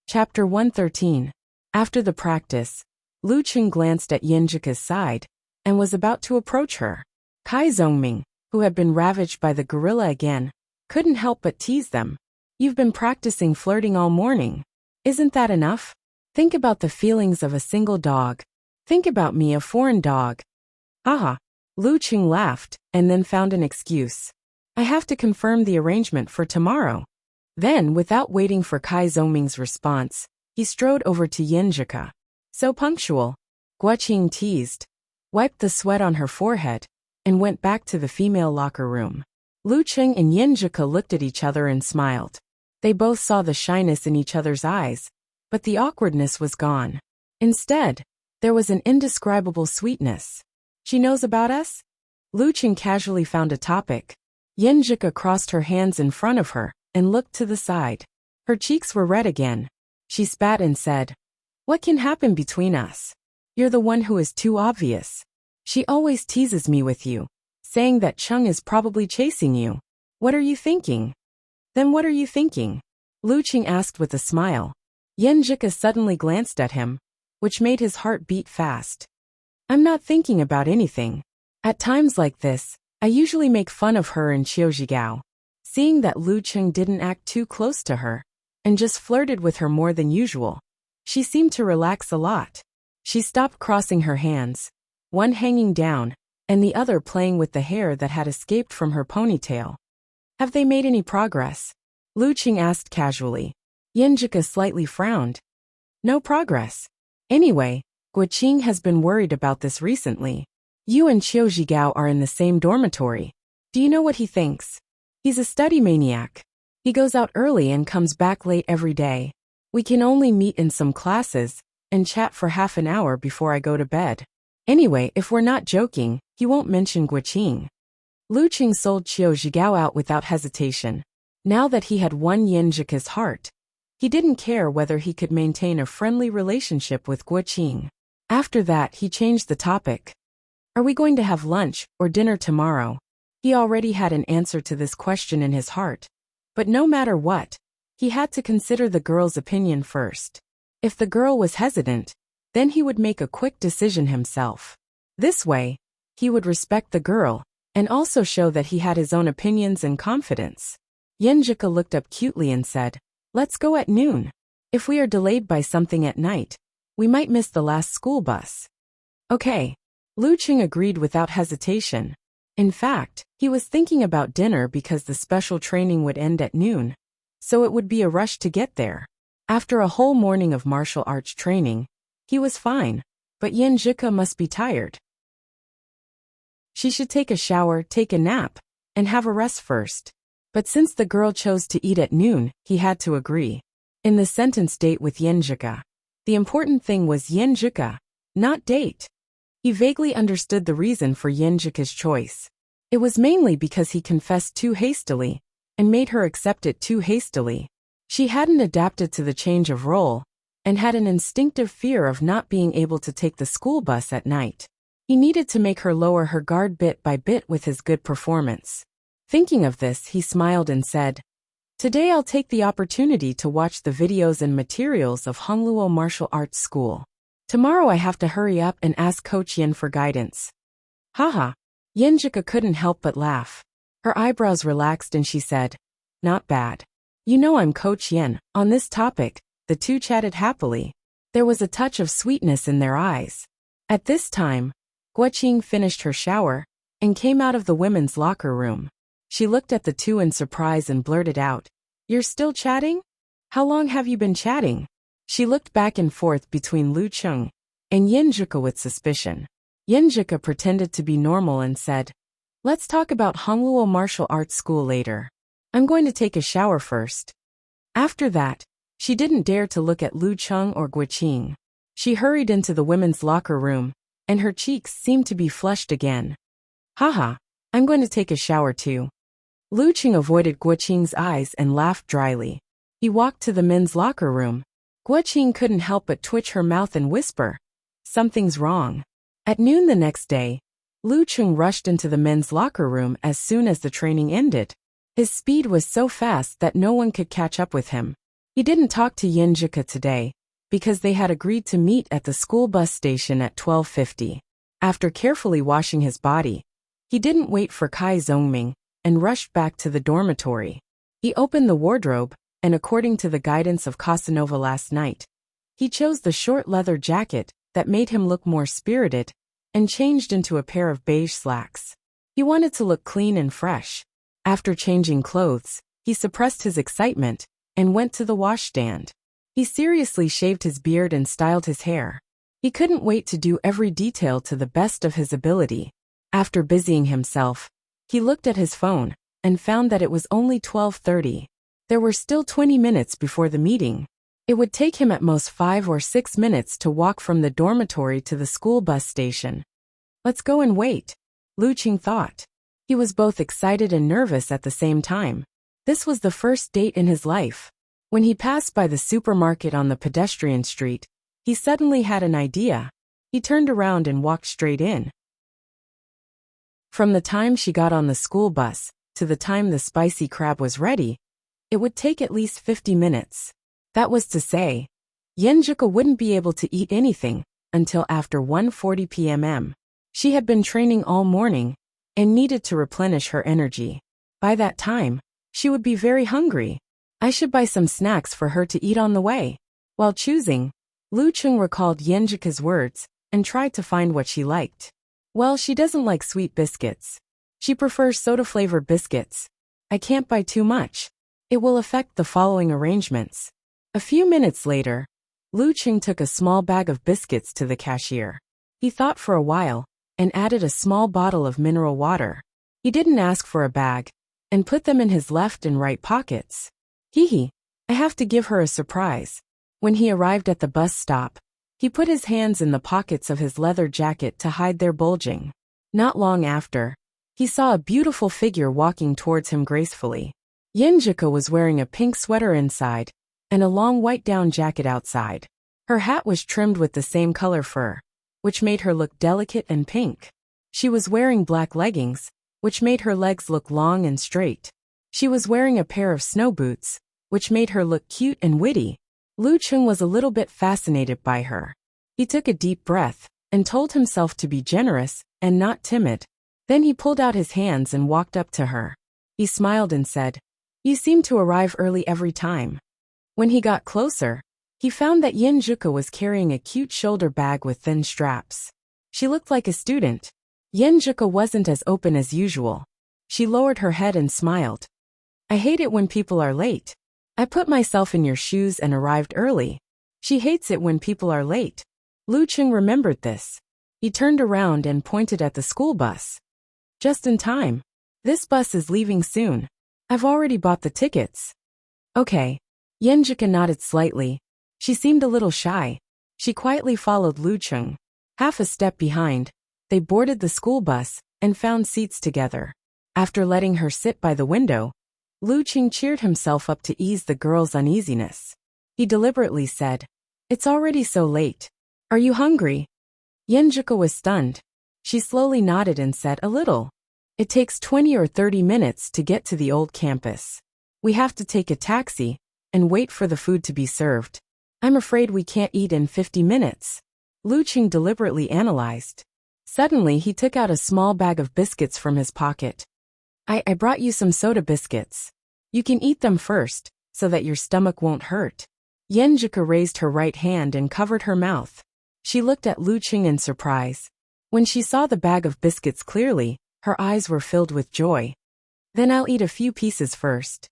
Chapter 113. After the practice, Lu Qing glanced at Yinjika's side and was about to approach her. Kai Zhongming, who had been ravaged by the gorilla again, couldn't help but tease them. You've been practicing flirting all morning. Isn't that enough? Think about the feelings of a single dog. Think about me, a foreign dog. Haha. Lu Qing laughed and then found an excuse. I have to confirm the arrangement for tomorrow. Then, without waiting for Kai Zhongming's response, he strode over to Yinjika. So punctual, Guoqing teased, wiped the sweat on her forehead, and went back to the female locker room. Lu Qing and Yinjika looked at each other and smiled. They both saw the shyness in each other's eyes, but the awkwardness was gone. Instead, there was an indescribable sweetness. She knows about us? Lu Qing casually found a topic. Yinjika crossed her hands in front of her and looked to the side. Her cheeks were red again. She spat and said, "What can happen between us? You're the one who is too obvious. She always teases me with you, saying that Chung is probably chasing you. What are you thinking?" "Then what are you thinking?" Lu Qing asked with a smile. Yinjika suddenly glanced at him, which made his heart beat fast. "I'm not thinking about anything. At times like this, I usually make fun of her and Qiuzhigao." Seeing that Lu Qing didn't act too close to her, and just flirted with her more than usual, she seemed to relax a lot. She stopped crossing her hands, one hanging down, and the other playing with the hair that had escaped from her ponytail. "Have they made any progress?" Lu Qing asked casually. Yinjika slightly frowned. "No progress. Anyway, Guoqing has been worried about this recently. You and Qiuzhigao are in the same dormitory. Do you know what he thinks? He's a study maniac. He goes out early and comes back late every day. We can only meet in some classes and chat for half an hour before I go to bed. Anyway, if we're not joking, he won't mention Guoqing." Lu Qing sold Qiuzhigao out without hesitation. Now that he had won Yinjika's heart, he didn't care whether he could maintain a friendly relationship with Guoqing. After that, he changed the topic. "Are we going to have lunch or dinner tomorrow?" He already had an answer to this question in his heart. But no matter what, he had to consider the girl's opinion first. If the girl was hesitant, then he would make a quick decision himself. This way, he would respect the girl, and also show that he had his own opinions and confidence. Yinjika looked up cutely and said, "Let's go at noon. If we are delayed by something at night, we might miss the last school bus." "Okay." Lu Qing agreed without hesitation. In fact, he was thinking about dinner because the special training would end at noon, so it would be a rush to get there. After a whole morning of martial arts training, he was fine, but Yinjika must be tired. She should take a shower, take a nap, and have a rest first. But since the girl chose to eat at noon, he had to agree. In the sentence date with Yinjika, the important thing was Yinjika, not date. He vaguely understood the reason for Yinjika's choice. It was mainly because he confessed too hastily and made her accept it too hastily. She hadn't adapted to the change of role and had an instinctive fear of not being able to take the school bus at night. He needed to make her lower her guard bit by bit with his good performance. Thinking of this, he smiled and said, "Today I'll take the opportunity to watch the videos and materials of Hongluo Martial Arts School. Tomorrow I have to hurry up and ask Coach Yin for guidance." Haha. Yinjika couldn't help but laugh. Her eyebrows relaxed and she said, "Not bad. You know I'm Coach Yin." On this topic, the two chatted happily. There was a touch of sweetness in their eyes. At this time, Guoqing finished her shower and came out of the women's locker room. She looked at the two in surprise and blurted out, "You're still chatting? How long have you been chatting?" She looked back and forth between Lu Qing and Yinjika with suspicion. Yinjika pretended to be normal and said, "Let's talk about Hongluo Martial Arts School later. I'm going to take a shower first." After that, she didn't dare to look at Lu Qing or Guoqing. She hurried into the women's locker room, and her cheeks seemed to be flushed again. "Haha, I'm going to take a shower too." Lu Qing avoided Guoqing's eyes and laughed dryly. He walked to the men's locker room. Guoqing couldn't help but twitch her mouth and whisper, "Something's wrong." At noon the next day, Lu Qing rushed into the men's locker room as soon as the training ended. His speed was so fast that no one could catch up with him. He didn't talk to Yinjika today, because they had agreed to meet at the school bus station at 12:50. After carefully washing his body, he didn't wait for Kai Zongming and rushed back to the dormitory. He opened the wardrobe, and according to the guidance of Casanova last night, he chose the short leather jacket that made him look more spirited and changed into a pair of beige slacks. He wanted to look clean and fresh. After changing clothes, he suppressed his excitement and went to the washstand. He seriously shaved his beard and styled his hair. He couldn't wait to do every detail to the best of his ability. After busying himself, he looked at his phone and found that it was only 12:30. There were still 20 minutes before the meeting. It would take him at most 5 or 6 minutes to walk from the dormitory to the school bus station. Let's go and wait, Lu Qing thought. He was both excited and nervous at the same time. This was the first date in his life. When he passed by the supermarket on the pedestrian street, he suddenly had an idea. He turned around and walked straight in. From the time she got on the school bus to the time the spicy crab was ready, it would take at least 50 minutes. That was to say, Yenjuka wouldn't be able to eat anything until after 1:40 p.m. She had been training all morning and needed to replenish her energy. By that time, she would be very hungry. I should buy some snacks for her to eat on the way. While choosing, Lu Qing recalled Yenjuka's words and tried to find what she liked. Well, she doesn't like sweet biscuits. She prefers soda-flavored biscuits. I can't buy too much. It will affect the following arrangements. A few minutes later, Lu Qing took a small bag of biscuits to the cashier. He thought for a while and added a small bottle of mineral water. He didn't ask for a bag and put them in his left and right pockets. Hee, I have to give her a surprise. When he arrived at the bus stop, he put his hands in the pockets of his leather jacket to hide their bulging. Not long after, he saw a beautiful figure walking towards him gracefully. Yenjuka was wearing a pink sweater inside and a long white down jacket outside. Her hat was trimmed with the same color fur, which made her look delicate and pink. She was wearing black leggings, which made her legs look long and straight. She was wearing a pair of snow boots, which made her look cute and witty. Lu Qing was a little bit fascinated by her. He took a deep breath and told himself to be generous and not timid. Then he pulled out his hands and walked up to her. He smiled and said, "You seem to arrive early every time." When he got closer, he found that Yenjuka was carrying a cute shoulder bag with thin straps. She looked like a student. Yenjuka wasn't as open as usual. She lowered her head and smiled. "I hate it when people are late. I put myself in your shoes and arrived early." She hates it when people are late. Lu Qing remembered this. He turned around and pointed at the school bus. "Just in time. This bus is leaving soon. I've already bought the tickets." "Okay." Yenjuka nodded slightly. She seemed a little shy. She quietly followed Lu Qing. Half a step behind, they boarded the school bus and found seats together. After letting her sit by the window, Lu Qing cheered himself up to ease the girl's uneasiness. He deliberately said, "It's already so late. Are you hungry?" Yenjuka was stunned. She slowly nodded and said, "A little. It takes 20 or 30 minutes to get to the old campus. We have to take a taxi and wait for the food to be served. I'm afraid we can't eat in 50 minutes. Lu Qing deliberately analyzed. Suddenly he took out a small bag of biscuits from his pocket. I brought you some soda biscuits. You can eat them first, so that your stomach won't hurt." Yenjuka raised her right hand and covered her mouth. She looked at Lu Qing in surprise. When she saw the bag of biscuits clearly, her eyes were filled with joy. "Then I'll eat a few pieces first,"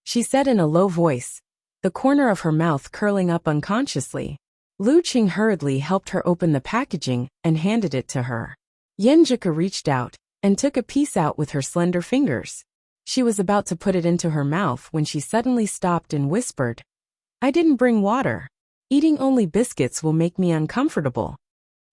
she said in a low voice, the corner of her mouth curling up unconsciously. Lu Qing hurriedly helped her open the packaging and handed it to her. Yenjuka reached out and took a piece out with her slender fingers. She was about to put it into her mouth when she suddenly stopped and whispered, "I didn't bring water. Eating only biscuits will make me uncomfortable."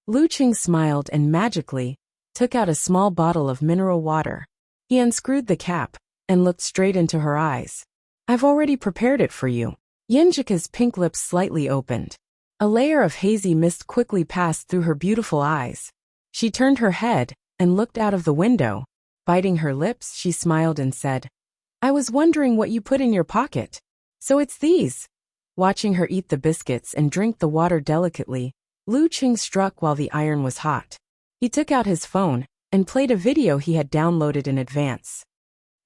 Lu Qing smiled and magically took out a small bottle of mineral water. He unscrewed the cap and looked straight into her eyes. "I've already prepared it for you." Yenjuka's pink lips slightly opened. A layer of hazy mist quickly passed through her beautiful eyes. She turned her head and looked out of the window. Biting her lips, she smiled and said, "I was wondering what you put in your pocket." So it's these. Watching her eat the biscuits and drink the water delicately, Lu Qing struck while the iron was hot. He took out his phone and played a video he had downloaded in advance.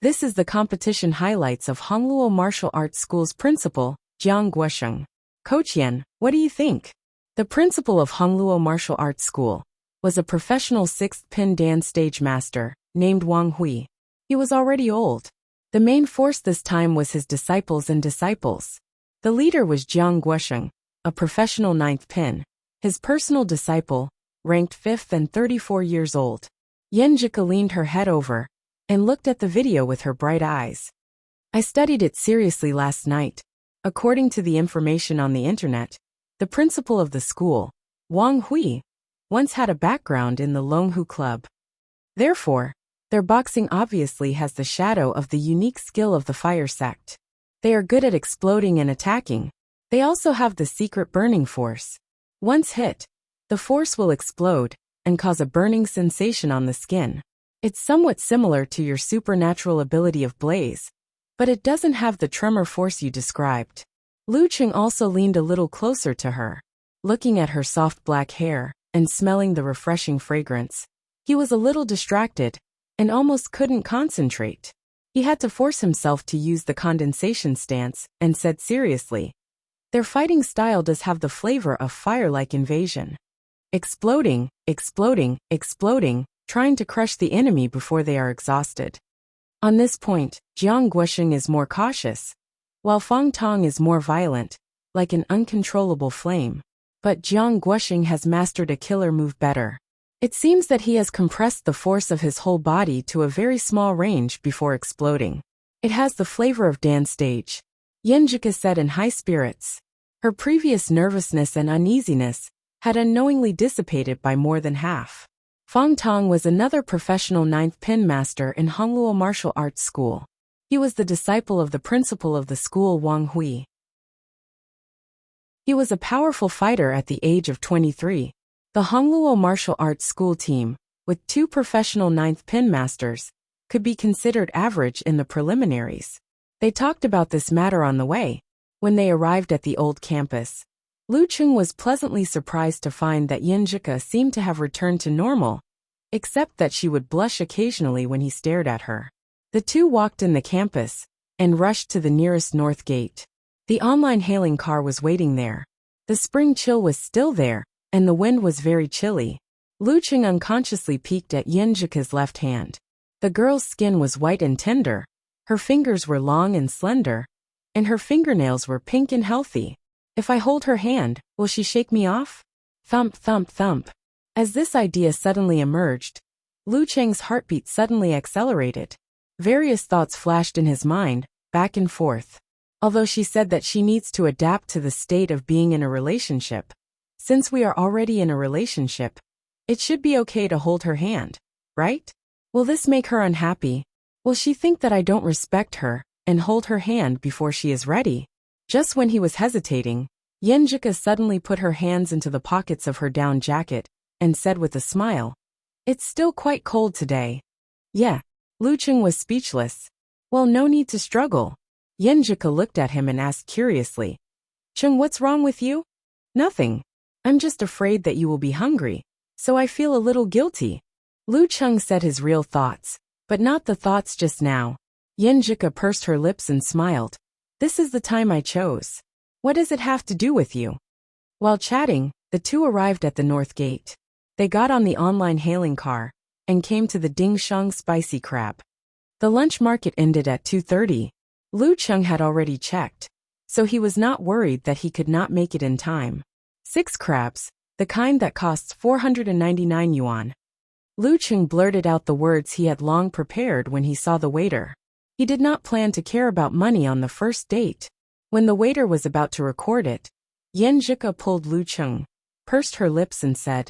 This is the competition highlights of Hongluo Martial Arts School's principal, Jiang Guosheng. Coach Yan, what do you think? The principal of Hongluo Martial Arts School was a professional sixth pin dance stage master named Wang Hui. He was already old. The main force this time was his disciples and disciples. The leader was Jiang Guosheng, a professional ninth pin. His personal disciple, ranked 5th and 34 years old. Yenjika leaned her head over and looked at the video with her bright eyes. I studied it seriously last night. According to the information on the internet, the principal of the school, Wang Hui, once had a background in the Longhu Club. Therefore, their boxing obviously has the shadow of the unique skill of the fire sect. They are good at exploding and attacking. They also have the secret burning force. Once hit, the force will explode and cause a burning sensation on the skin. It's somewhat similar to your supernatural ability of blaze, but it doesn't have the tremor force you described. Lu Qing also leaned a little closer to her, looking at her soft black hair and smelling the refreshing fragrance. He was a little distracted and almost couldn't concentrate. He had to force himself to use the condensation stance and said seriously, "Their fighting style does have the flavor of fire-like invasion. Exploding, exploding, exploding, trying to crush the enemy before they are exhausted." On this point, Jiang Guosheng is more cautious, while Fang Tong is more violent, like an uncontrollable flame. But Jiang Guosheng has mastered a killer move better. It seems that he has compressed the force of his whole body to a very small range before exploding. It has the flavor of dance stage. Yenjika said in high spirits. Her previous nervousness and uneasiness had unknowingly dissipated by more than half. Fang Tong was another professional ninth pin master in Hongluo Martial Arts School. He was the disciple of the principal of the school, Wang Hui. He was a powerful fighter at the age of 23. The Hongluo Martial Arts School team, with 2 professional ninth pin masters, could be considered average in the preliminaries. They talked about this matter on the way. When they arrived at the old campus, Lu Qing was pleasantly surprised to find that Yenjika seemed to have returned to normal, except that she would blush occasionally when he stared at her. The two walked in the campus and rushed to the nearest north gate. The online hailing car was waiting there. The spring chill was still there, and the wind was very chilly. Lu Qing unconsciously peeked at Yenjika's left hand. The girl's skin was white and tender, her fingers were long and slender, and her fingernails were pink and healthy. If I hold her hand, will she shake me off? Thump, thump, thump. As this idea suddenly emerged, Lu Qing's heartbeat suddenly accelerated. Various thoughts flashed in his mind, back and forth. Although she said that she needs to adapt to the state of being in a relationship, since we are already in a relationship, it should be okay to hold her hand, right? Will this make her unhappy? Will she think that I don't respect her and hold her hand before she is ready? Just when he was hesitating, Yenjika suddenly put her hands into the pockets of her down jacket and said with a smile, "It's still quite cold today." Yeah. Lu Qing was speechless. Well, no need to struggle. Yenjika looked at him and asked curiously, "Qing, what's wrong with you?" "Nothing. I'm just afraid that you will be hungry, so I feel a little guilty." Lu Qing said his real thoughts, but not the thoughts just now. Yenjika pursed her lips and smiled. "This is the time I chose. What does it have to do with you?" While chatting, the two arrived at the north gate. They got on the online hailing car and came to the Dingshang spicy crab. The lunch market ended at 2:30. Lu Qing had already checked, so he was not worried that he could not make it in time. 6 crabs, the kind that costs 499 yuan. Lu Qing blurted out the words he had long prepared when he saw the waiter. He did not plan to care about money on the first date. When the waiter was about to record it, Yenjika pulled Lu Qing, pursed her lips and said,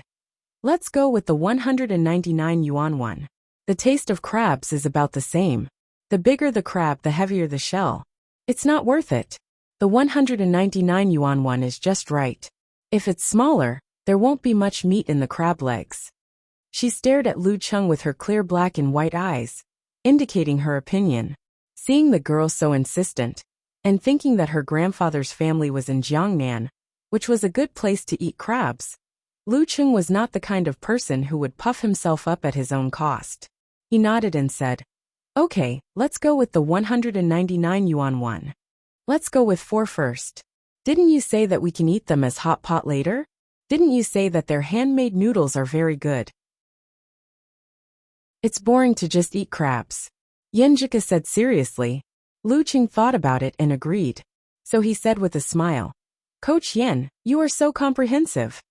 "Let's go with the 199 yuan one. The taste of crabs is about the same. The bigger the crab, the heavier the shell. It's not worth it. The 199 yuan one is just right. If it's smaller, there won't be much meat in the crab legs." She stared at Lu Qing with her clear black and white eyes, indicating her opinion. Seeing the girl so insistent, and thinking that her grandfather's family was in Jiangnan, which was a good place to eat crabs, Lu Cheng was not the kind of person who would puff himself up at his own cost. He nodded and said, "Okay, let's go with the 199 yuan one. Let's go with 4 first. Didn't you say that we can eat them as hot pot later? Didn't you say that their handmade noodles are very good?" "It's boring to just eat crabs," Yenjika said seriously. Lu Cheng thought about it and agreed. So he said with a smile, "Coach Yen, you are so comprehensive."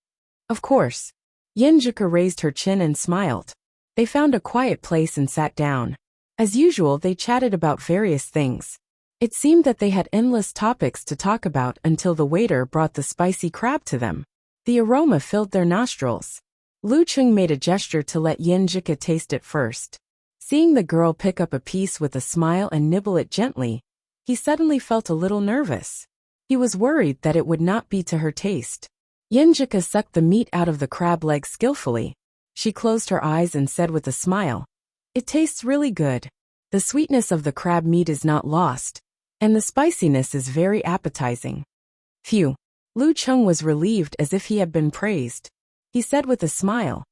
"Of course." Yenjika raised her chin and smiled. They found a quiet place and sat down. As usual, they chatted about various things. It seemed that they had endless topics to talk about until the waiter brought the spicy crab to them. The aroma filled their nostrils. Lu Cheng made a gesture to let Yenjika taste it first. Seeing the girl pick up a piece with a smile and nibble it gently, he suddenly felt a little nervous. He was worried that it would not be to her taste. Yenjika sucked the meat out of the crab leg skillfully. She closed her eyes and said with a smile, "It tastes really good. The sweetness of the crab meat is not lost, and the spiciness is very appetizing." Phew. Lu Cheng was relieved as if he had been praised. He said with a smile,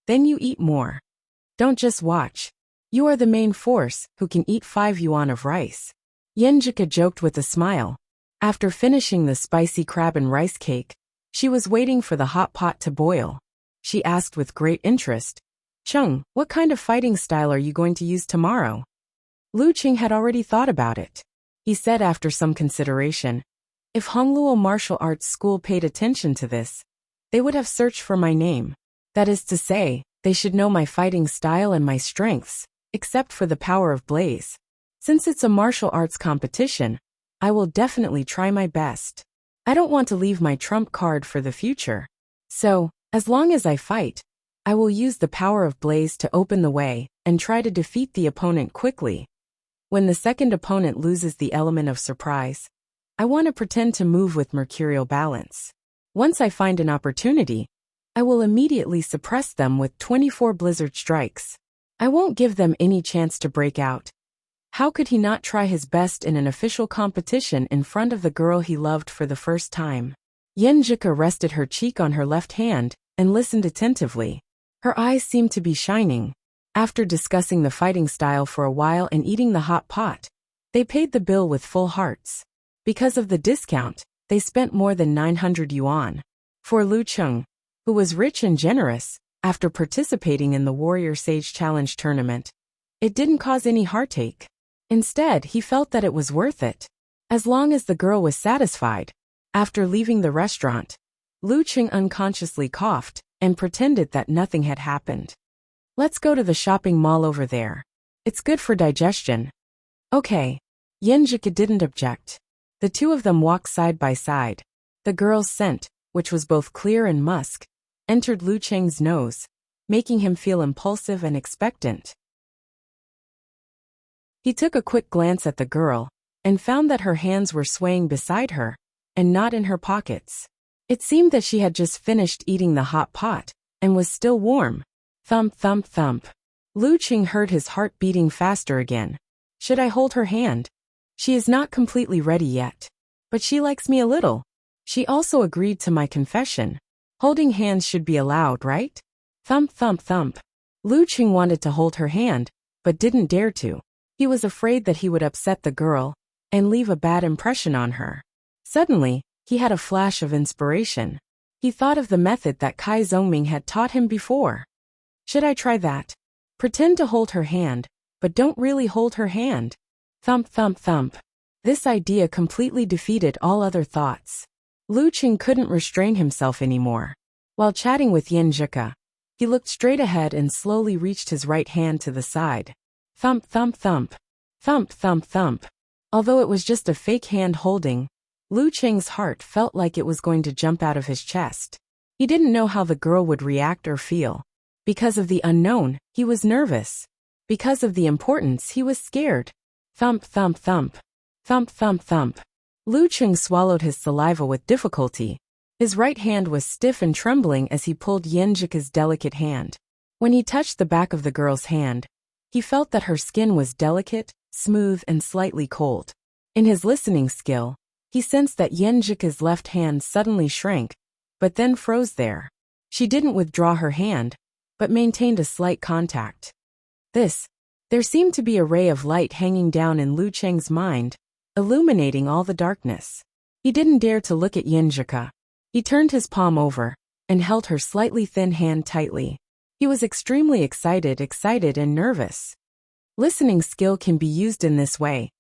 "Then you eat more. Don't just watch. You are the main force who can eat 5 yuan of rice." Yenjika joked with a smile. After finishing the spicy crab and rice cake, she was waiting for the hot pot to boil. She asked with great interest, "Cheng, what kind of fighting style are you going to use tomorrow?" Lu Cheng had already thought about it. He said after some consideration, "If Hongluo Martial Arts School paid attention to this, they would have searched for my name. That is to say, they should know my fighting style and my strengths, except for the power of blaze. Since it's a martial arts competition, I will definitely try my best. I don't want to leave my trump card for the future. So, as long as I fight, I will use the power of blaze to open the way and try to defeat the opponent quickly. When the second opponent loses the element of surprise, I want to pretend to move with mercurial balance. Once I find an opportunity, I will immediately suppress them with 24 blizzard strikes. I won't give them any chance to break out." How could he not try his best in an official competition in front of the girl he loved for the first time? Yenjika rested her cheek on her left hand and listened attentively. Her eyes seemed to be shining. After discussing the fighting style for a while and eating the hot pot, they paid the bill with full hearts. Because of the discount, they spent more than 900 yuan. For Lu Cheng, who was rich and generous, after participating in the Warrior Sage Challenge tournament, it didn't cause any heartache. Instead, he felt that it was worth it. As long as the girl was satisfied. After leaving the restaurant, Lu Cheng unconsciously coughed and pretended that nothing had happened. "Let's go to the shopping mall over there. It's good for digestion." "Okay." Yenjika didn't object. The two of them walked side by side. The girl's scent, which was both clear and musk, entered Lu Cheng's nose, making him feel impulsive and expectant. He took a quick glance at the girl and found that her hands were swaying beside her and not in her pockets. It seemed that she had just finished eating the hot pot and was still warm. Thump, thump, thump. Lu Cheng heard his heart beating faster again. Should I hold her hand? She is not completely ready yet. But she likes me a little. She also agreed to my confession. Holding hands should be allowed, right? Thump, thump, thump. Lu Cheng wanted to hold her hand, but didn't dare to. He was afraid that he would upset the girl and leave a bad impression on her. Suddenly, he had a flash of inspiration. He thought of the method that Kai Zongming had taught him before. Should I try that? Pretend to hold her hand, but don't really hold her hand. Thump, thump, thump. This idea completely defeated all other thoughts. Lu Cheng couldn't restrain himself anymore. While chatting with Yenjika, he looked straight ahead and slowly reached his right hand to the side. Thump, thump, thump. Thump, thump, thump. Although it was just a fake hand holding, Lu Cheng's heart felt like it was going to jump out of his chest. He didn't know how the girl would react or feel. Because of the unknown, he was nervous. Because of the importance, he was scared. Thump, thump, thump. Thump, thump, thump. Lu Cheng swallowed his saliva with difficulty. His right hand was stiff and trembling as he pulled Yenjika's delicate hand. When he touched the back of the girl's hand, he felt that her skin was delicate, smooth, and slightly cold. In his listening skill, he sensed that Yenjika's left hand suddenly shrank, but then froze there. She didn't withdraw her hand, but maintained a slight contact. There seemed to be a ray of light hanging down in Lu Cheng's mind, illuminating all the darkness. He didn't dare to look at Yenjika. He turned his palm over and held her slightly thin hand tightly. He was extremely excited and nervous. Listening skill can be used in this way.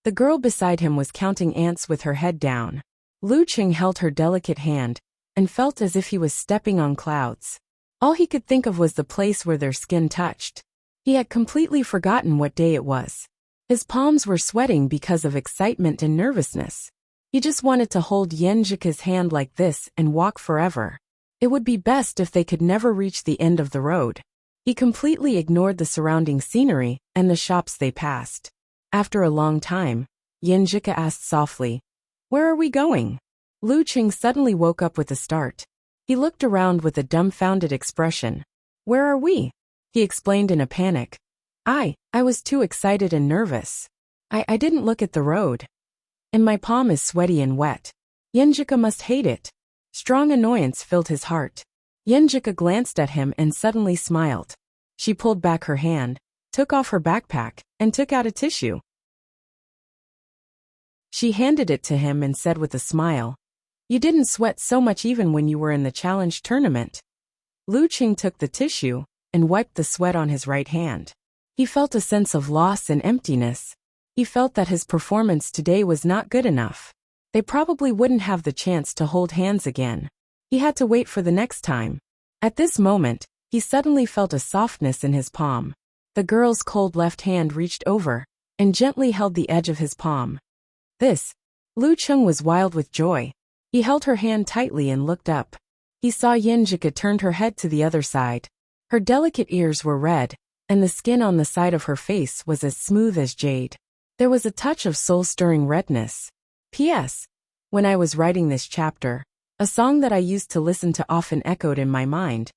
The girl beside him was counting ants with her head down. Lu Cheng held her delicate hand and felt as if he was stepping on clouds. All he could think of was the place where their skin touched. He had completely forgotten what day it was. His palms were sweating because of excitement and nervousness. He just wanted to hold Yenjika's hand like this and walk forever. It would be best if they could never reach the end of the road. He completely ignored the surrounding scenery and the shops they passed. After a long time, Yenjika asked softly, "Where are we going?" Lu Cheng suddenly woke up with a start. He looked around with a dumbfounded expression. "Where are we?" He explained in a panic. I was too excited and nervous. I didn't look at the road. And my palm is sweaty and wet. Yenjika must hate it. Strong annoyance filled his heart. Yenjika glanced at him and suddenly smiled. She pulled back her hand, took off her backpack, and took out a tissue. She handed it to him and said with a smile, "You didn't sweat so much even when you were in the challenge tournament." Lu Cheng took the tissue and wiped the sweat on his right hand. He felt a sense of loss and emptiness. He felt that his performance today was not good enough. They probably wouldn't have the chance to hold hands again. He had to wait for the next time. At this moment, he suddenly felt a softness in his palm. The girl's cold left hand reached over and gently held the edge of his palm. Lu Cheng was wild with joy. He held her hand tightly and looked up. He saw Yenjika turned her head to the other side. Her delicate ears were red, and the skin on the side of her face was as smooth as jade. There was a touch of soul-stirring redness. P.S. When I was writing this chapter, a song that I used to listen to often echoed in my mind.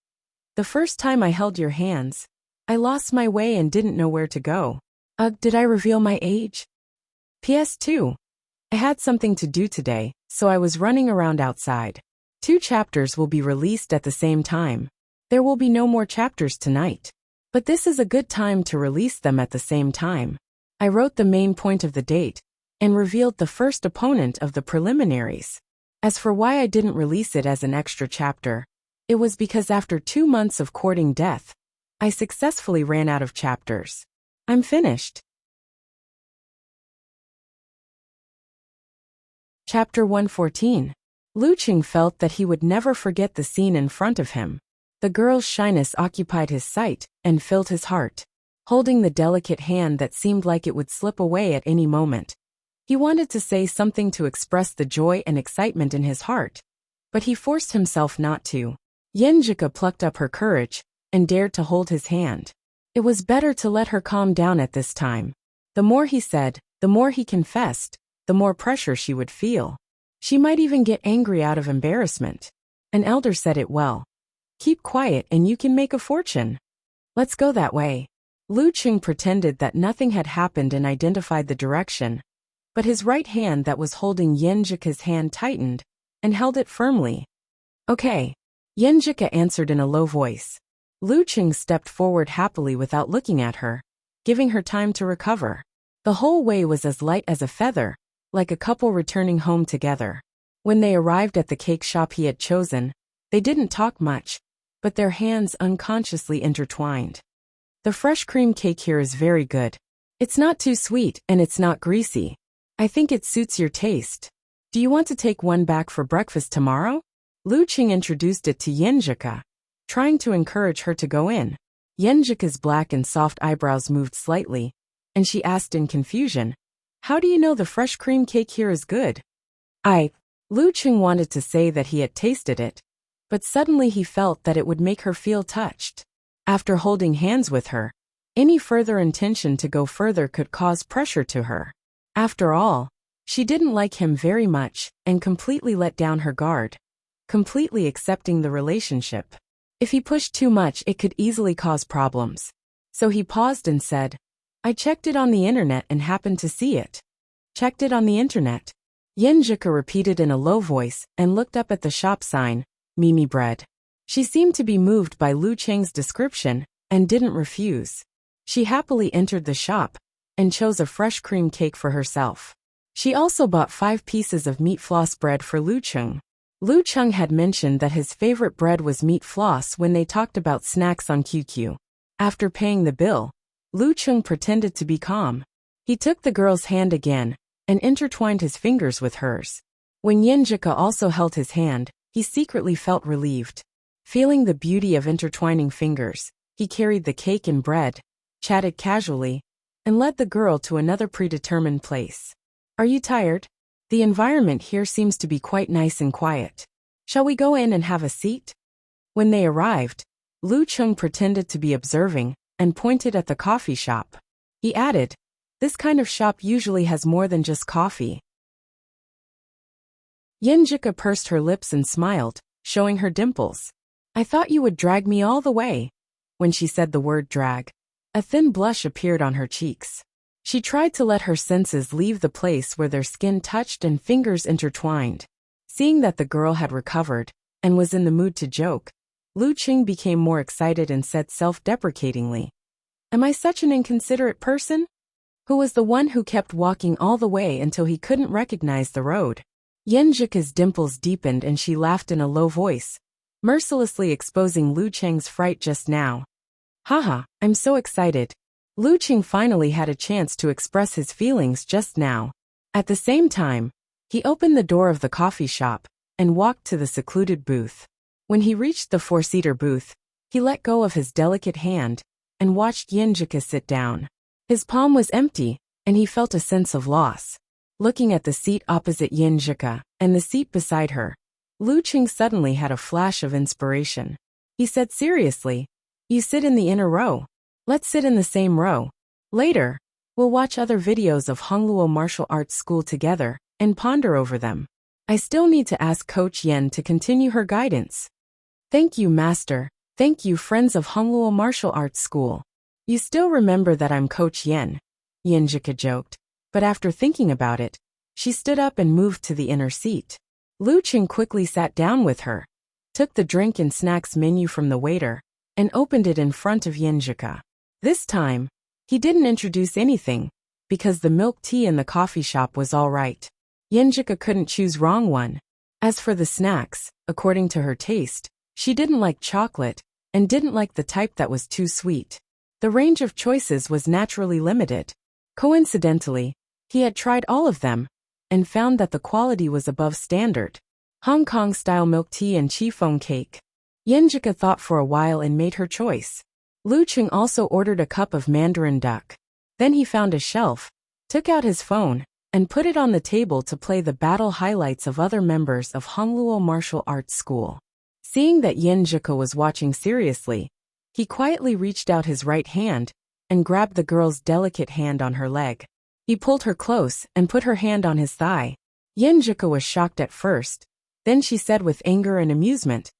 The first time I held your hands, I lost my way and didn't know where to go. Did I reveal my age? P.S. 2. I had something to do today, so I was running around outside. 2 chapters will be released at the same time. There will be no more chapters tonight. But this is a good time to release them at the same time. I wrote the main point of the date and revealed the first opponent of the preliminaries. As for why I didn't release it as an extra chapter, it was because after 2 months of courting death, I successfully ran out of chapters. I'm finished. Chapter 114. Lu Cheng felt that he would never forget the scene in front of him. The girl's shyness occupied his sight and filled his heart. Holding the delicate hand that seemed like it would slip away at any moment, he wanted to say something to express the joy and excitement in his heart, but he forced himself not to. Yenjika plucked up her courage and dared to hold his hand. It was better to let her calm down at this time. The more he said, the more he confessed, the more pressure she would feel. She might even get angry out of embarrassment. An elder said it well. Keep quiet and you can make a fortune. Let's go that way. Lu Cheng pretended that nothing had happened and identified the direction, but his right hand that was holding Yenjika's hand tightened and held it firmly. Okay. Yenjika answered in a low voice. Lu Cheng stepped forward happily without looking at her, giving her time to recover. The whole way was as light as a feather, like a couple returning home together. When they arrived at the cake shop he had chosen, they didn't talk much, but their hands unconsciously intertwined. The fresh cream cake here is very good. It's not too sweet and it's not greasy. I think it suits your taste. Do you want to take one back for breakfast tomorrow? Lu Cheng introduced it to Yenjika, trying to encourage her to go in. Yenjika's black and soft eyebrows moved slightly, and she asked in confusion, "How do you know the fresh cream cake here is good?" Lu Cheng wanted to say that he had tasted it, but suddenly he felt that it would make her feel touched. After holding hands with her, any further intention to go further could cause pressure to her. After all, she didn't like him very much and completely let down her guard, completely accepting the relationship. If he pushed too much, it could easily cause problems. So he paused and said, "I checked it on the internet and happened to see it." Checked it on the internet. Yinjika repeated in a low voice and looked up at the shop sign, Mimi Bread. She seemed to be moved by Lu Cheng's description and didn't refuse. She happily entered the shop and chose a fresh cream cake for herself. She also bought 5 pieces of meat floss bread for Lu Cheng. Lu Cheng had mentioned that his favorite bread was meat floss when they talked about snacks on QQ. After paying the bill, Lu Cheng pretended to be calm. He took the girl's hand again and intertwined his fingers with hers. When Yinjika also held his hand, he secretly felt relieved. Feeling the beauty of intertwining fingers, he carried the cake and bread, chatted casually, and led the girl to another predetermined place. Are you tired? The environment here seems to be quite nice and quiet. Shall we go in and have a seat? When they arrived, Lu Cheng pretended to be observing and pointed at the coffee shop. He added, this kind of shop usually has more than just coffee. Yinjika pursed her lips and smiled, showing her dimples. I thought you would drag me all the way. When she said the word drag, a thin blush appeared on her cheeks. She tried to let her senses leave the place where their skin touched and fingers intertwined. Seeing that the girl had recovered and was in the mood to joke, Lu Cheng became more excited and said self-deprecatingly, am I such an inconsiderate person? Who was the one who kept walking all the way until he couldn't recognize the road? Yinjika's dimples deepened and she laughed in a low voice, mercilessly exposing Lu Cheng's fright just now. Haha, I'm so excited. Lu Cheng finally had a chance to express his feelings just now. At the same time, he opened the door of the coffee shop and walked to the secluded booth. When he reached the 4-seater booth, he let go of his delicate hand and watched Yinjika sit down. His palm was empty, and he felt a sense of loss. Looking at the seat opposite Yinjika and the seat beside her, Lu Cheng suddenly had a flash of inspiration. He said seriously, you sit in the inner row. Let's sit in the same row. Later, we'll watch other videos of Hongluo Martial Arts School together and ponder over them. I still need to ask Coach Yen to continue her guidance. Thank you, Master. Thank you, friends of Hongluo Martial Arts School. You still remember that I'm Coach Yen, Yinjika joked, but after thinking about it, she stood up and moved to the inner seat. Lu Cheng quickly sat down with her, took the drink and snacks menu from the waiter, and opened it in front of Yinjika. This time, he didn't introduce anything, because the milk tea in the coffee shop was all right. Yinjika couldn't choose wrong one. As for the snacks, according to her taste, she didn't like chocolate, and didn't like the type that was too sweet. The range of choices was naturally limited. Coincidentally, he had tried all of them, and found that the quality was above standard. Hong Kong-style milk tea and chiffon cake. Yinjika thought for a while and made her choice. Lu Cheng also ordered a cup of mandarin duck. Then he found a shelf, took out his phone, and put it on the table to play the battle highlights of other members of Hongluo Martial Arts School. Seeing that Yinjika was watching seriously, he quietly reached out his right hand and grabbed the girl's delicate hand on her leg. He pulled her close and put her hand on his thigh. Yinjika was shocked at first. Then she said with anger and amusement,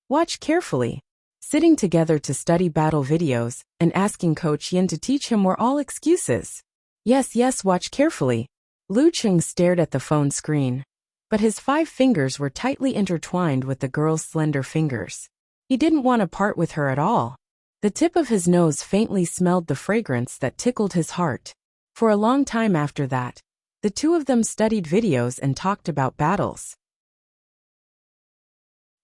watch carefully. Sitting together to study battle videos and asking Coach Yin to teach him were all excuses. Yes, watch carefully. Lu Cheng stared at the phone screen, but his 5 fingers were tightly intertwined with the girl's slender fingers. He didn't want to part with her at all. The tip of his nose faintly smelled the fragrance that tickled his heart. For a long time after that, the two of them studied videos and talked about battles.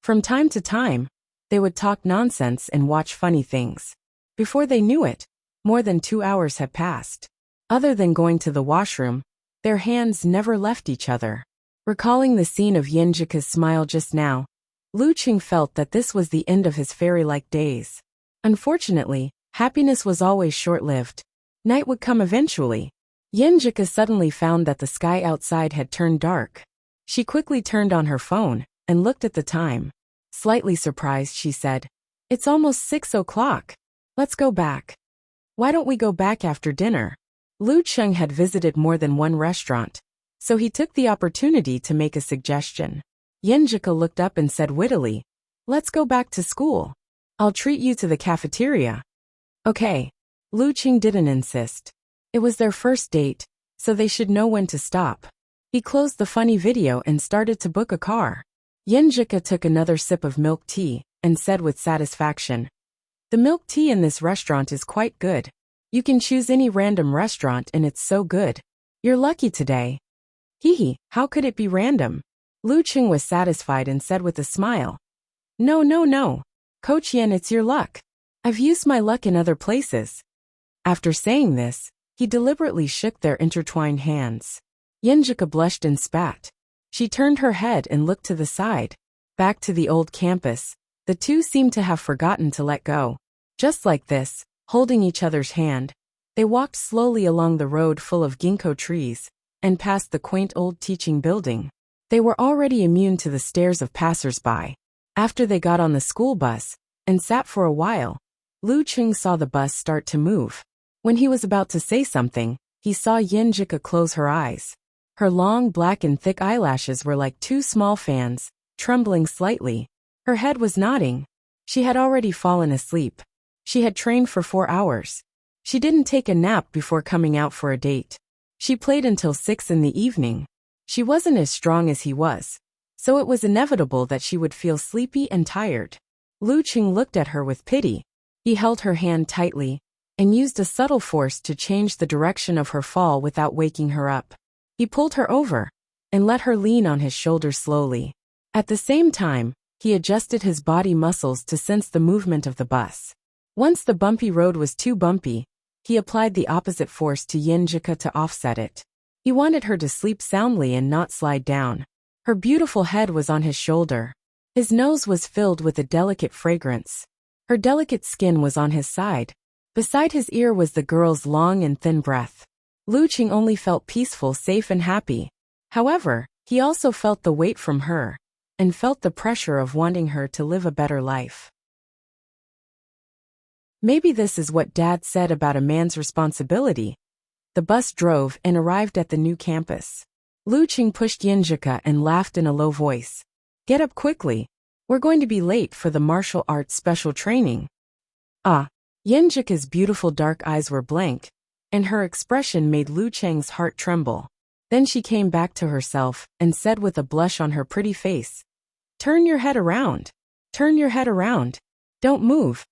From time to time, they would talk nonsense and watch funny things. Before they knew it, more than 2 hours had passed. Other than going to the washroom, their hands never left each other. Recalling the scene of Yinjika's smile just now, Lu Cheng felt that this was the end of his fairy-like days. Unfortunately, happiness was always short-lived. Night would come eventually. Yinjika suddenly found that the sky outside had turned dark. She quickly turned on her phone and looked at the time. Slightly surprised, she said, it's almost 6 o'clock. Let's go back. Why don't we go back after dinner? Lu Cheng had visited more than one restaurant, so he took the opportunity to make a suggestion. Yinjika looked up and said wittily, let's go back to school. I'll treat you to the cafeteria. Okay. Lu Cheng didn't insist. It was their first date, so they should know when to stop. He closed the funny video and started to book a car. Yinjika took another sip of milk tea and said with satisfaction, "The milk tea in this restaurant is quite good. You can choose any random restaurant and it's so good. You're lucky today." Hee, how could it be random? Lu Qing was satisfied and said with a smile, No. Coach Yen, it's your luck. I've used my luck in other places." After saying this, he deliberately shook their intertwined hands. Yinjika blushed and spat. She turned her head and looked to the side. Back to the old campus, the two seemed to have forgotten to let go. Just like this, holding each other's hand, they walked slowly along the road full of ginkgo trees and past the quaint old teaching building. They were already immune to the stares of passers-by. After they got on the school bus and sat for a while, Lu Qing saw the bus start to move. When he was about to say something, he saw Yinjika close her eyes. Her long black and thick eyelashes were like two small fans, trembling slightly. Her head was nodding. She had already fallen asleep. She had trained for 4 hours. She didn't take a nap before coming out for a date. She played until 6 in the evening. She wasn't as strong as he was, so it was inevitable that she would feel sleepy and tired. Lu Qing looked at her with pity. He held her hand tightly and used a subtle force to change the direction of her fall without waking her up. He pulled her over and let her lean on his shoulder slowly. At the same time, he adjusted his body muscles to sense the movement of the bus. Once the bumpy road was too bumpy, he applied the opposite force to Yinjika to offset it. He wanted her to sleep soundly and not slide down. Her beautiful head was on his shoulder. His nose was filled with a delicate fragrance. Her delicate skin was on his side. Beside his ear was the girl's long and thin breath. Lu Qing only felt peaceful, safe and happy. However, he also felt the weight from her, and felt the pressure of wanting her to live a better life. Maybe this is what Dad said about a man's responsibility. The bus drove and arrived at the new campus. Lu Qing pushed Yinjika and laughed in a low voice. "Get up quickly. We're going to be late for the martial arts special training." Yinjika's beautiful dark eyes were blank, and her expression made Lu Qing's heart tremble. Then she came back to herself and said with a blush on her pretty face, "Turn your head around. Turn your head around. Don't move."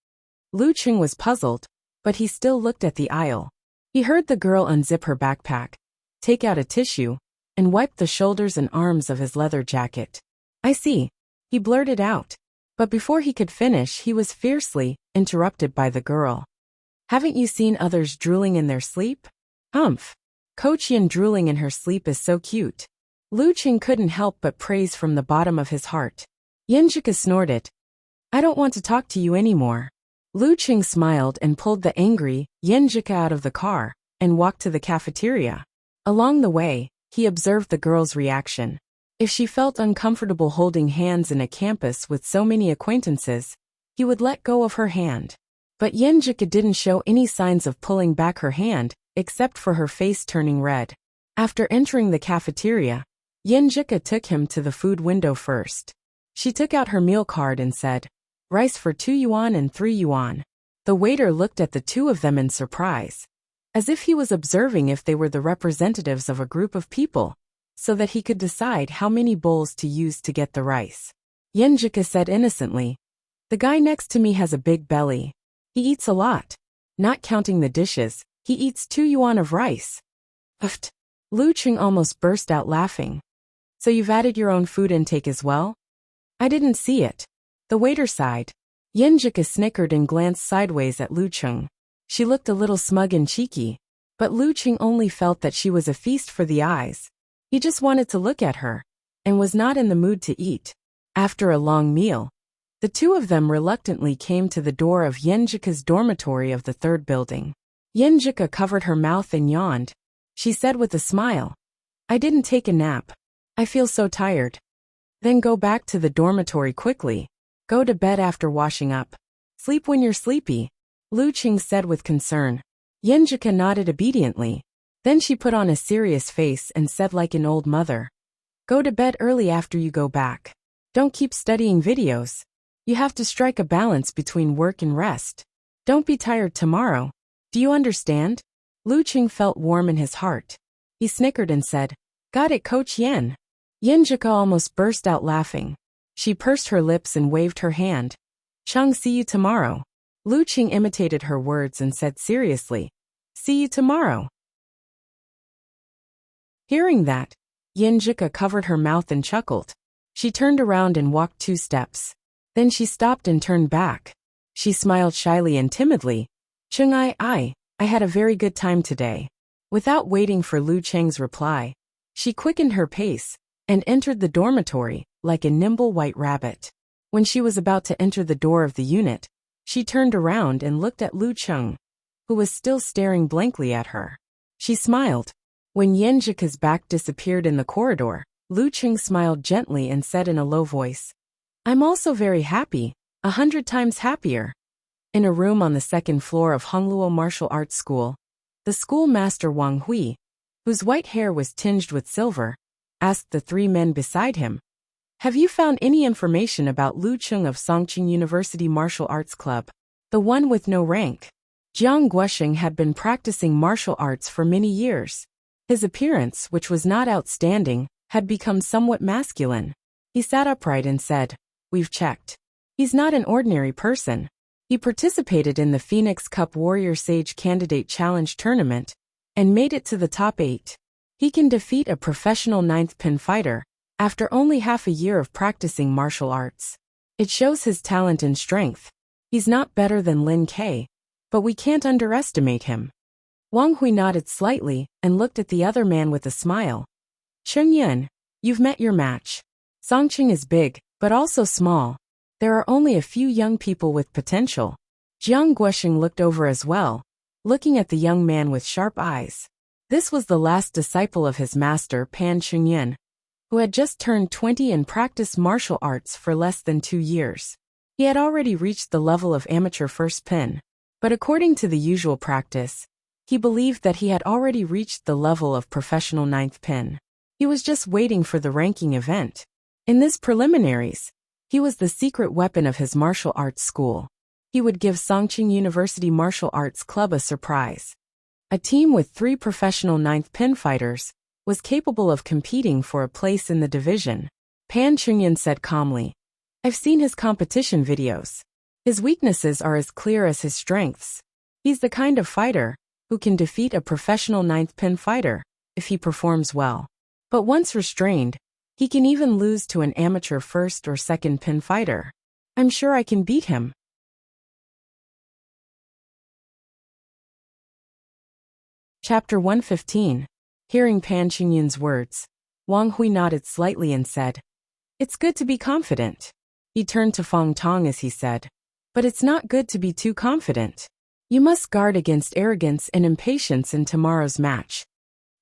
Lu Qing was puzzled, but he still looked at the aisle. He heard the girl unzip her backpack, take out a tissue, and wipe the shoulders and arms of his leather jacket. "I see," he blurted out. But before he could finish, he was fiercely interrupted by the girl. "Haven't you seen others drooling in their sleep?" "Humph. Coach Yin drooling in her sleep is so cute." Lu Qing couldn't help but praise from the bottom of his heart. Yinjika snorted. "I don't want to talk to you anymore." Lu Qing smiled and pulled the angry Yinjika out of the car and walked to the cafeteria. Along the way, he observed the girl's reaction. If she felt uncomfortable holding hands in a campus with so many acquaintances, he would let go of her hand. But Yinjika didn't show any signs of pulling back her hand, except for her face turning red. After entering the cafeteria, Yinjika took him to the food window first. She took out her meal card and said, "Rice for 2 yuan and 3 yuan. The waiter looked at the two of them in surprise, as if he was observing if they were the representatives of a group of people, so that he could decide how many bowls to use to get the rice. Yinjika said innocently, "The guy next to me has a big belly. He eats a lot. Not counting the dishes, he eats 2 yuan of rice." Uft. Lu Qing almost burst out laughing. "So you've added your own food intake as well?" "I didn't see it." The waiter sighed. Yinjika snickered and glanced sideways at Lu Qing. She looked a little smug and cheeky, but Lu Qing only felt that she was a feast for the eyes. He just wanted to look at her, and was not in the mood to eat. After a long meal, the two of them reluctantly came to the door of Yinjika's dormitory of the 3rd building. Yinjika covered her mouth and yawned. She said with a smile, "I didn't take a nap. I feel so tired." "Then go back to the dormitory quickly. Go to bed after washing up. Sleep when you're sleepy," Lu Qing said with concern. Yinjika nodded obediently. Then she put on a serious face and said like an old mother, "Go to bed early after you go back. Don't keep studying videos. You have to strike a balance between work and rest. Don't be tired tomorrow. Do you understand?" Lu Qing felt warm in his heart. He snickered and said, "Got it, Coach Yen." Yinjika almost burst out laughing. She pursed her lips and waved her hand. "Chung, see you tomorrow." Lu Qing imitated her words and said seriously, "See you tomorrow." Hearing that, Yinjika covered her mouth and chuckled. She turned around and walked 2 steps. Then she stopped and turned back. She smiled shyly and timidly. "Chung, I had a very good time today." Without waiting for Lu Cheng's reply, she quickened her pace and entered the dormitory like a nimble white rabbit. When she was about to enter the door of the unit, she turned around and looked at Lu Cheng, who was still staring blankly at her. She smiled. When Yenjika's back disappeared in the corridor, Lu Cheng smiled gently and said in a low voice, "I'm also very happy, 100 times happier." In a room on the 2nd floor of Hongluo Martial Arts School, the schoolmaster Wang Hui, whose white hair was tinged with silver, asked the 3 men beside him, "Have you found any information about Lu Cheng of Songqing University Martial Arts Club, the one with no rank?" Jiang Guosheng had been practicing martial arts for many years. His appearance, which was not outstanding, had become somewhat masculine. He sat upright and said, "We've checked. He's not an ordinary person. He participated in the Phoenix Cup Warrior Sage Candidate Challenge tournament and made it to the top 8. He can defeat a professional 9th pin fighter after only half a year of practicing martial arts. It shows his talent and strength. He's not better than Lin Kei, but we can't underestimate him." Wang Hui nodded slightly and looked at the other man with a smile. "Cheng Yun, you've met your match. Songqing is big, but also small. There are only a few young people with potential." Jiang Guosheng looked over as well, looking at the young man with sharp eyes. This was the last disciple of his master Pan Chungyun, who had just turned 20 and practiced martial arts for less than 2 years. He had already reached the level of amateur first pin, but according to the usual practice, he believed that he had already reached the level of professional 9th pin. He was just waiting for the ranking event. In this preliminaries, he was the secret weapon of his martial arts school. He would give Songqing University Martial Arts Club a surprise. A team with 3 professional 9th pin fighters was capable of competing for a place in the division. Pan Chunyan said calmly, "I've seen his competition videos. His weaknesses are as clear as his strengths. He's the kind of fighter who can defeat a professional 9th pin fighter if he performs well. But once restrained, he can even lose to an amateur 1st or 2nd pin fighter. I'm sure I can beat him." Chapter 115. Hearing Pan Qingyun's words, Wang Hui nodded slightly and said, "It's good to be confident." He turned to Feng Tong as he said, "But it's not good to be too confident. You must guard against arrogance and impatience in tomorrow's match."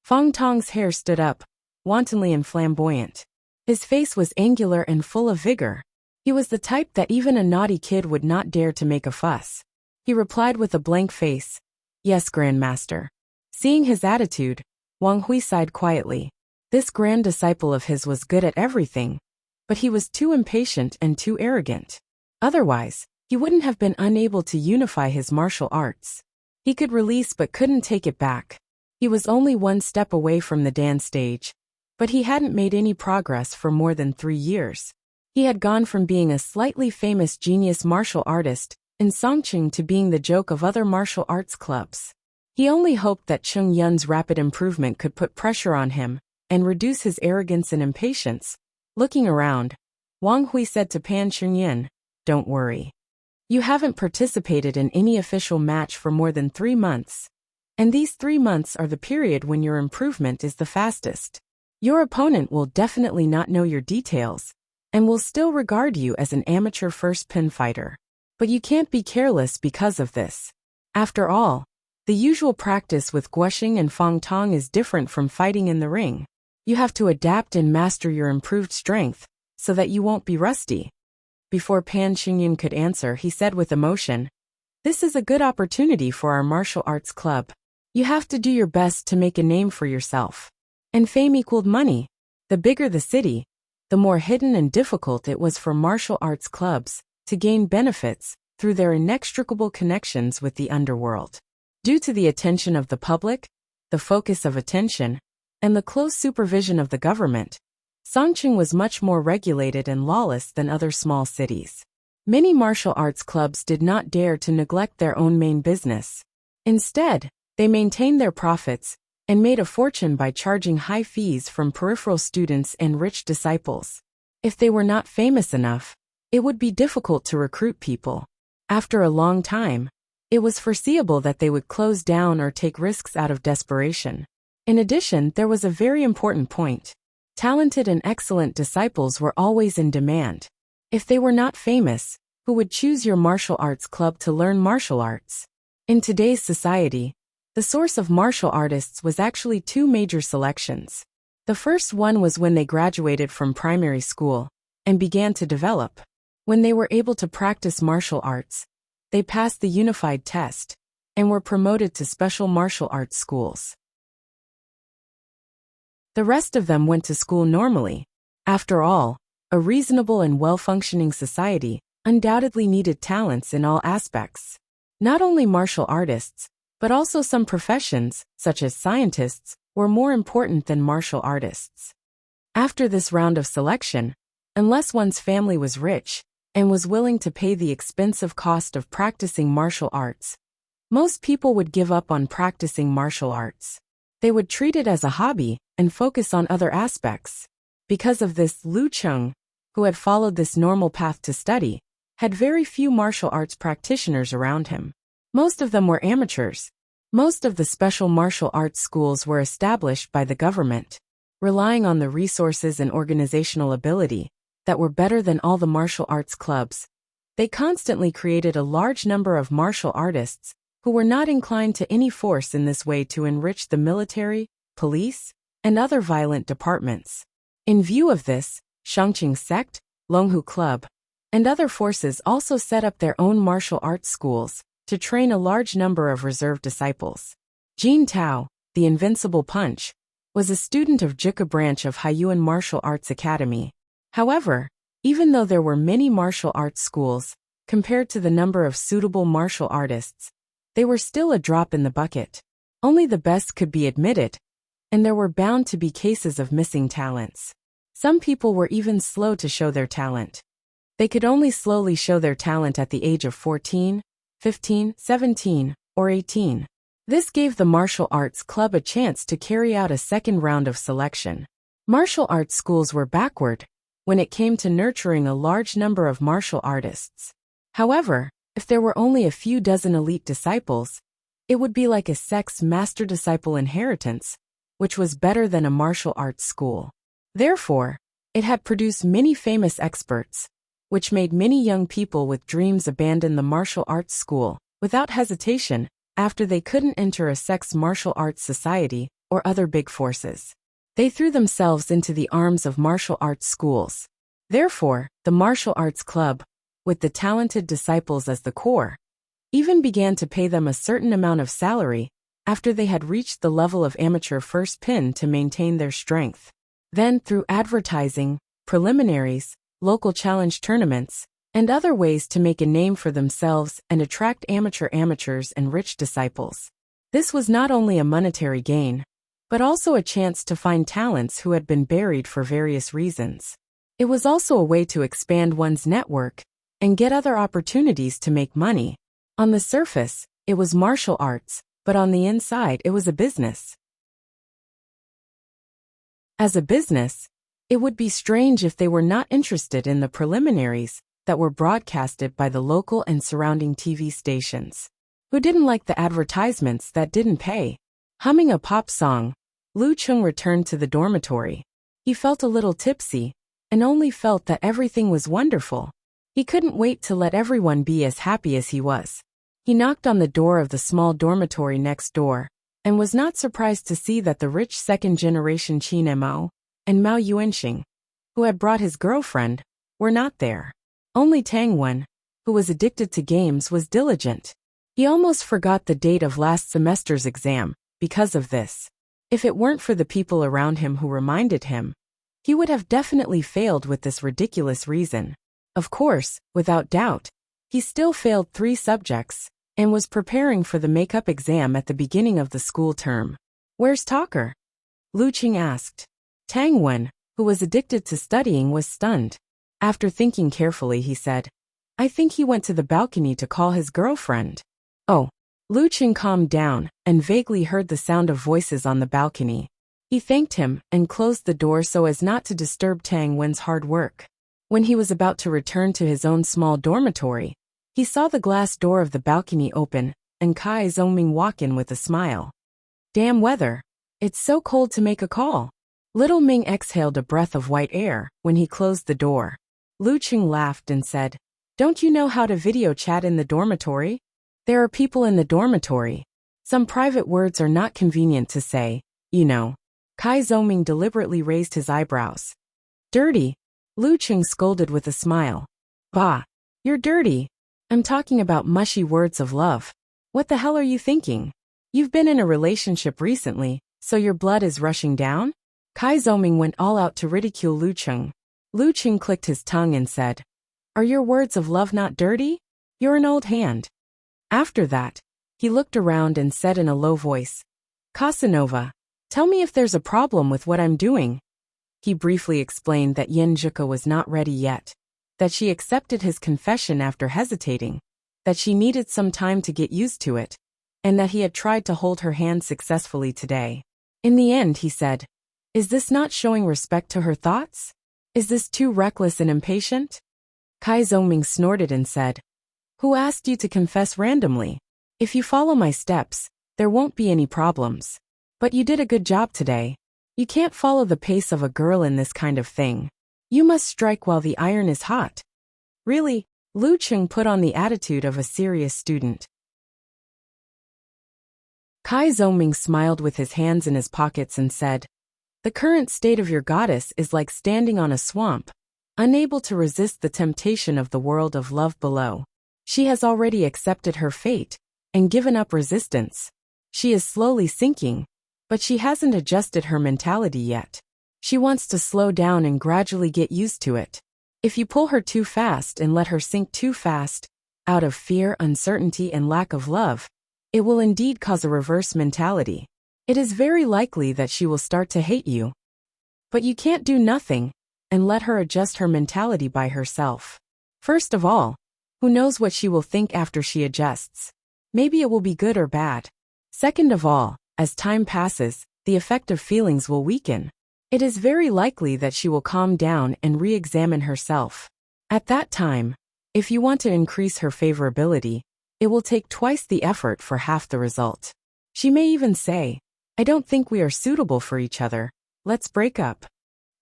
Feng Tong's hair stood up, wantonly and flamboyant. His face was angular and full of vigor. He was the type that even a naughty kid would not dare to make a fuss. He replied with a blank face, "Yes, Grandmaster." Seeing his attitude, Wang Hui sighed quietly. This grand disciple of his was good at everything, but he was too impatient and too arrogant. Otherwise, he wouldn't have been unable to unify his martial arts. He could release but couldn't take it back. He was only 1 step away from the Dan stage, but he hadn't made any progress for more than 3 years. He had gone from being a slightly famous genius martial artist in Songqing to being the joke of other martial arts clubs. He only hoped that Cheng Yun's rapid improvement could put pressure on him and reduce his arrogance and impatience. Looking around, Wang Hui said to Pan Chungyun, "Don't worry. You haven't participated in any official match for more than 3 months, and these 3 months are the period when your improvement is the fastest. Your opponent will definitely not know your details, and will still regard you as an amateur first pin fighter. But you can't be careless because of this. After all, the usual practice with Guosheng and Feng Tong is different from fighting in the ring. You have to adapt and master your improved strength, so that you won't be rusty." Before Pan Qingyun could answer, he said with emotion, "This is a good opportunity for our martial arts club. You have to do your best to make a name for yourself." And fame equaled money. The bigger the city, the more hidden and difficult it was for martial arts clubs to gain benefits through their inextricable connections with the underworld. Due to the attention of the public, the focus of attention, and the close supervision of the government, Songqing was much more regulated and lawless than other small cities. Many martial arts clubs did not dare to neglect their own main business. Instead, they maintained their profits and made a fortune by charging high fees from peripheral students and rich disciples. If they were not famous enough, it would be difficult to recruit people. After a long time, it was foreseeable that they would close down or take risks out of desperation. In addition, there was a very important point. Talented and excellent disciples were always in demand. If they were not famous, who would choose your martial arts club to learn martial arts? In today's society, the source of martial artists was actually two major selections. The first one was when they graduated from primary school and began to develop. When they were able to practice martial arts, they passed the unified test and were promoted to special martial arts schools. The rest of them went to school normally. After all, a reasonable and well-functioning society undoubtedly needed talents in all aspects. Not only martial artists, but also some professions, such as scientists, were more important than martial artists. After this round of selection, unless one's family was rich and was willing to pay the expensive cost of practicing martial arts, most people would give up on practicing martial arts. They would treat it as a hobby and focus on other aspects. Because of this, Lu Cheng, who had followed this normal path to study, had very few martial arts practitioners around him. Most of them were amateurs. Most of the special martial arts schools were established by the government, relying on the resources and organizational ability that were better than all the martial arts clubs. They constantly created a large number of martial artists who were not inclined to any force in this way to enrich the military, police, and other violent departments. In view of this, Shangqing sect, Longhu Club, and other forces also set up their own martial arts schools to train a large number of reserve disciples. Jin Tao, the Invincible Punch, was a student of Jika branch of Haiyuan Martial Arts Academy. However, even though there were many martial arts schools, compared to the number of suitable martial artists, they were still a drop in the bucket. Only the best could be admitted, and there were bound to be cases of missing talents. Some people were even slow to show their talent. They could only slowly show their talent at the age of 14, 15, 17, or 18. This gave the martial arts club a chance to carry out a second round of selection. Martial arts schools were backward when it came to nurturing a large number of martial artists. However, if there were only a few dozen elite disciples, it would be like a sect's master-disciple inheritance, which was better than a martial arts school. Therefore, it had produced many famous experts, which made many young people with dreams abandon the martial arts school without hesitation after they couldn't enter a sect's martial arts society or other big forces. They threw themselves into the arms of martial arts schools. Therefore, the martial arts club, with the talented disciples as the core, even began to pay them a certain amount of salary after they had reached the level of amateur first pin to maintain their strength. Then, through advertising, preliminaries, local challenge tournaments, and other ways to make a name for themselves and attract amateurs and rich disciples. This was not only a monetary gain, but also a chance to find talents who had been buried for various reasons. It was also a way to expand one's network and get other opportunities to make money. On the surface, it was martial arts, but on the inside it was a business. As a business, it would be strange if they were not interested in the preliminaries that were broadcasted by the local and surrounding TV stations. Who didn't like the advertisements that didn't pay? Humming a pop song, Lu Cheng returned to the dormitory. He felt a little tipsy, and only felt that everything was wonderful. He couldn't wait to let everyone be as happy as he was. He knocked on the door of the small dormitory next door, and was not surprised to see that the rich second-generation Qin Mo and Mao Yuanxing, who had brought his girlfriend, were not there. Only Tang Wen, who was addicted to games, was diligent. He almost forgot the date of last semester's exam because of this. If it weren't for the people around him who reminded him, he would have definitely failed with this ridiculous reason. Of course, without doubt, he still failed 3 subjects and was preparing for the makeup exam at the beginning of the school term. Where's Talker? Lu Qing asked. Tang Wen, who was addicted to studying, was stunned. After thinking carefully, he said, I think he went to the balcony to call his girlfriend. Oh. Lu Qing calmed down and vaguely heard the sound of voices on the balcony. He thanked him and closed the door so as not to disturb Tang Wen's hard work. When he was about to return to his own small dormitory, he saw the glass door of the balcony open and Kai Zongming walk in with a smile. Damn weather. It's so cold to make a call. Little Ming exhaled a breath of white air when he closed the door. Lu Qing laughed and said, Don't you know how to video chat in the dormitory? There are people in the dormitory. Some private words are not convenient to say, you know. Kai Zongming deliberately raised his eyebrows. Dirty? Lu Qing scolded with a smile. Bah, you're dirty. I'm talking about mushy words of love. What the hell are you thinking? You've been in a relationship recently, so your blood is rushing down? Kai Zongming went all out to ridicule Lu Qing. Lu Qing clicked his tongue and said, Are your words of love not dirty? You're an old hand. After that, he looked around and said in a low voice, Casanova, tell me if there's a problem with what I'm doing. He briefly explained that Yin Zhika was not ready yet, that she accepted his confession after hesitating, that she needed some time to get used to it, and that he had tried to hold her hand successfully today. In the end, he said, Is this not showing respect to her thoughts? Is this too reckless and impatient? Kai Zongming snorted and said, Who asked you to confess randomly? If you follow my steps, there won't be any problems. But you did a good job today. You can't follow the pace of a girl in this kind of thing. You must strike while the iron is hot. Really? Lu Qing put on the attitude of a serious student. Kai Zongming smiled with his hands in his pockets and said, The current state of your goddess is like standing on a swamp, unable to resist the temptation of the world of love below. She has already accepted her fate and given up resistance. She is slowly sinking, but she hasn't adjusted her mentality yet. She wants to slow down and gradually get used to it. If you pull her too fast and let her sink too fast, out of fear, uncertainty, and lack of love, it will indeed cause a reverse mentality. It is very likely that she will start to hate you. But you can't do nothing and let her adjust her mentality by herself. First of all, who knows what she will think after she adjusts? Maybe it will be good or bad. Second of all, as time passes, the affective feelings will weaken. It is very likely that she will calm down and re-examine herself. At that time, if you want to increase her favorability, it will take twice the effort for half the result. She may even say, I don't think we are suitable for each other. Let's break up.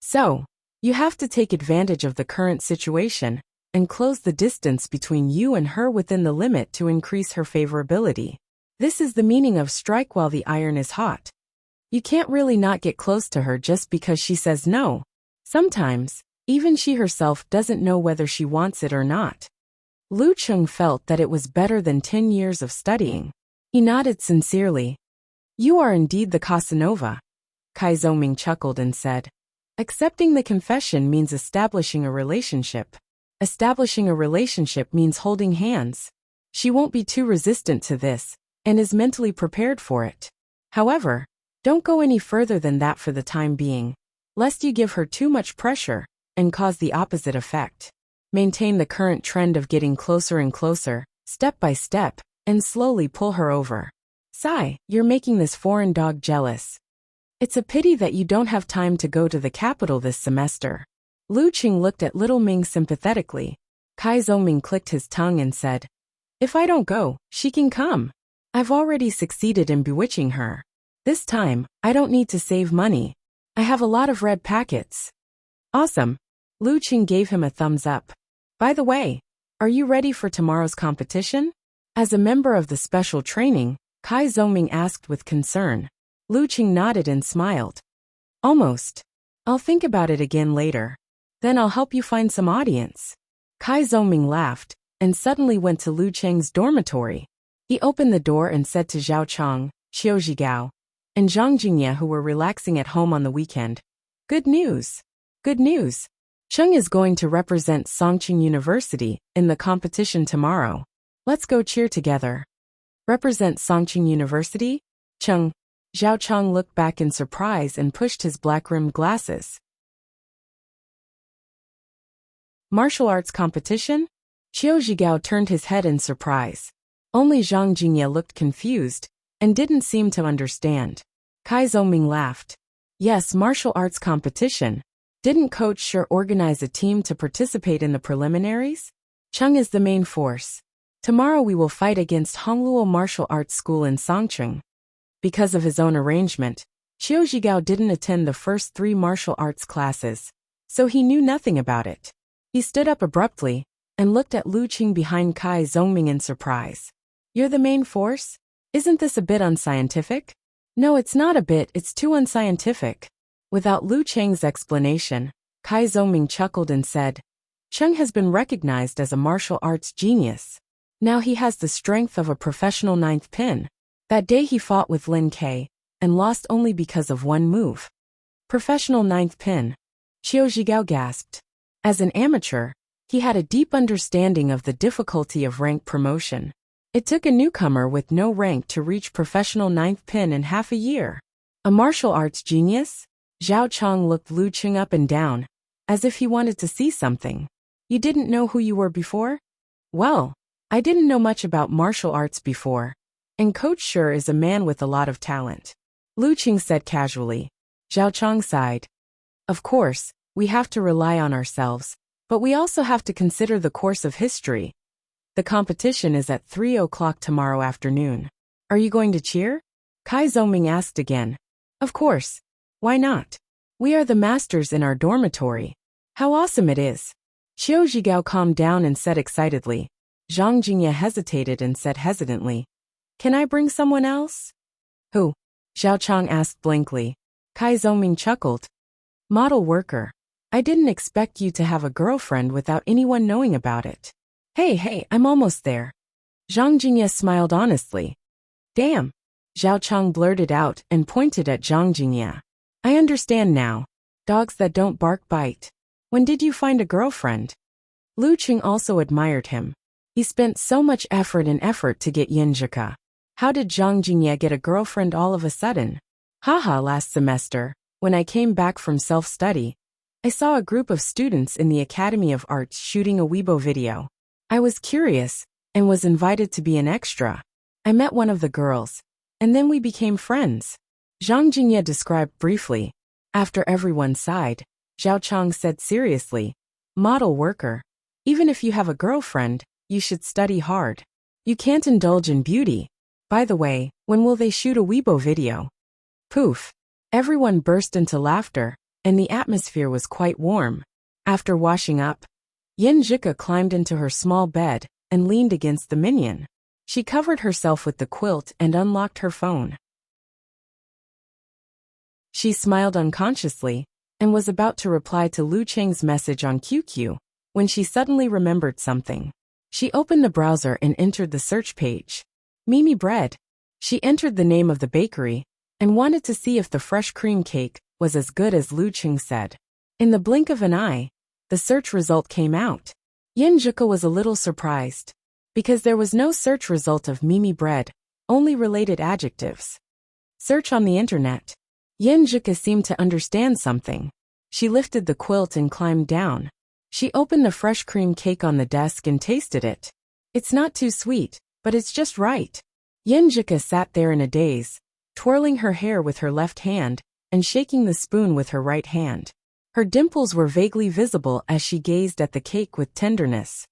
So, you have to take advantage of the current situation and close the distance between you and her within the limit to increase her favorability. This is the meaning of strike while the iron is hot. You can't really not get close to her just because she says no. Sometimes, even she herself doesn't know whether she wants it or not. Lu Qing felt that it was better than 10 years of studying. He nodded sincerely. You are indeed the Casanova. Kai Zongming chuckled and said, Accepting the confession means establishing a relationship. Establishing a relationship means holding hands. She won't be too resistant to this, and is mentally prepared for it. However, don't go any further than that for the time being, lest you give her too much pressure and cause the opposite effect. Maintain the current trend of getting closer and closer, step by step, and slowly pull her over. Sigh, you're making this foreign dog jealous. It's a pity that you don't have time to go to the capital this semester. Lu Qing looked at little Ming sympathetically. Kai Zongming clicked his tongue and said, If I don't go, she can come. I've already succeeded in bewitching her. This time, I don't need to save money. I have a lot of red packets. Awesome. Lu Qing gave him a thumbs up. By the way, are you ready for tomorrow's competition? As a member of the special training, Kai Zongming asked with concern. Lu Qing nodded and smiled. Almost. I'll think about it again later. Then I'll help you find some audience. Kai Zongming laughed, and suddenly went to Lu Qing's dormitory. He opened the door and said to Zhao Chang, Xiao Zhigao, and Zhang Jingye, who were relaxing at home on the weekend. Good news. Good news. Cheng is going to represent Songqing University in the competition tomorrow. Let's go cheer together. Represent Songqing University? Cheng, Zhao Chang looked back in surprise and pushed his black-rimmed glasses. Martial arts competition? Qiu Zhigao turned his head in surprise. Only Zhang Jingye looked confused and didn't seem to understand. Kai Zongming laughed. Yes, martial arts competition. Didn't Coach Shi organize a team to participate in the preliminaries? Cheng is the main force. Tomorrow we will fight against Hongluo Martial Arts School in Songcheng. Because of his own arrangement, Qiu Zhigao didn't attend the first 3 martial arts classes, so he knew nothing about it. He stood up abruptly and looked at Lu Qing behind Kai Zongming in surprise. You're the main force? Isn't this a bit unscientific? No, it's not a bit, it's too unscientific. Without Lu Cheng's explanation, Kai Zongming chuckled and said, Cheng has been recognized as a martial arts genius. Now he has the strength of a professional ninth pin. That day he fought with Lin Kei and lost only because of one move. Professional ninth pin. Qiu Zhigao gasped. As an amateur, he had a deep understanding of the difficulty of rank promotion. It took a newcomer with no rank to reach professional ninth pin in half a year. A martial arts genius? Zhao Chang looked Lu Qing up and down, as if he wanted to see something. You didn't know who you were before? Well, I didn't know much about martial arts before. And Coach Shi is a man with a lot of talent. Lu Qing said casually. Zhao Chang sighed. Of course, we have to rely on ourselves, but we also have to consider the course of history. The competition is at 3 o'clock tomorrow afternoon. Are you going to cheer? Kai Zongming asked again. Of course. Why not? We are the masters in our dormitory. How awesome it is. Qiu Zhigao calmed down and said excitedly. Zhang Jingye hesitated and said hesitantly. Can I bring someone else? Who? Zhao Chang asked blankly. Kai Zongming chuckled. Model worker. I didn't expect you to have a girlfriend without anyone knowing about it. Hey, I'm almost there. Zhang Jingye smiled honestly. Damn. Zhao Chang blurted out and pointed at Zhang Jingye. I understand now. Dogs that don't bark bite. When did you find a girlfriend? Lu Qing also admired him. He spent so much effort to get Yinjika. How did Zhang Jingye get a girlfriend all of a sudden? Haha, last semester, when I came back from self-study, I saw a group of students in the Academy of Arts shooting a Weibo video. I was curious and was invited to be an extra. I met one of the girls, and then we became friends. Zhang Jingye described briefly. After everyone sighed, Zhao Chang said seriously, model worker. Even if you have a girlfriend, you should study hard. You can't indulge in beauty. By the way, when will they shoot a Weibo video? Poof. Everyone burst into laughter, and the atmosphere was quite warm. After washing up, Yin Jika climbed into her small bed and leaned against the minion. She covered herself with the quilt and unlocked her phone. She smiled unconsciously and was about to reply to Lu Cheng's message on QQ when she suddenly remembered something. She opened the browser and entered the search page. Mimi Bread. She entered the name of the bakery and wanted to see if the fresh cream cake was as good as Lu Cheng said. In the blink of an eye, the search result came out. Yin Jika was a little surprised, because there was no search result of Mimi Bread, only related adjectives. Search on the internet. Yin Jika seemed to understand something. She lifted the quilt and climbed down. She opened the fresh cream cake on the desk and tasted it. It's not too sweet, but it's just right. Yin Jika sat there in a daze, twirling her hair with her left hand and shaking the spoon with her right hand. Her dimples were vaguely visible as she gazed at the cake with tenderness.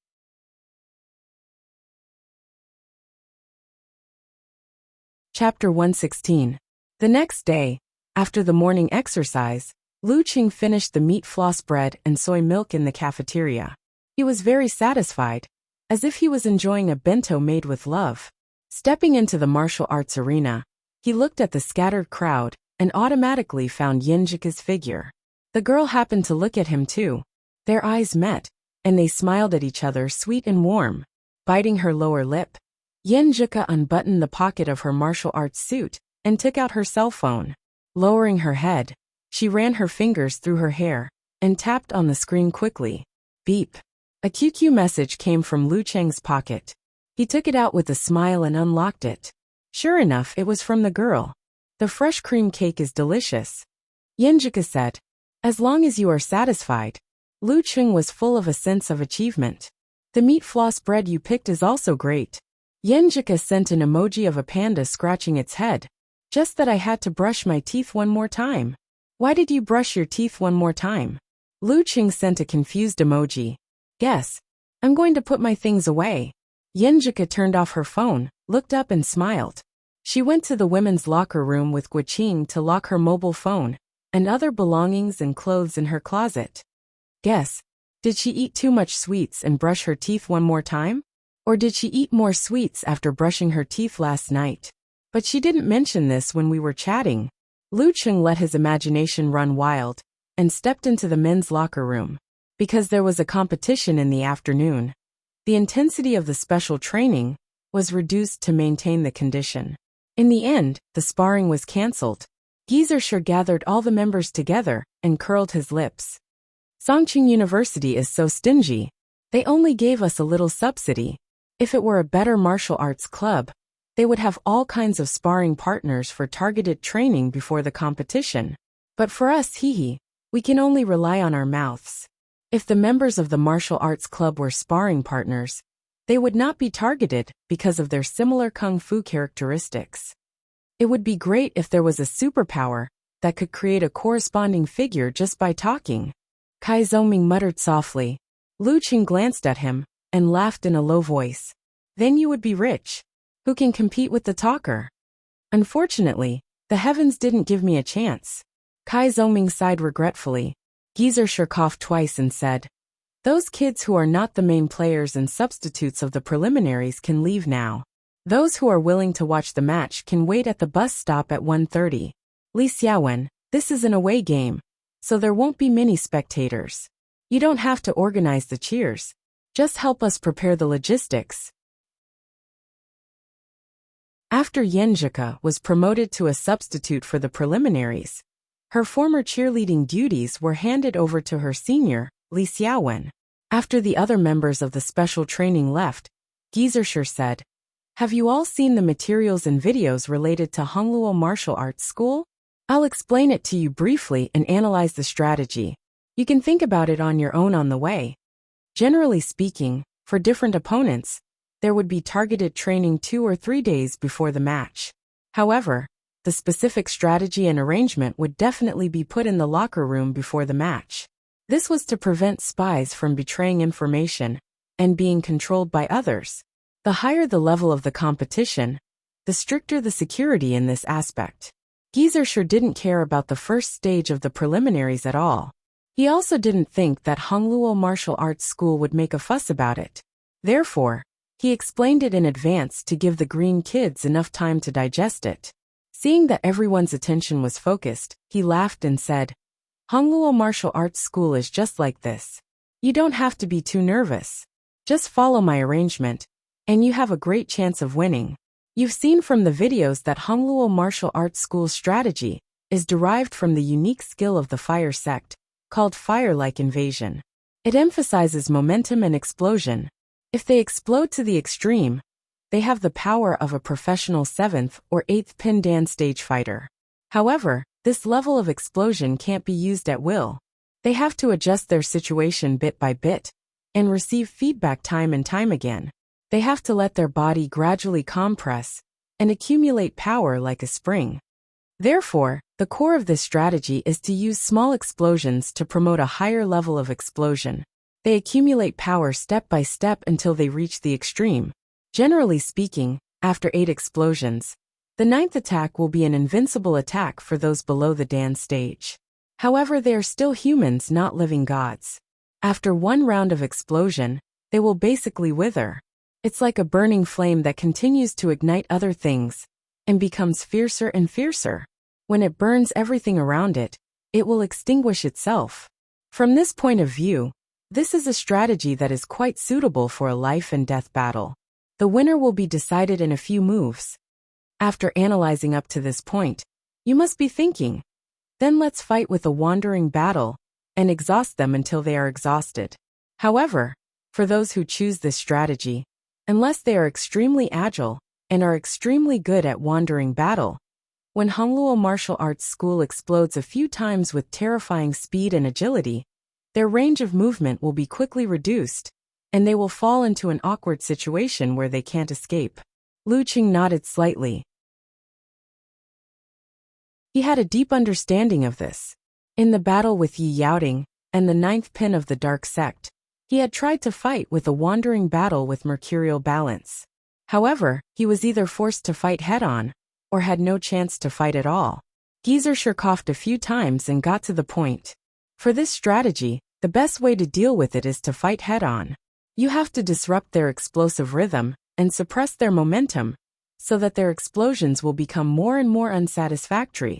Chapter 116. The next day, after the morning exercise, Lu Qing finished the meat floss bread and soy milk in the cafeteria. He was very satisfied, as if he was enjoying a bento made with love. Stepping into the martial arts arena, he looked at the scattered crowd and automatically found Yinjika's figure. The girl happened to look at him too. Their eyes met, and they smiled at each other sweet and warm. Biting her lower lip, Yinjika unbuttoned the pocket of her martial arts suit and took out her cell phone. Lowering her head, she ran her fingers through her hair and tapped on the screen quickly. Beep. A QQ message came from Lu Cheng's pocket. He took it out with a smile and unlocked it. Sure enough, it was from the girl. The fresh cream cake is delicious, Yenjika said. As long as you are satisfied. Lu Cheng was full of a sense of achievement. The meat floss bread you picked is also great. Yenjika sent an emoji of a panda scratching its head. Just that I had to brush my teeth one more time. Why did you brush your teeth one more time? Lu Cheng sent a confused emoji. Guess. I'm going to put my things away. Yenjika turned off her phone, looked up and smiled. She went to the women's locker room with Guiqing to lock her mobile phone and other belongings and clothes in her closet. Guess. Did she eat too much sweets and brush her teeth one more time? Or did she eat more sweets after brushing her teeth last night? But she didn't mention this when we were chatting. Lu Cheng let his imagination run wild and stepped into the men's locker room. Because there was a competition in the afternoon, the intensity of the special training was reduced to maintain the condition. In the end, the sparring was cancelled. Geyser gathered all the members together and curled his lips. Songqing University is so stingy. They only gave us a little subsidy. If it were a better martial arts club, they would have all kinds of sparring partners for targeted training before the competition. But for us, we can only rely on our mouths. If the members of the martial arts club were sparring partners, they would not be targeted because of their similar kung fu characteristics. It would be great if there was a superpower that could create a corresponding figure just by talking. Kai Zongming muttered softly. Lu Cheng glanced at him and laughed in a low voice. Then you would be rich. Who can compete with the talker? Unfortunately, the heavens didn't give me a chance. Kai Zongming sighed regretfully. Geyser coughed twice and said, those kids who are not the main players and substitutes of the preliminaries can leave now. Those who are willing to watch the match can wait at the bus stop at 1:30. Li Xiaowen, this is an away game, so there won't be many spectators. You don't have to organize the cheers. Just help us prepare the logistics. After Yenjika was promoted to a substitute for the preliminaries, her former cheerleading duties were handed over to her senior, Li Xiaowen. After the other members of the special training left, Geyser said, have you all seen the materials and videos related to Hongluo Martial Arts School? I'll explain it to you briefly and analyze the strategy. You can think about it on your own on the way. Generally speaking, for different opponents, there would be targeted training 2 or 3 days before the match. However, the specific strategy and arrangement would definitely be put in the locker room before the match. This was to prevent spies from betraying information and being controlled by others. The higher the level of the competition, the stricter the security in this aspect. Geyser didn't care about the first stage of the preliminaries at all. He also didn't think that Hongluo Martial Arts School would make a fuss about it. Therefore, he explained it in advance to give the green kids enough time to digest it. Seeing that everyone's attention was focused, he laughed and said, Hongluo Martial Arts School is just like this. You don't have to be too nervous. Just follow my arrangement, and you have a great chance of winning. You've seen from the videos that Hongluo Martial Arts School's strategy is derived from the unique skill of the fire sect, called fire-like invasion. It emphasizes momentum and explosion. If they explode to the extreme, they have the power of a professional 7th or 8th pin dan stage fighter. However, this level of explosion can't be used at will. They have to adjust their situation bit by bit and receive feedback time and time again. They have to let their body gradually compress and accumulate power like a spring. Therefore, the core of this strategy is to use small explosions to promote a higher level of explosion. They accumulate power step by step until they reach the extreme. Generally speaking, after 8 explosions, the 9th attack will be an invincible attack for those below the Dan stage. However, they are still humans, not living gods. After 1 round of explosion, they will basically wither. It's like a burning flame that continues to ignite other things and becomes fiercer and fiercer. When it burns everything around it, it will extinguish itself. From this point of view, this is a strategy that is quite suitable for a life and death battle. The winner will be decided in a few moves. After analyzing up to this point, you must be thinking, then let's fight with a wandering battle and exhaust them until they are exhausted. However, for those who choose this strategy, unless they are extremely agile and are extremely good at wandering battle, When Hongluo Martial Arts School explodes a few times with terrifying speed and agility, their range of movement will be quickly reduced, and they will fall into an awkward situation where they can't escape. Lu Qing nodded slightly. He had a deep understanding of this. In the battle with Yi Yaoting and the ninth pin of the Dark Sect, he had tried to fight with a wandering battle with mercurial balance. However, he was either forced to fight head-on, or had no chance to fight at all. Geezer sure coughed a few times and got to the point. For this strategy, the best way to deal with it is to fight head-on. You have to disrupt their explosive rhythm and suppress their momentum, so that their explosions will become more and more unsatisfactory.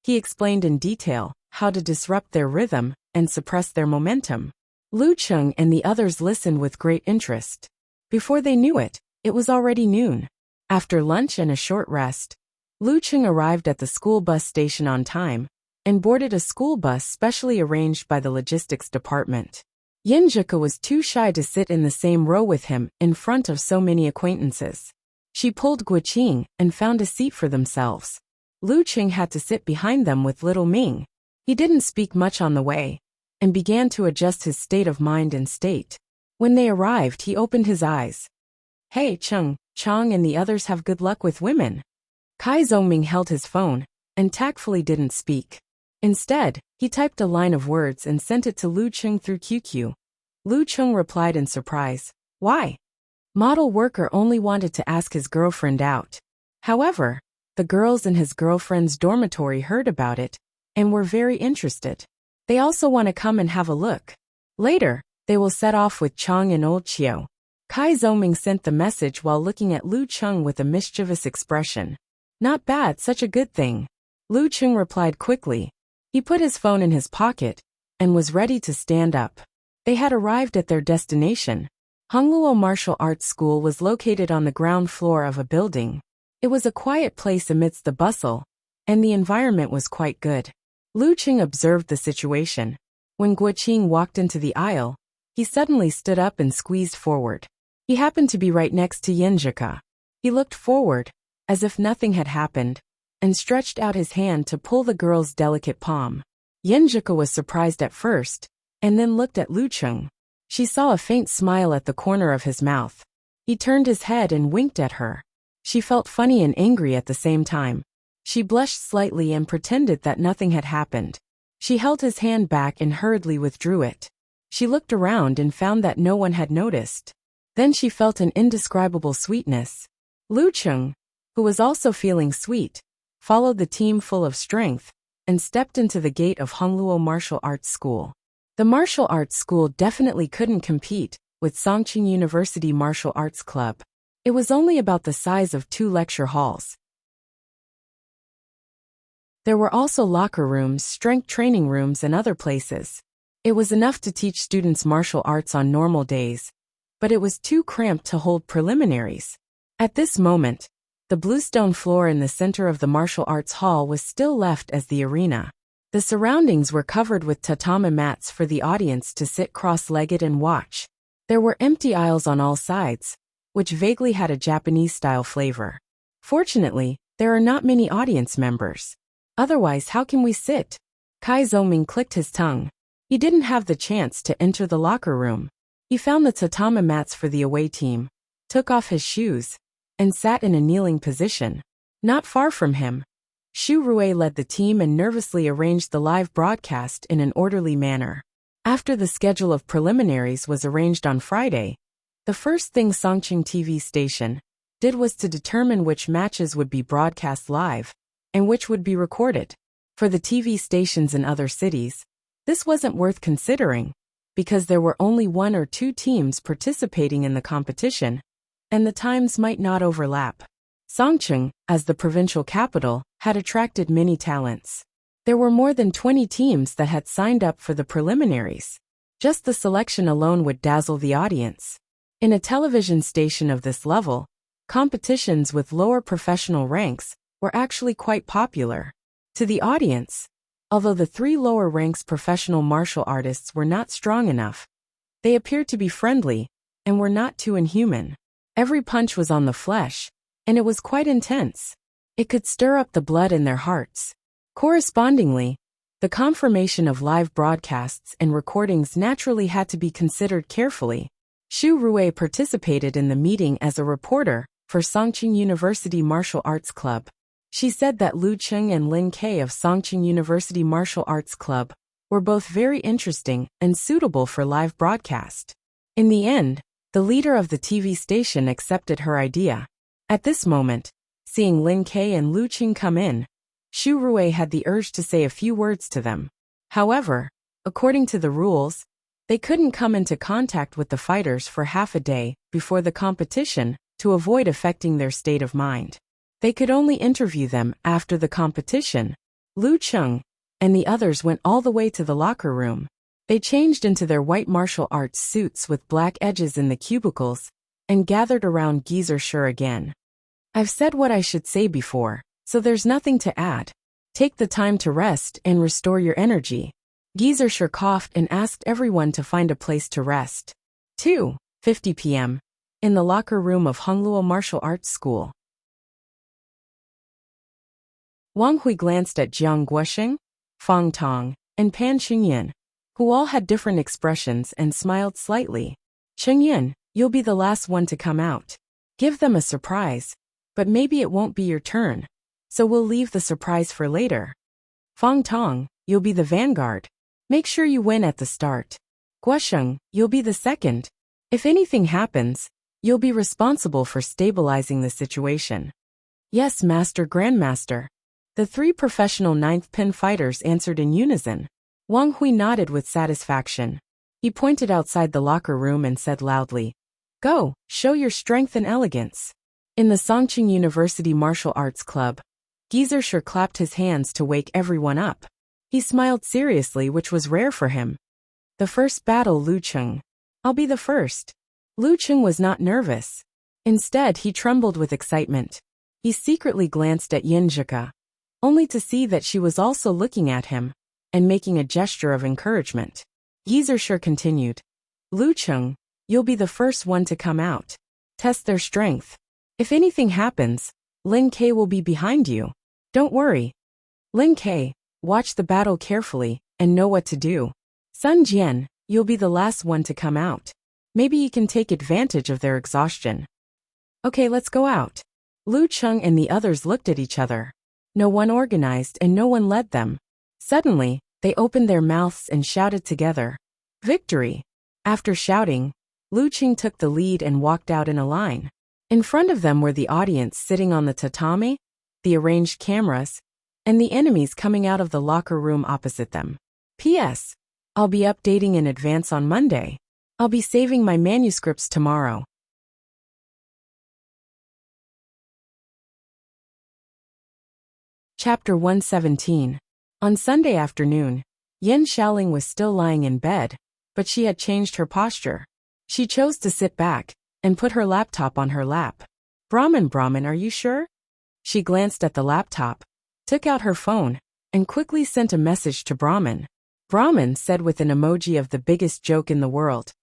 He explained in detail how to disrupt their rhythm and suppress their momentum. Lu Qing and the others listened with great interest. Before they knew it, it was already noon. After lunch and a short rest, Lu Qing arrived at the school bus station on time and boarded a school bus specially arranged by the logistics department. Yinjika was too shy to sit in the same row with him in front of so many acquaintances. She pulled Guoqing and found a seat for themselves. Lu Qing had to sit behind them with little Ming. He didn't speak much on the way and began to adjust his state of mind and state. When they arrived, he opened his eyes. "Hey, Chang and the others have good luck with women." Kai Zongming held his phone and tactfully didn't speak. Instead, he typed a line of words and sent it to Lu Qing through QQ. Lu Qing replied in surprise. "Why?" Model worker only wanted to ask his girlfriend out. However, the girls in his girlfriend's dormitory heard about it and were very interested. They also want to come and have a look. Later, they will set off with Chang and Old Chiu. Kai Zongming sent the message while looking at Lu Qing with a mischievous expression. "Not bad, such a good thing." Lu Qing replied quickly. He put his phone in his pocket and was ready to stand up. They had arrived at their destination. Hongluo Martial Arts School was located on the ground floor of a building. It was a quiet place amidst the bustle, and the environment was quite good. Lu Qing observed the situation. When Guoqing walked into the aisle, he suddenly stood up and squeezed forward. He happened to be right next to Yinjika. He looked forward, as if nothing had happened, and stretched out his hand to pull the girl's delicate palm. Yinjika was surprised at first, and then looked at Lu Qing. She saw a faint smile at the corner of his mouth. He turned his head and winked at her. She felt funny and angry at the same time. She blushed slightly and pretended that nothing had happened. She held his hand back and hurriedly withdrew it. She looked around and found that no one had noticed. Then she felt an indescribable sweetness. Lu Qing, who was also feeling sweet, followed the team full of strength and stepped into the gate of Hongluo Martial Arts School. The martial arts school definitely couldn't compete with Songqing University Martial Arts Club. It was only about the size of 2 lecture halls. There were also locker rooms, strength training rooms, and other places. It was enough to teach students martial arts on normal days, but it was too cramped to hold preliminaries. At this moment, the bluestone floor in the center of the martial arts hall was still left as the arena. The surroundings were covered with tatami mats for the audience to sit cross-legged and watch. There were empty aisles on all sides, which vaguely had a Japanese-style flavor. Fortunately, there are not many audience members. Otherwise, how can we sit? Kai Zongming clicked his tongue. He didn't have the chance to enter the locker room. He found the tatami mats for the away team, took off his shoes, and sat in a kneeling position. Not far from him, Xu Rui led the team and nervously arranged the live broadcast in an orderly manner. After the schedule of preliminaries was arranged on Friday, the first thing Songqing TV station did was to determine which matches would be broadcast live and which would be recorded. For the TV stations in other cities, this wasn't worth considering, because there were only 1 or 2 teams participating in the competition, and the times might not overlap. Songqing, as the provincial capital, had attracted many talents. There were more than 20 teams that had signed up for the preliminaries. Just the selection alone would dazzle the audience. In a television station of this level, competitions with lower professional ranks were actually quite popular. To the audience, although the 3 lower ranks professional martial artists were not strong enough, they appeared to be friendly and were not too inhuman. Every punch was on the flesh, and it was quite intense. It could stir up the blood in their hearts. Correspondingly, the confirmation of live broadcasts and recordings naturally had to be considered carefully. Xu Rui participated in the meeting as a reporter for Songqing University Martial Arts Club. She said that Lu Cheng and Lin Ke of Songqing University Martial Arts Club were both very interesting and suitable for live broadcast. In the end, the leader of the TV station accepted her idea. At this moment, seeing Lin Ke and Lu Cheng come in, Xu Rui had the urge to say a few words to them. However, according to the rules, they couldn't come into contact with the fighters for half a day before the competition to avoid affecting their state of mind. They could only interview them after the competition. Lu Cheng and the others went all the way to the locker room. They changed into their white martial arts suits with black edges in the cubicles and gathered around Geezer Shur again. I've said what I should say before, so there's nothing to add. Take the time to rest and restore your energy. Geezer Shur coughed and asked everyone to find a place to rest. 2:50 p.m. in the locker room of Hongluo Martial Arts School. Wang Hui glanced at Jiang Guosheng, Fang Tong, and Pan Qingyan, who all had different expressions, and smiled slightly. Qingyan, you'll be the last one to come out. Give them a surprise, but maybe it won't be your turn, so we'll leave the surprise for later. Fang Tong, you'll be the vanguard. Make sure you win at the start. Guosheng, you'll be the second. If anything happens, you'll be responsible for stabilizing the situation. Yes, Master Grandmaster. The three professional ninth pin fighters answered in unison. Wang Hui nodded with satisfaction. He pointed outside the locker room and said loudly, "Go, show your strength and elegance." In the Songqing University Martial Arts Club, Geezer Shur clapped his hands to wake everyone up. He smiled seriously, which was rare for him. The first battle, Lu Cheng. I'll be the first. Lu Cheng was not nervous. Instead, he trembled with excitement. He secretly glanced at Yinjika, only to see that she was also looking at him and making a gesture of encouragement. Geezer Shur continued, "Lu Cheng, you'll be the first one to come out. Test their strength. If anything happens, Lin Ke will be behind you. Don't worry. Lin Ke, watch the battle carefully and know what to do. Sun Jian, you'll be the last one to come out. Maybe you can take advantage of their exhaustion." "Okay, let's go out." Lu Cheng and the others looked at each other. No one organized and no one led them. Suddenly, they opened their mouths and shouted together, "Victory!" After shouting, Lu Cheng took the lead and walked out in a line. In front of them were the audience sitting on the tatami, the arranged cameras, and the enemies coming out of the locker room opposite them. P.S. I'll be updating in advance on Monday. I'll be saving my manuscripts tomorrow. Chapter 117. On Sunday afternoon, Yin Xiaoling was still lying in bed, but she had changed her posture. She chose to sit back and put her laptop on her lap. Brahman, are you sure?" She glanced at the laptop, took out her phone, and quickly sent a message to Brahman. Brahman said with an emoji of the biggest joke in the world,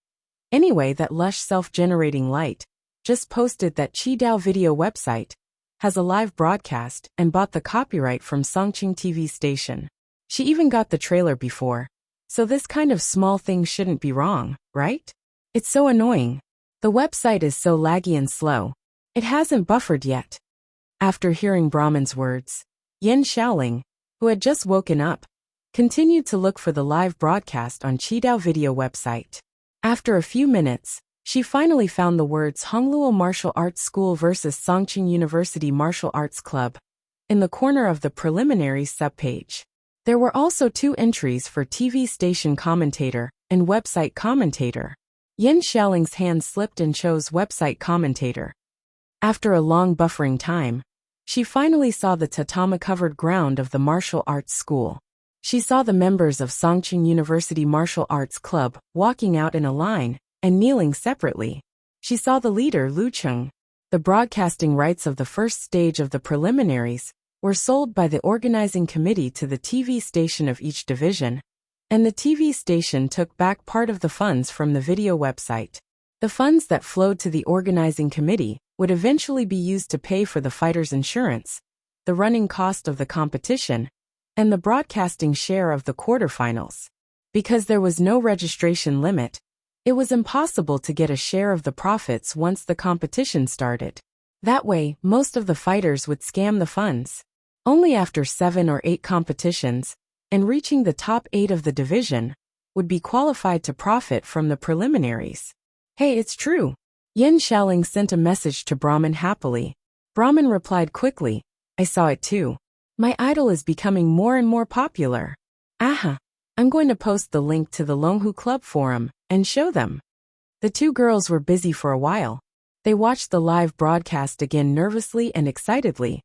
"Anyway, that lush self-generating light just posted that Qidao video website has a live broadcast and bought the copyright from Songqing TV station. She even got the trailer before, so this kind of small thing shouldn't be wrong, right? It's so annoying. The website is so laggy and slow. It hasn't buffered yet." After hearing Brahman's words, Yin Xiaoling, who had just woken up, continued to look for the live broadcast on Qidao video website. After a few minutes, she finally found the words Hongluo Martial Arts School versus Songqing University Martial Arts Club in the corner of the preliminaries subpage. There were also two entries for TV station commentator and website commentator. Yin Xiaoling's hand slipped and chose website commentator. After a long buffering time, she finally saw the tatami-covered ground of the martial arts school. She saw the members of Songqing University Martial Arts Club walking out in a line and kneeling separately. She saw the leader, Lu Cheng. The broadcasting rights of the first stage of the preliminaries were sold by the organizing committee to the TV station of each division, and the TV station took back part of the funds from the video website. The funds that flowed to the organizing committee would eventually be used to pay for the fighters' insurance the running cost of the competition, and the broadcasting share of the quarterfinals. Because there was no registration limit, it was impossible to get a share of the profits once the competition started. That way, most of the fighters would scam the funds. Only after 7 or 8 competitions, and reaching the top 8 of the division, would be qualified to profit from the preliminaries. Hey, it's true. Yin Xiaoling sent a message to Brahmin happily. Brahmin replied quickly, I saw it too. My idol is becoming more and more popular. Aha! I'm going to post the link to the Longhu Club forum and show them. The two girls were busy for a while. They watched the live broadcast again nervously and excitedly,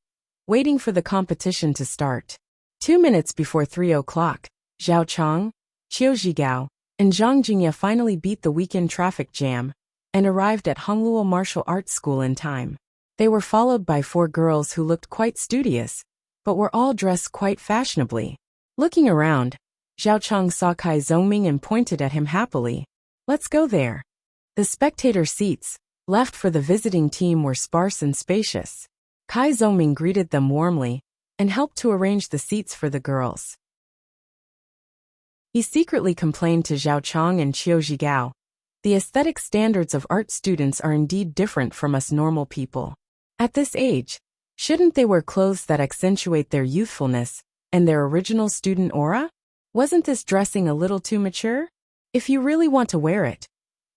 waiting for the competition to start. 2 minutes before 3 o'clock, Zhao Chang, Qiu Zhigao, and Zhang Jingye finally beat the weekend traffic jam and arrived at Hongluo Martial Arts School in time. They were followed by 4 girls who looked quite studious, but were all dressed quite fashionably. Looking around, Zhao Chang saw Kai Zongming and pointed at him happily. Let's go there. The spectator seats, left for the visiting team, were sparse and spacious. Kai Zongming greeted them warmly and helped to arrange the seats for the girls. He secretly complained to Zhao Chang and Qiu Zhigao. The aesthetic standards of art students are indeed different from us normal people. At this age, shouldn't they wear clothes that accentuate their youthfulness and their original student aura? Wasn't this dressing a little too mature? If you really want to wear it,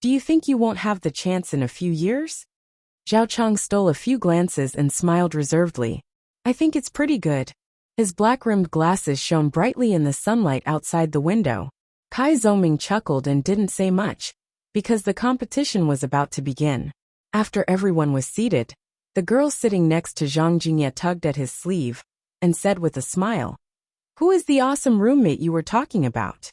do you think you won't have the chance in a few years? Zhao Chang stole a few glances and smiled reservedly. I think it's pretty good. His black-rimmed glasses shone brightly in the sunlight outside the window. Kai Zongming chuckled and didn't say much, because the competition was about to begin. After everyone was seated, the girl sitting next to Zhang Jingye tugged at his sleeve and said with a smile, Who is the awesome roommate you were talking about?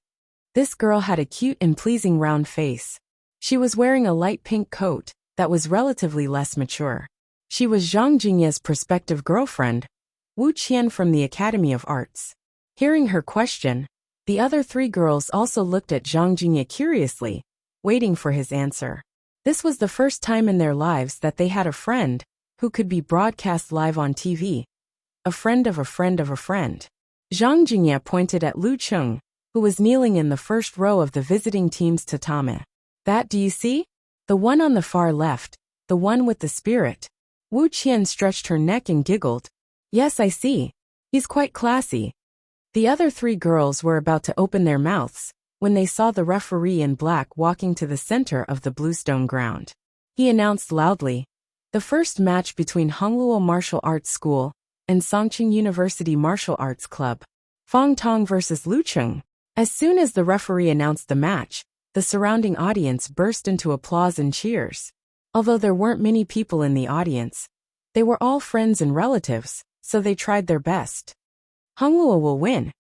This girl had a cute and pleasing round face. She was wearing a light pink coat that was relatively less mature. She was Zhang Jingye's prospective girlfriend, Wu Qian from the Academy of Arts. Hearing her question, the other 3 girls also looked at Zhang Jingye curiously, waiting for his answer. This was the first time in their lives that they had a friend who could be broadcast live on TV. A friend of a friend of a friend. Zhang Jingye pointed at Lu Cheng, who was kneeling in the first row of the visiting team's tatami. That, do you see? The one on the far left, the one with the spirit. Wu Qian stretched her neck and giggled. Yes, I see. He's quite classy. The other 3 girls were about to open their mouths when they saw the referee in black walking to the center of the bluestone ground. He announced loudly, the first match between Hongluo Martial Arts School and Songqing University Martial Arts Club. Fang Tong versus Lu Cheng. As soon as the referee announced the match, the surrounding audience burst into applause and cheers. Although there weren't many people in the audience, they were all friends and relatives, so they tried their best. Hongluo will win,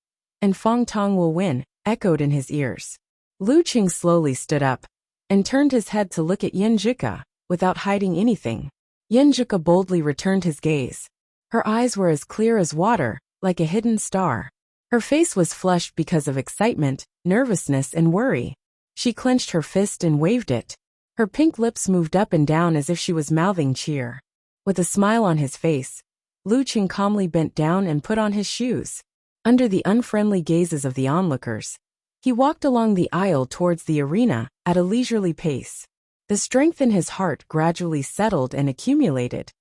and Fang Tong will win, echoed in his ears. Lu Cheng slowly stood up and turned his head to look at Yin Zhika, without hiding anything. Yin Zhika boldly returned his gaze. Her eyes were as clear as water, like a hidden star. Her face was flushed because of excitement, nervousness, and worry. She clenched her fist and waved it. Her pink lips moved up and down as if she was mouthing cheer. With a smile on his face, Lu Cheng calmly bent down and put on his shoes. Under the unfriendly gazes of the onlookers, he walked along the aisle towards the arena at a leisurely pace. The strength in his heart gradually settled and accumulated,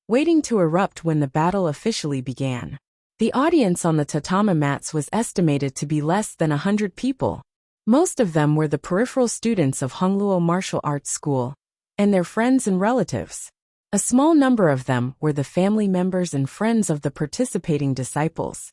waiting to erupt when the battle officially began. The audience on the tatami mats was estimated to be less than 100 people. Most of them were the peripheral students of Hongluo Martial Arts School and their friends and relatives. A small number of them were the family members and friends of the participating disciples.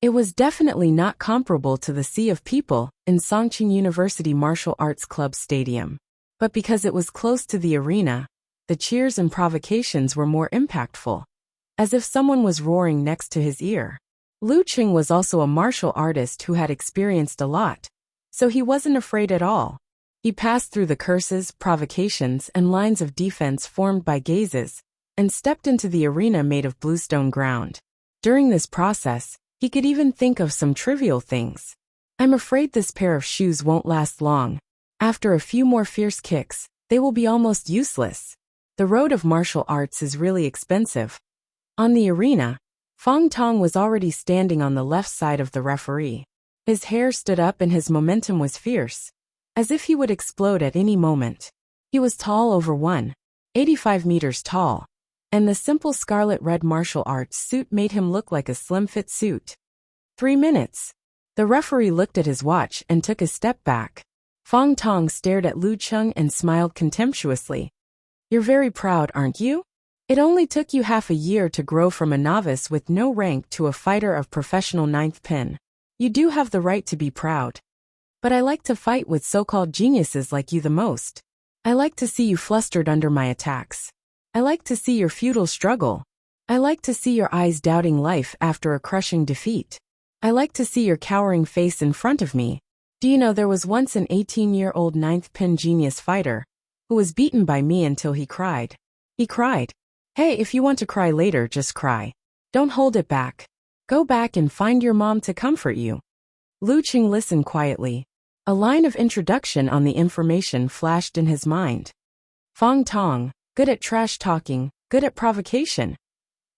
It was definitely not comparable to the sea of people in Songqing University Martial Arts Club Stadium. But because it was close to the arena, the cheers and provocations were more impactful, as if someone was roaring next to his ear. Lu Cheng was also a martial artist who had experienced a lot, so he wasn't afraid at all. He passed through the curses, provocations, and lines of defense formed by gazes, and stepped into the arena made of bluestone ground. During this process, he could even think of some trivial things. I'm afraid this pair of shoes won't last long. After a few more fierce kicks, they will be almost useless. The road of martial arts is really expensive. On the arena, Fong Tong was already standing on the left side of the referee. His hair stood up and his momentum was fierce, as if he would explode at any moment. He was tall, over 185 meters tall, and the simple scarlet-red martial arts suit made him look like a slim-fit suit. 3 minutes. The referee looked at his watch and took a step back. Fong Tong stared at Lu Cheng and smiled contemptuously. "You're very proud, aren't you? It only took you half a year to grow from a novice with no rank to a fighter of professional ninth pin. You do have the right to be proud. But I like to fight with so-called geniuses like you the most. I like to see you flustered under my attacks. I like to see your futile struggle. I like to see your eyes doubting life after a crushing defeat. I like to see your cowering face in front of me. Do you know there was once an 18-year-old ninth pin genius fighter who was beaten by me until he cried. He cried. Hey, if you want to cry later, just cry. Don't hold it back. Go back and find your mom to comfort you." Lu Cheng listened quietly. A line of introduction on the information flashed in his mind. Fong Tong, good at trash talking, good at provocation.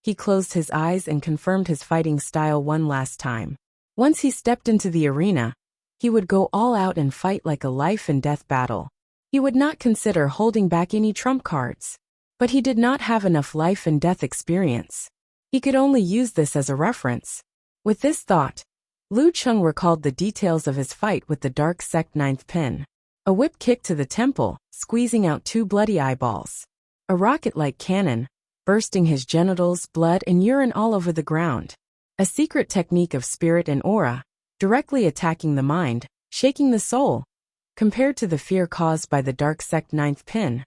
He closed his eyes and confirmed his fighting style one last time. Once he stepped into the arena, he would go all out and fight like a life and death battle. He would not consider holding back any trump cards. But he did not have enough life and death experience. He could only use this as a reference. With this thought, Lu Cheng recalled the details of his fight with the dark sect ninth pin. A whip kick to the temple, squeezing out 2 bloody eyeballs. A rocket-like cannon, bursting his genitals, blood and urine all over the ground. A secret technique of spirit and aura, directly attacking the mind, shaking the soul. Compared to the fear caused by the dark sect ninth pin,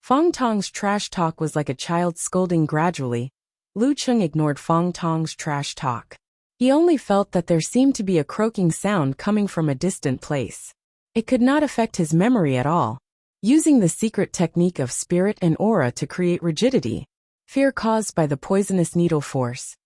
Fong Tong's trash talk was like a child scolding. Gradually, Lu Cheng ignored Fong Tong's trash talk. He only felt that there seemed to be a croaking sound coming from a distant place. It could not affect his memory at all. Using the secret technique of spirit and aura to create rigidity, fear caused by the poisonous needle forced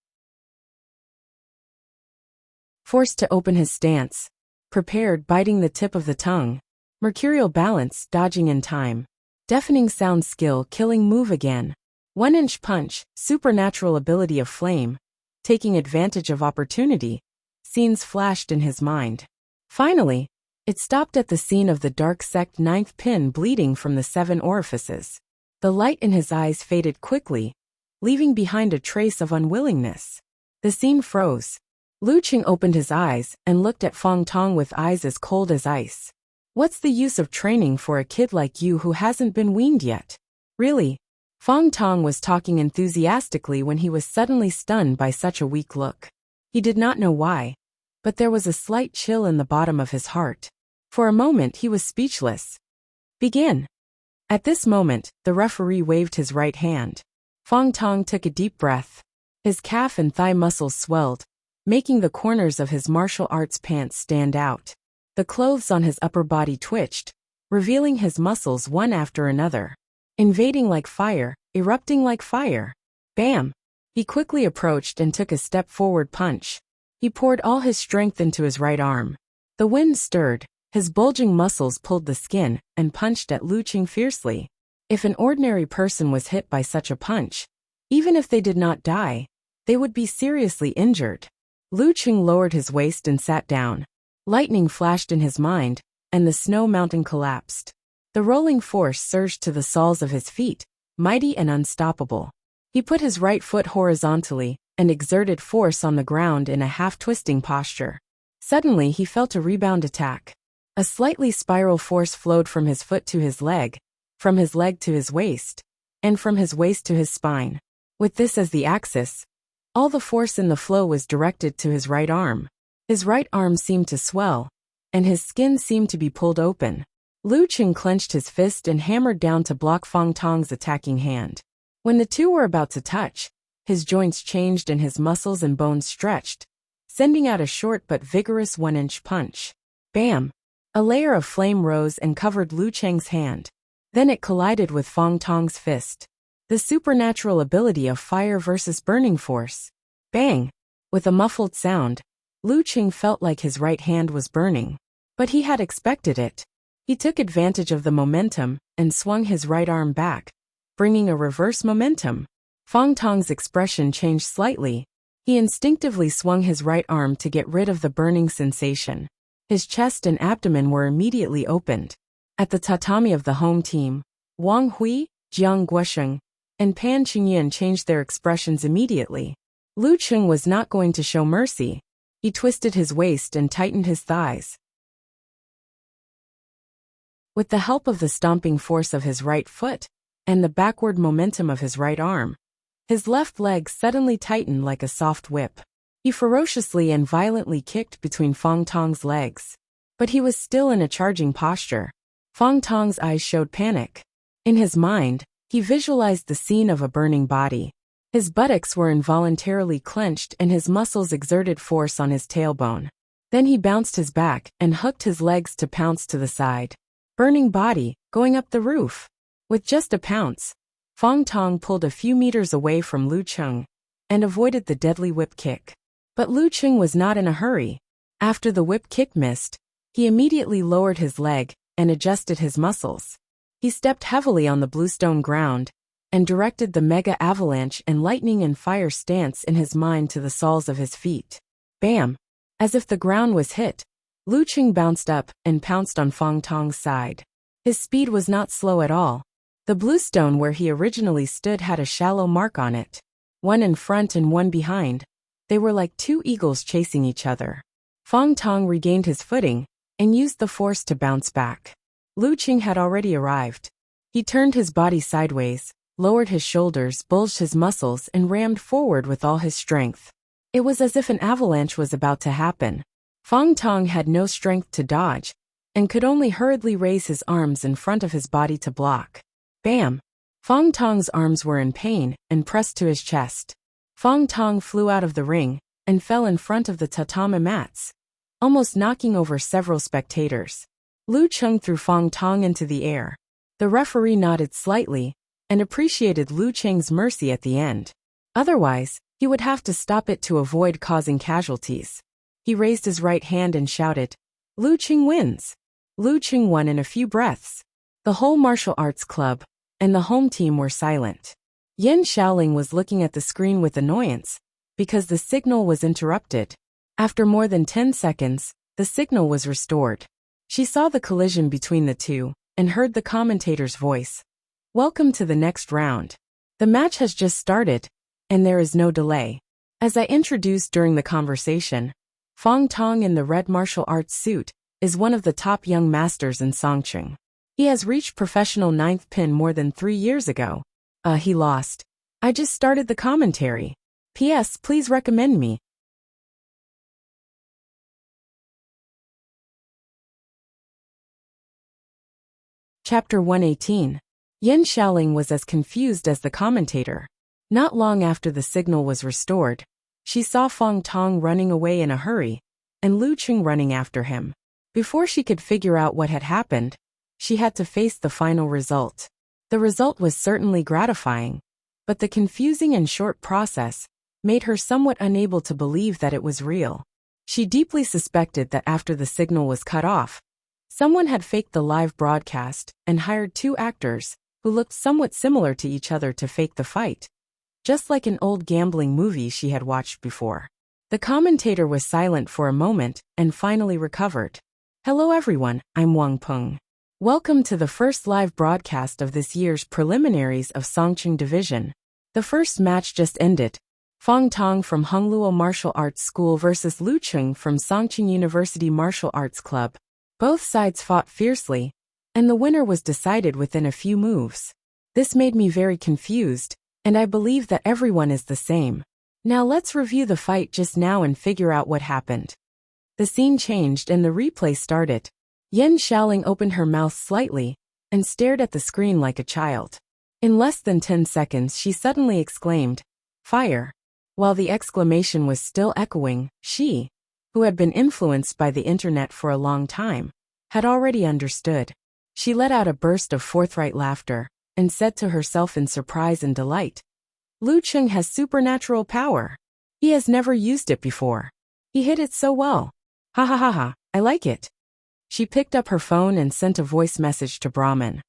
to open his stance, prepared, biting the tip of the tongue, mercurial balance, dodging in time. Deafening sound, skill, killing move again. 1-inch punch, supernatural ability of flame. Taking advantage of opportunity. Scenes flashed in his mind. Finally, it stopped at the scene of the dark sect ninth pin bleeding from the 7 orifices. The light in his eyes faded quickly, leaving behind a trace of unwillingness. The scene froze. Lu Cheng opened his eyes and looked at Fong Tong with eyes as cold as ice. "What's the use of training for a kid like you who hasn't been weaned yet? Really?" Fong Tong was talking enthusiastically when he was suddenly stunned by such a weak look. He did not know why, but there was a slight chill in the bottom of his heart. For a moment he was speechless. "Begin." At this moment, the referee waved his right hand. Fong Tong took a deep breath. His calf and thigh muscles swelled, making the corners of his martial arts pants stand out. The clothes on his upper body twitched, revealing his muscles one after another. Invading like fire, erupting like fire. Bam! He quickly approached and took a step forward punch. He poured all his strength into his right arm. The wind stirred, his bulging muscles pulled the skin, and punched at Lu Cheng fiercely. If an ordinary person was hit by such a punch, even if they did not die, they would be seriously injured. Lu Cheng lowered his waist and sat down. Lightning flashed in his mind, and the snow mountain collapsed. The rolling force surged to the soles of his feet, mighty and unstoppable. He put his right foot horizontally and exerted force on the ground in a half-twisting posture. Suddenly he felt a rebound attack. A slightly spiral force flowed from his foot to his leg, from his leg to his waist, and from his waist to his spine. With this as the axis, all the force in the flow was directed to his right arm. His right arm seemed to swell, and his skin seemed to be pulled open. Lu Cheng clenched his fist and hammered down to block Fong Tong's attacking hand. When the two were about to touch, his joints changed and his muscles and bones stretched, sending out a short but vigorous 1-inch punch. Bam! A layer of flame rose and covered Lu Cheng's hand. Then it collided with Fong Tong's fist. The supernatural ability of fire versus burning force. Bang! With a muffled sound, Lu Cheng felt like his right hand was burning. But he had expected it. He took advantage of the momentum and swung his right arm back, bringing a reverse momentum. Fong Tong's expression changed slightly. He instinctively swung his right arm to get rid of the burning sensation. His chest and abdomen were immediately opened. At the tatami of the home team, Wang Hui, Jiang Guosheng, and Pan Qingyan changed their expressions immediately. Lu Cheng was not going to show mercy. He twisted his waist and tightened his thighs. With the help of the stomping force of his right foot and the backward momentum of his right arm, his left leg suddenly tightened like a soft whip. He ferociously and violently kicked between Fong Tong's legs. But he was still in a charging posture. Fong Tong's eyes showed panic. In his mind, he visualized the scene of a burning body. His buttocks were involuntarily clenched and his muscles exerted force on his tailbone. Then he bounced his back and hooked his legs to pounce to the side. Burning body, going up the roof. With just a pounce, Fong Tong pulled a few meters away from Lu Cheng and avoided the deadly whip kick. But Lu Cheng was not in a hurry. After the whip kick missed, he immediately lowered his leg and adjusted his muscles. He stepped heavily on the bluestone ground and directed the mega avalanche and lightning and fire stance in his mind to the soles of his feet. Bam! As if the ground was hit, Lu Cheng bounced up and pounced on Fong Tong's side. His speed was not slow at all. The bluestone where he originally stood had a shallow mark on it. One in front and one behind. They were like two eagles chasing each other. Fong Tong regained his footing and used the force to bounce back. Lu Cheng had already arrived. He turned his body sideways, lowered his shoulders, bulged his muscles, and rammed forward with all his strength. It was as if an avalanche was about to happen. Fong Tong had no strength to dodge, and could only hurriedly raise his arms in front of his body to block. Bam! Fong Tong's arms were in pain and pressed to his chest. Fong Tong flew out of the ring and fell in front of the tatami mats, almost knocking over several spectators. Lu Cheng threw Fong Tong into the air. The referee nodded slightly and appreciated Lu Cheng's mercy at the end. Otherwise, he would have to stop it to avoid causing casualties. He raised his right hand and shouted, "Lu Cheng wins!" Lu Cheng won in a few breaths. The whole martial arts club and the home team were silent. Yan Shaoling was looking at the screen with annoyance because the signal was interrupted. After more than 10 seconds, the signal was restored. She saw the collision between the two and heard the commentator's voice. "Welcome to the next round. The match has just started, and there is no delay." As I introduced during the conversation, Fong Tong in the red martial arts suit is one of the top young masters in Songqing. He has reached professional 9th pin more than 3 years ago. He lost. I just started the commentary. P.S. Please recommend me. Chapter 118. Yan Shaoling was as confused as the commentator. Not long after the signal was restored, she saw Fong Tong running away in a hurry, and Lu Cheng running after him. Before she could figure out what had happened, she had to face the final result. The result was certainly gratifying, but the confusing and short process made her somewhat unable to believe that it was real. She deeply suspected that after the signal was cut off, someone had faked the live broadcast and hired two actors who looked somewhat similar to each other to fake the fight, just like an old gambling movie she had watched before. The commentator was silent for a moment and finally recovered. "Hello everyone, I'm Wang Peng. Welcome to the first live broadcast of this year's preliminaries of Songqing Division. The first match just ended. Fong Tong from Hongluo Martial Arts School versus Lu Cheng from Songqing University Martial Arts Club. Both sides fought fiercely, and the winner was decided within a few moves. This made me very confused, and I believe that everyone is the same. Now let's review the fight just now and figure out what happened." The scene changed and the replay started. Yan Shaoling opened her mouth slightly and stared at the screen like a child. In less than 10 seconds she suddenly exclaimed, "Fire!" While the exclamation was still echoing, she, who had been influenced by the internet for a long time, had already understood. She let out a burst of forthright laughter and said to herself in surprise and delight, "Lu Cheng has supernatural power. He has never used it before. He hit it so well. Ha ha ha ha, I like it." She picked up her phone and sent a voice message to Brahman.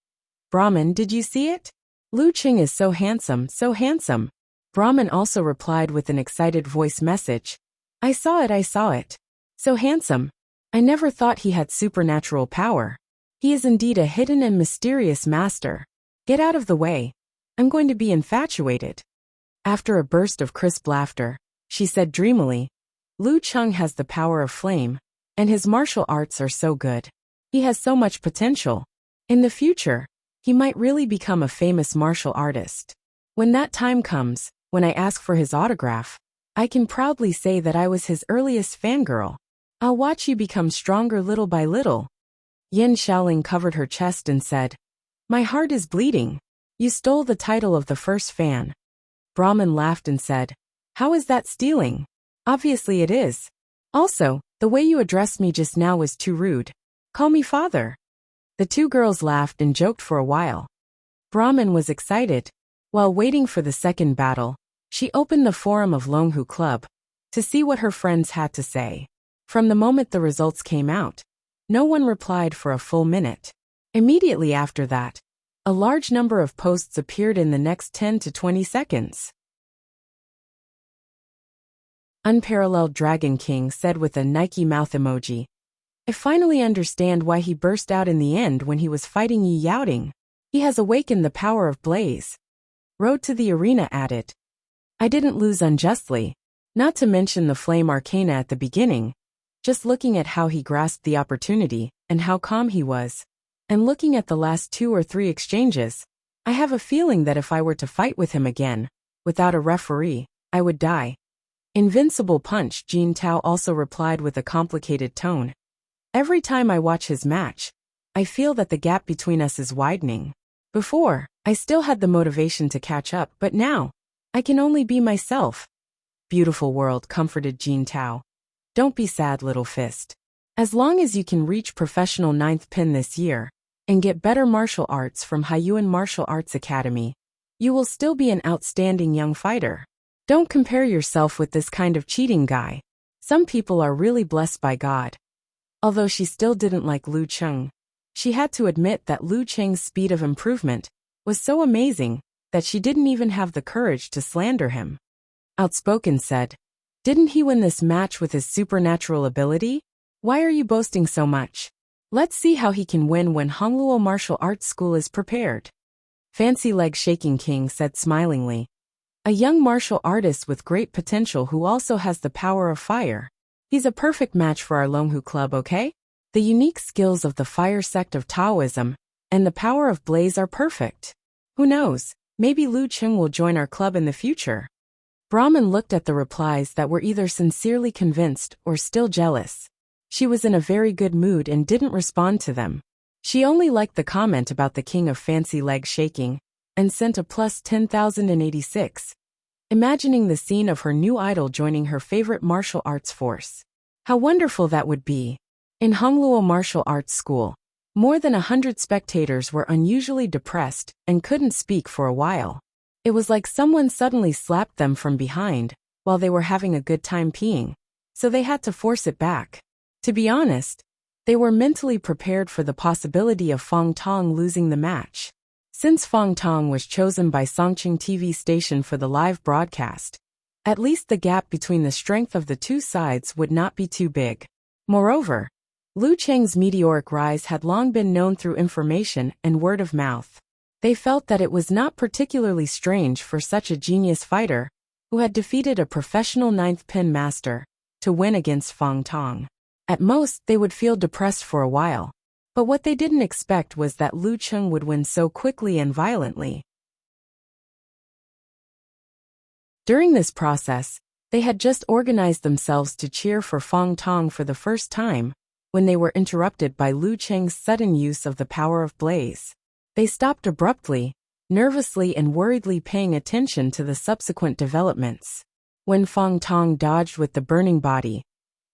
"Brahman, did you see it? Lu Qing is so handsome, so handsome. Brahman also replied with an excited voice message. I saw it, I saw it. So handsome. I never thought he had supernatural power. He is indeed a hidden and mysterious master. Get out of the way. I'm going to be infatuated. After a burst of crisp laughter, she said dreamily, Lu Qing has the power of flame, and his martial arts are so good. He has so much potential. In the future, he might really become a famous martial artist. When that time comes, when I ask for his autograph, I can proudly say that I was his earliest fangirl. I'll watch you become stronger little by little. Yin Xiaoling covered her chest and said, My heart is bleeding. You stole the title of the first fan. Brahman laughed and said, How is that stealing? Obviously it is. Also, the way you addressed me just now was too rude. Call me father. The two girls laughed and joked for a while. Brahman was excited. While waiting for the second battle, she opened the forum of Longhu Club to see what her friends had to say. From the moment the results came out, no one replied for a full minute. Immediately after that, a large number of posts appeared in the next 10 to 20 seconds. Unparalleled Dragon King said with a Nike mouth emoji. I finally understand why he burst out in the end when he was fighting Yi Yaoting. He has awakened the power of Blaze. Road to the Arena added. I didn't lose unjustly. Not to mention the flame arcana at the beginning. Just looking at how he grasped the opportunity, and how calm he was, and looking at the last 2 or 3 exchanges, I have a feeling that if I were to fight with him again, without a referee, I would die. Invincible Punch Jin Tao also replied with a complicated tone. Every time I watch his match, I feel that the gap between us is widening. Before, I still had the motivation to catch up, but now, I can only be myself. Beautiful world, comforted Jin Tao. Don't be sad, little fist. As long as you can reach professional 9th pin this year, and get better martial arts from Haiyuan Martial Arts Academy, you will still be an outstanding young fighter. Don't compare yourself with this kind of cheating guy. Some people are really blessed by God. Although she still didn't like Lu Qing, she had to admit that Lu Qing's speed of improvement was so amazing that she didn't even have the courage to slander him. Outspoken said, Didn't he win this match with his supernatural ability? Why are you boasting so much? Let's see how he can win when Hongluo Martial Arts School is prepared. Fancy Leg Shaking King said smilingly. A young martial artist with great potential who also has the power of fire. He's a perfect match for our Longhu Club, okay? The unique skills of the fire sect of Taoism and the power of Blaze are perfect. Who knows, maybe Lu Qing will join our club in the future. Brahman looked at the replies that were either sincerely convinced or still jealous. She was in a very good mood and didn't respond to them. She only liked the comment about the king of fancy leg shaking, and sent a plus 10,086. Imagining the scene of her new idol joining her favorite martial arts force. How wonderful that would be. In Hongluo Martial Arts School, more than 100 spectators were unusually depressed and couldn't speak for a while. It was like someone suddenly slapped them from behind while they were having a good time peeing, so they had to force it back. To be honest, they were mentally prepared for the possibility of Fang Tong losing the match. Since Fang Tong was chosen by Songqing TV station for the live broadcast, at least the gap between the strength of the two sides would not be too big. Moreover, Lu Qing's meteoric rise had long been known through information and word of mouth. They felt that it was not particularly strange for such a genius fighter, who had defeated a professional 9th pin master, to win against Fang Tong. At most, they would feel depressed for a while. But what they didn't expect was that Lu Qing would win so quickly and violently. During this process, they had just organized themselves to cheer for Fang Tong for the first time, when they were interrupted by Lu Qing's sudden use of the power of Blaze. They stopped abruptly, nervously and worriedly paying attention to the subsequent developments. When Fang Tong dodged with the burning body,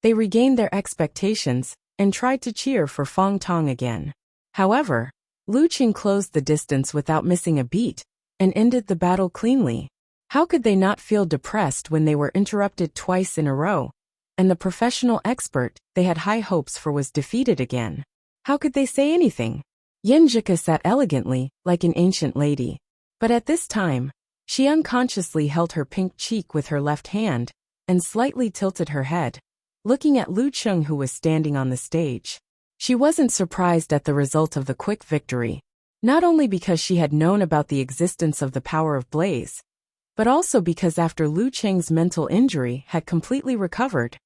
they regained their expectations and tried to cheer for Fang Tong again. However, Lu Qing closed the distance without missing a beat and ended the battle cleanly. How could they not feel depressed when they were interrupted twice in a row, and the professional expert they had high hopes for was defeated again? How could they say anything? Yenjika sat elegantly, like an ancient lady. But at this time, she unconsciously held her pink cheek with her left hand and slightly tilted her head, looking at Lu Cheng, who was standing on the stage. She wasn't surprised at the result of the quick victory, not only because she had known about the existence of the power of blaze, but also because after Lu Cheng's mental injury had completely recovered,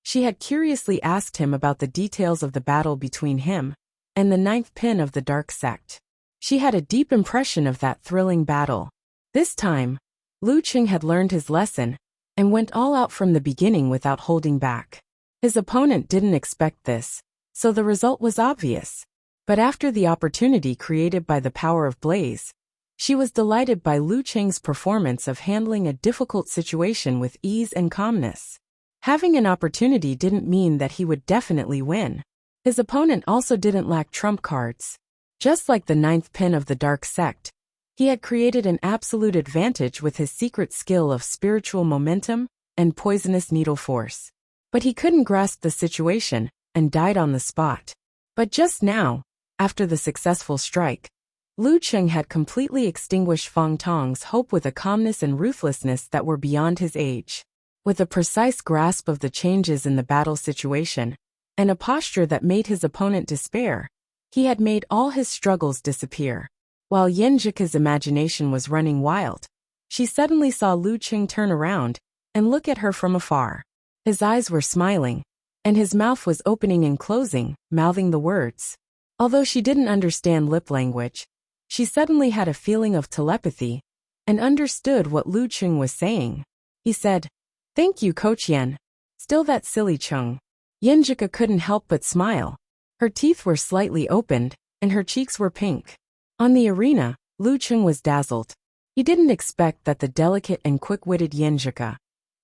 she had curiously asked him about the details of the battle between him and the ninth pin of the dark sect. She had a deep impression of that thrilling battle. This time, Lu Cheng had learned his lesson and went all out from the beginning without holding back. His opponent didn't expect this, so the result was obvious. But after the opportunity created by the power of blaze, she was delighted by Lu Cheng's performance of handling a difficult situation with ease and calmness. Having an opportunity didn't mean that he would definitely win. His opponent also didn't lack trump cards. Just like the ninth pin of the dark sect, he had created an absolute advantage with his secret skill of spiritual momentum and poisonous needle force. But he couldn't grasp the situation and died on the spot. But just now, after the successful strike, Lu Cheng had completely extinguished Fang Tong's hope with a calmness and ruthlessness that were beyond his age. With a precise grasp of the changes in the battle situation, and a posture that made his opponent despair, he had made all his struggles disappear. While Yenjika's imagination was running wild, she suddenly saw Lu Cheng turn around and look at her from afar. His eyes were smiling, and his mouth was opening and closing, mouthing the words. Although she didn't understand lip language, she suddenly had a feeling of telepathy and understood what Lu Cheng was saying. He said, "Thank you, Coach Yen." Still that silly Cheng. Yenjika couldn't help but smile. Her teeth were slightly opened, and her cheeks were pink. On the arena, Lu Cheng was dazzled. He didn't expect that the delicate and quick-witted Yenjika,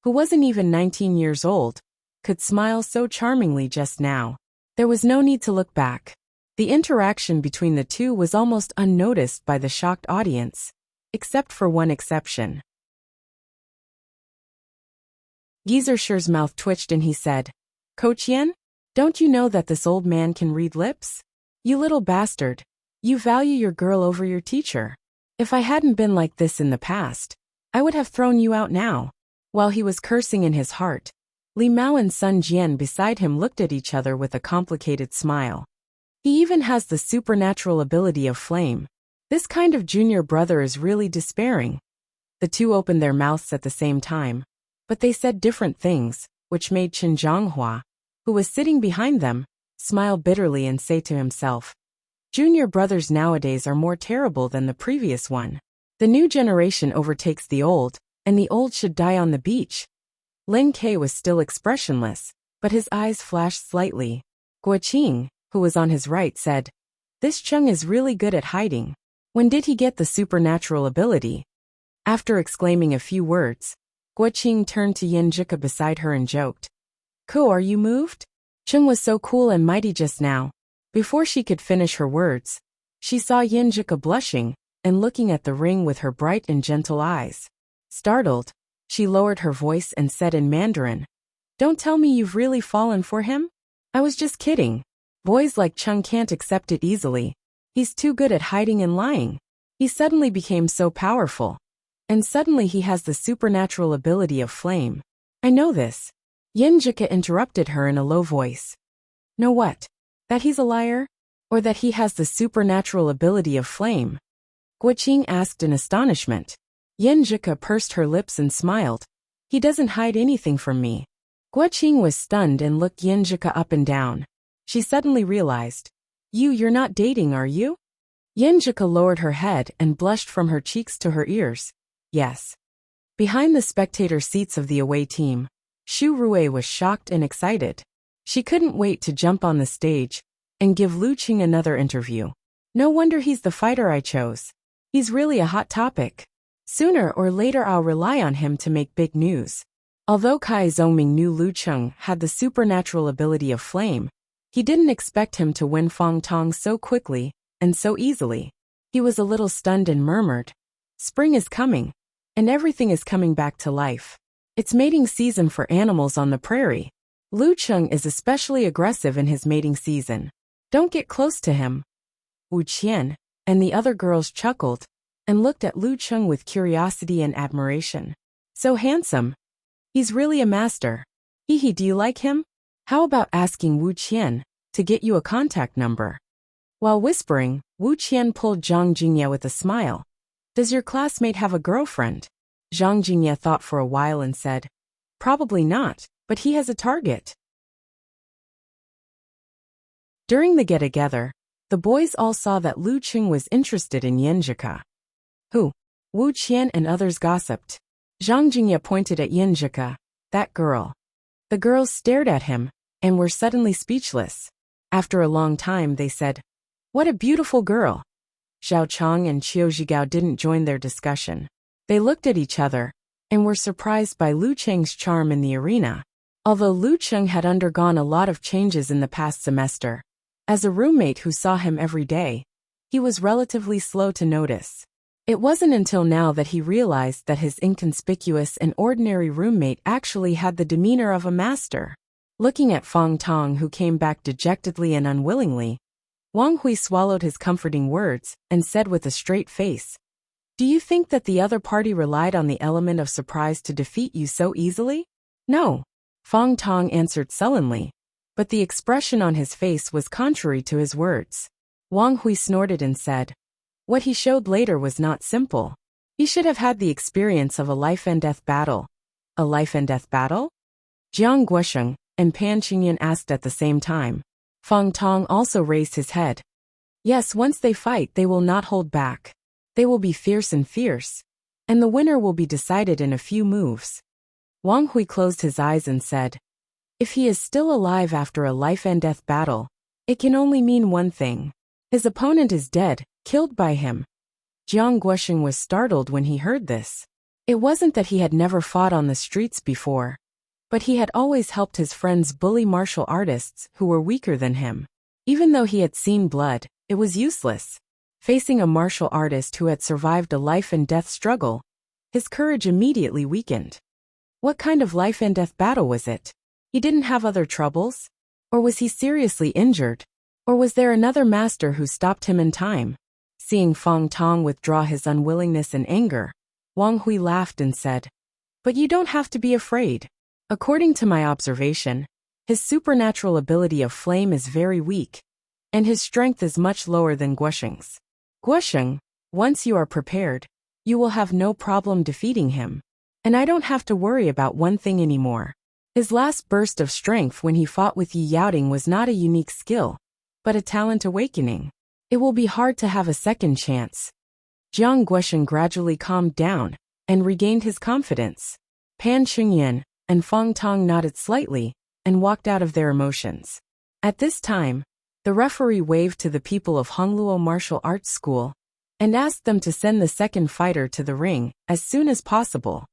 who wasn't even 19 years old, could smile so charmingly just now. There was no need to look back. The interaction between the two was almost unnoticed by the shocked audience, except for one exception. Gieserscher's mouth twitched and he said, "Coach Yen, don't you know that this old man can read lips? You little bastard. You value your girl over your teacher. If I hadn't been like this in the past, I would have thrown you out now." While he was cursing in his heart, Li Mao and Sun Jian beside him looked at each other with a complicated smile. He even has the supernatural ability of flame. This kind of junior brother is really despairing. The two opened their mouths at the same time, but they said different things, which made Chen Zhonghua, who was sitting behind them, smile bitterly and say to himself, "Junior brothers nowadays are more terrible than the previous one. The new generation overtakes the old, and the old should die on the beach." Lin Ke was still expressionless, but his eyes flashed slightly. Guo Qing, who was on his right, said, "This Cheng is really good at hiding. When did he get the supernatural ability?" After exclaiming a few words, Guo Qing turned to Yenjika beside her and joked, "Ko, are you moved? Cheng was so cool and mighty just now." Before she could finish her words, she saw Yenjika blushing and looking at the ring with her bright and gentle eyes. Startled, she lowered her voice and said in Mandarin, "Don't tell me you've really fallen for him? I was just kidding. Boys like Cheng can't accept it easily. He's too good at hiding and lying. He suddenly became so powerful. And suddenly he has the supernatural ability of flame. I know this." Yenjika interrupted her in a low voice. "Know what? That he's a liar? Or that he has the supernatural ability of flame?" Guo Qing asked in astonishment. Yenjika pursed her lips and smiled. "He doesn't hide anything from me." Guo Qing was stunned and looked Yenjika up and down. She suddenly realized, You're not dating, are you?" Yenjika lowered her head and blushed from her cheeks to her ears. "Yes." Behind the spectator seats of the away team, Xu Rui was shocked and excited. She couldn't wait to jump on the stage and give Lu Qing another interview. No wonder he's the fighter I chose. He's really a hot topic. Sooner or later I'll rely on him to make big news. Although Kai Zhongming knew Lu Cheng had the supernatural ability of flame, he didn't expect him to win Fang Tong so quickly and so easily. He was a little stunned and murmured, "Spring is coming, and everything is coming back to life. It's mating season for animals on the prairie. Lu Cheng is especially aggressive in his mating season. Don't get close to him." Wu Qian and the other girls chuckled, and looked at Lu Cheng with curiosity and admiration. So handsome. He's really a master. Hee, do you like him? How about asking Wu Qian to get you a contact number? While whispering, Wu Qian pulled Zhang Jingye with a smile. Does your classmate have a girlfriend? Zhang Jingye thought for a while and said, probably not, but he has a target. During the get-together, the boys all saw that Lu Cheng was interested in Yinjika. Who? Wu Qian and others gossiped. Zhang Jingye pointed at Yinjika, that girl. The girls stared at him and were suddenly speechless. After a long time they said, what a beautiful girl. Zhao Chang and Qiu Zhigao didn't join their discussion. They looked at each other and were surprised by Lu Cheng's charm in the arena. Although Lu Cheng had undergone a lot of changes in the past semester, as a roommate who saw him every day, he was relatively slow to notice. It wasn't until now that he realized that his inconspicuous and ordinary roommate actually had the demeanor of a master. Looking at Fang Tong, who came back dejectedly and unwillingly, Wang Hui swallowed his comforting words and said with a straight face, do you think that the other party relied on the element of surprise to defeat you so easily? No. Fang Tong answered sullenly, but the expression on his face was contrary to his words. Wang Hui snorted and said, what he showed later was not simple. He should have had the experience of a life-and-death battle. A life-and-death battle? Jiang Guosheng and Pan Qingyan asked at the same time. Fang Tong also raised his head. Yes, once they fight, they will not hold back. They will be fierce, and the winner will be decided in a few moves. Wang Hui closed his eyes and said, if he is still alive after a life-and-death battle, it can only mean one thing. His opponent is dead, killed by him. Jiang Guosheng was startled when he heard this. It wasn't that he had never fought on the streets before, but he had always helped his friends bully martial artists who were weaker than him. Even though he had seen blood, it was useless. Facing a martial artist who had survived a life-and-death struggle, his courage immediately weakened. What kind of life-and-death battle was it? He didn't have other troubles? Or was he seriously injured? Or was there another master who stopped him in time? Seeing Fang Tong withdraw his unwillingness and anger, Wang Hui laughed and said, but you don't have to be afraid. According to my observation, his supernatural ability of flame is very weak, and his strength is much lower than Guosheng's. Guosheng, once you are prepared, you will have no problem defeating him. And I don't have to worry about one thing anymore. His last burst of strength when he fought with Yi Yaoding was not a unique skill, but a talent awakening. It will be hard to have a second chance. Jiang Guosheng gradually calmed down and regained his confidence. Pan Qingyan and Fang Tong nodded slightly and walked out of their emotions. At this time, the referee waved to the people of Hongluo Martial Arts School and asked them to send the second fighter to the ring as soon as possible.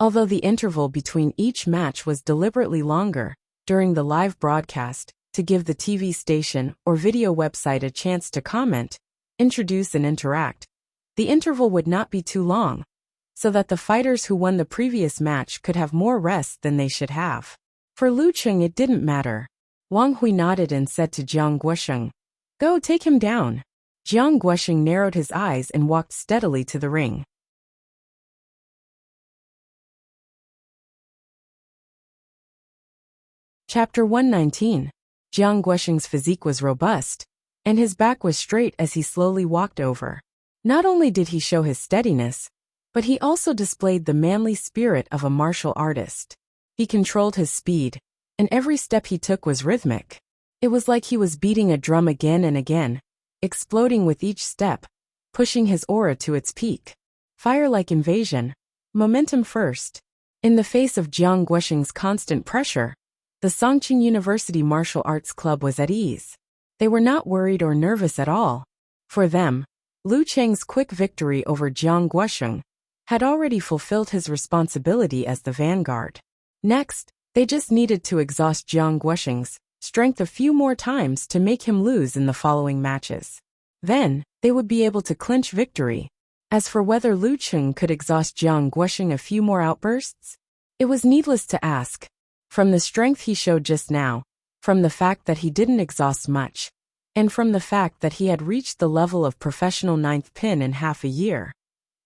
Although the interval between each match was deliberately longer during the live broadcast to give the TV station or video website a chance to comment, introduce and interact, the interval would not be too long, so that the fighters who won the previous match could have more rest than they should have. For Lu Cheng it didn't matter. Wang Hui nodded and said to Jiang Guosheng, go take him down. Jiang Guosheng narrowed his eyes and walked steadily to the ring. Chapter 119. Jiang Guosheng's physique was robust, and his back was straight as he slowly walked over. Not only did he show his steadiness, but he also displayed the manly spirit of a martial artist. He controlled his speed, and every step he took was rhythmic. It was like he was beating a drum again and again, exploding with each step, pushing his aura to its peak. Fire-like invasion, momentum first. In the face of Jiang Guosheng's constant pressure, the Songqing University Martial Arts Club was at ease. They were not worried or nervous at all. For them, Lu Cheng's quick victory over Jiang Guosheng had already fulfilled his responsibility as the vanguard. Next, they just needed to exhaust Jiang Guosheng's strength a few more times to make him lose in the following matches. Then, they would be able to clinch victory. As for whether Lu Cheng could exhaust Jiang Guosheng a few more outbursts, it was needless to ask. From the strength he showed just now, from the fact that he didn't exhaust much, And from the fact that he had reached the level of professional ninth pin in half a year,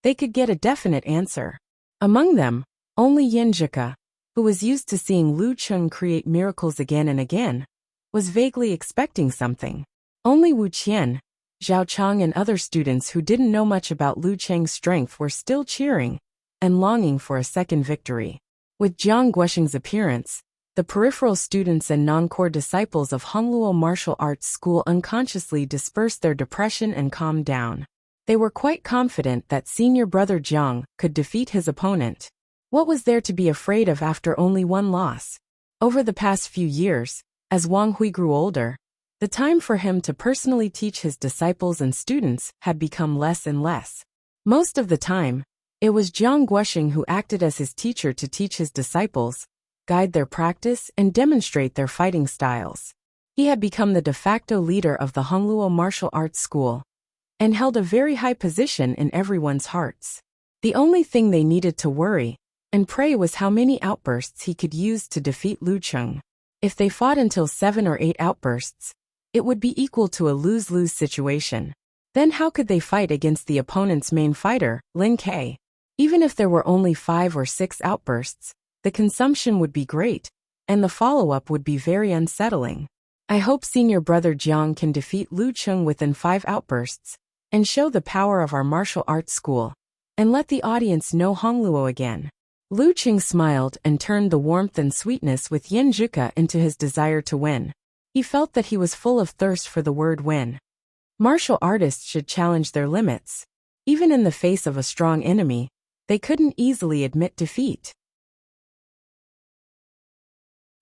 they could get a definite answer. Among them, only Yinjika, who was used to seeing Lu Cheng create miracles again and again, was vaguely expecting something. Only Wu Qian, Zhao Chang and other students who didn't know much about Lu Cheng's strength were still cheering and longing for a second victory. With Jiang Guosheng's appearance, the peripheral students and non-core disciples of Hongluo Martial Arts School unconsciously dispersed their depression and calmed down. They were quite confident that senior brother Jiang could defeat his opponent. What was there to be afraid of after only one loss? Over the past few years, as Wang Hui grew older, the time for him to personally teach his disciples and students had become less and less. Most of the time, it was Jiang Guosheng who acted as his teacher to teach his disciples, guide their practice, and demonstrate their fighting styles. He had become the de facto leader of the Hongluo Martial Arts School and held a very high position in everyone's hearts. The only thing they needed to worry and pray was how many outbursts he could use to defeat Lu Cheng. If they fought until 7 or 8 outbursts, it would be equal to a lose-lose situation. Then how could they fight against the opponent's main fighter, Lin Ke? Even if there were only 5 or 6 outbursts, the consumption would be great, and the follow-up would be very unsettling. I hope senior brother Jiang can defeat Lu Cheng within 5 outbursts, and show the power of our martial arts school, and let the audience know Hongluo again. Lu Cheng smiled and turned the warmth and sweetness with Yin Zhuka into his desire to win. He felt that he was full of thirst for the word win. Martial artists should challenge their limits. Even in the face of a strong enemy, they couldn't easily admit defeat.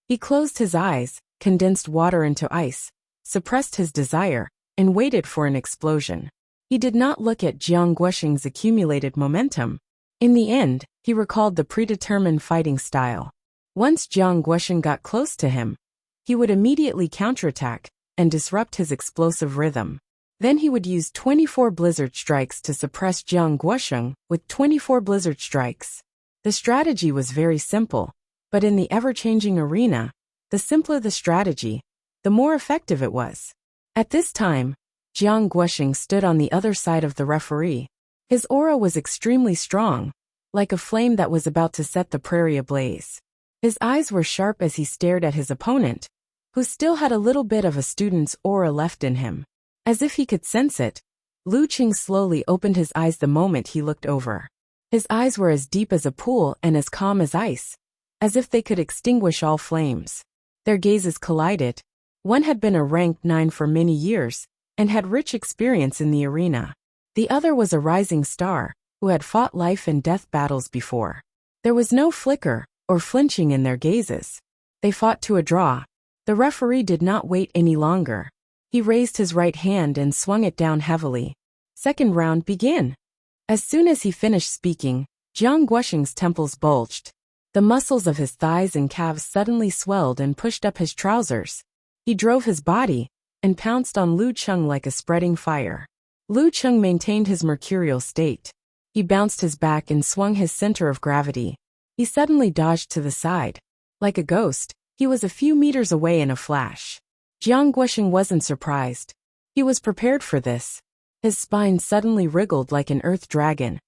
He closed his eyes, condensed water into ice, suppressed his desire, and waited for an explosion. He did not look at Jiang Guosheng's accumulated momentum. In the end, he recalled the predetermined fighting style. Once Jiang Guosheng got close to him, he would immediately counterattack and disrupt his explosive rhythm. Then he would use 24 blizzard strikes to suppress Jiang Guosheng with 24 blizzard strikes. The strategy was very simple, but in the ever-changing arena, the simpler the strategy, the more effective it was. At this time, Jiang Guosheng stood on the other side of the referee. His aura was extremely strong, like a flame that was about to set the prairie ablaze. His eyes were sharp as he stared at his opponent, who still had a little bit of a student's aura left in him. As if he could sense it, Lu Cheng slowly opened his eyes the moment he looked over. His eyes were as deep as a pool and as calm as ice, as if they could extinguish all flames. Their gazes collided. One had been a ranked 9 for many years, and had rich experience in the arena. The other was a rising star, who had fought life and death battles before. There was no flicker or flinching in their gazes. They fought to a draw. The referee did not wait any longer. He raised his right hand and swung it down heavily. Second round, begin. As soon as he finished speaking, Jiang Guosheng's temples bulged. The muscles of his thighs and calves suddenly swelled and pushed up his trousers. He drove his body and pounced on Lu Cheng like a spreading fire. Lu Cheng maintained his mercurial state. He bounced his back and swung his center of gravity. He suddenly dodged to the side. Like a ghost, he was a few meters away in a flash. Jiang Guosheng wasn't surprised. He was prepared for this. His spine suddenly wriggled like an earth dragon,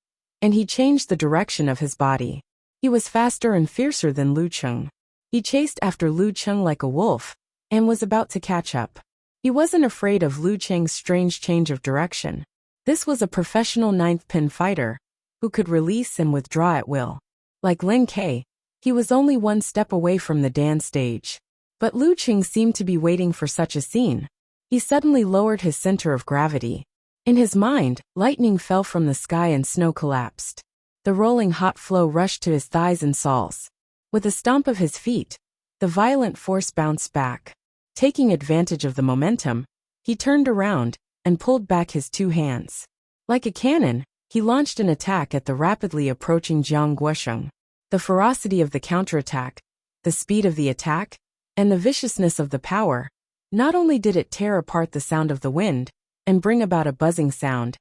and he changed the direction of his body. He was faster and fiercer than Lu Cheng. He chased after Lu Cheng like a wolf, and was about to catch up. He wasn't afraid of Lu Cheng's strange change of direction. This was a professional ninth pin fighter, who could release and withdraw at will. Like Lin Ke, he was only one step away from the dance stage. But Lu Cheng seemed to be waiting for such a scene. He suddenly lowered his center of gravity. In his mind, lightning fell from the sky and snow collapsed. The rolling hot flow rushed to his thighs and soles. With a stomp of his feet, the violent force bounced back. Taking advantage of the momentum, he turned around and pulled back his 2 hands. Like a cannon, he launched an attack at the rapidly approaching Jiang Guosheng. The ferocity of the counterattack, the speed of the attack, and the viciousness of the power, not only did it tear apart the sound of the wind and bring about a buzzing sound,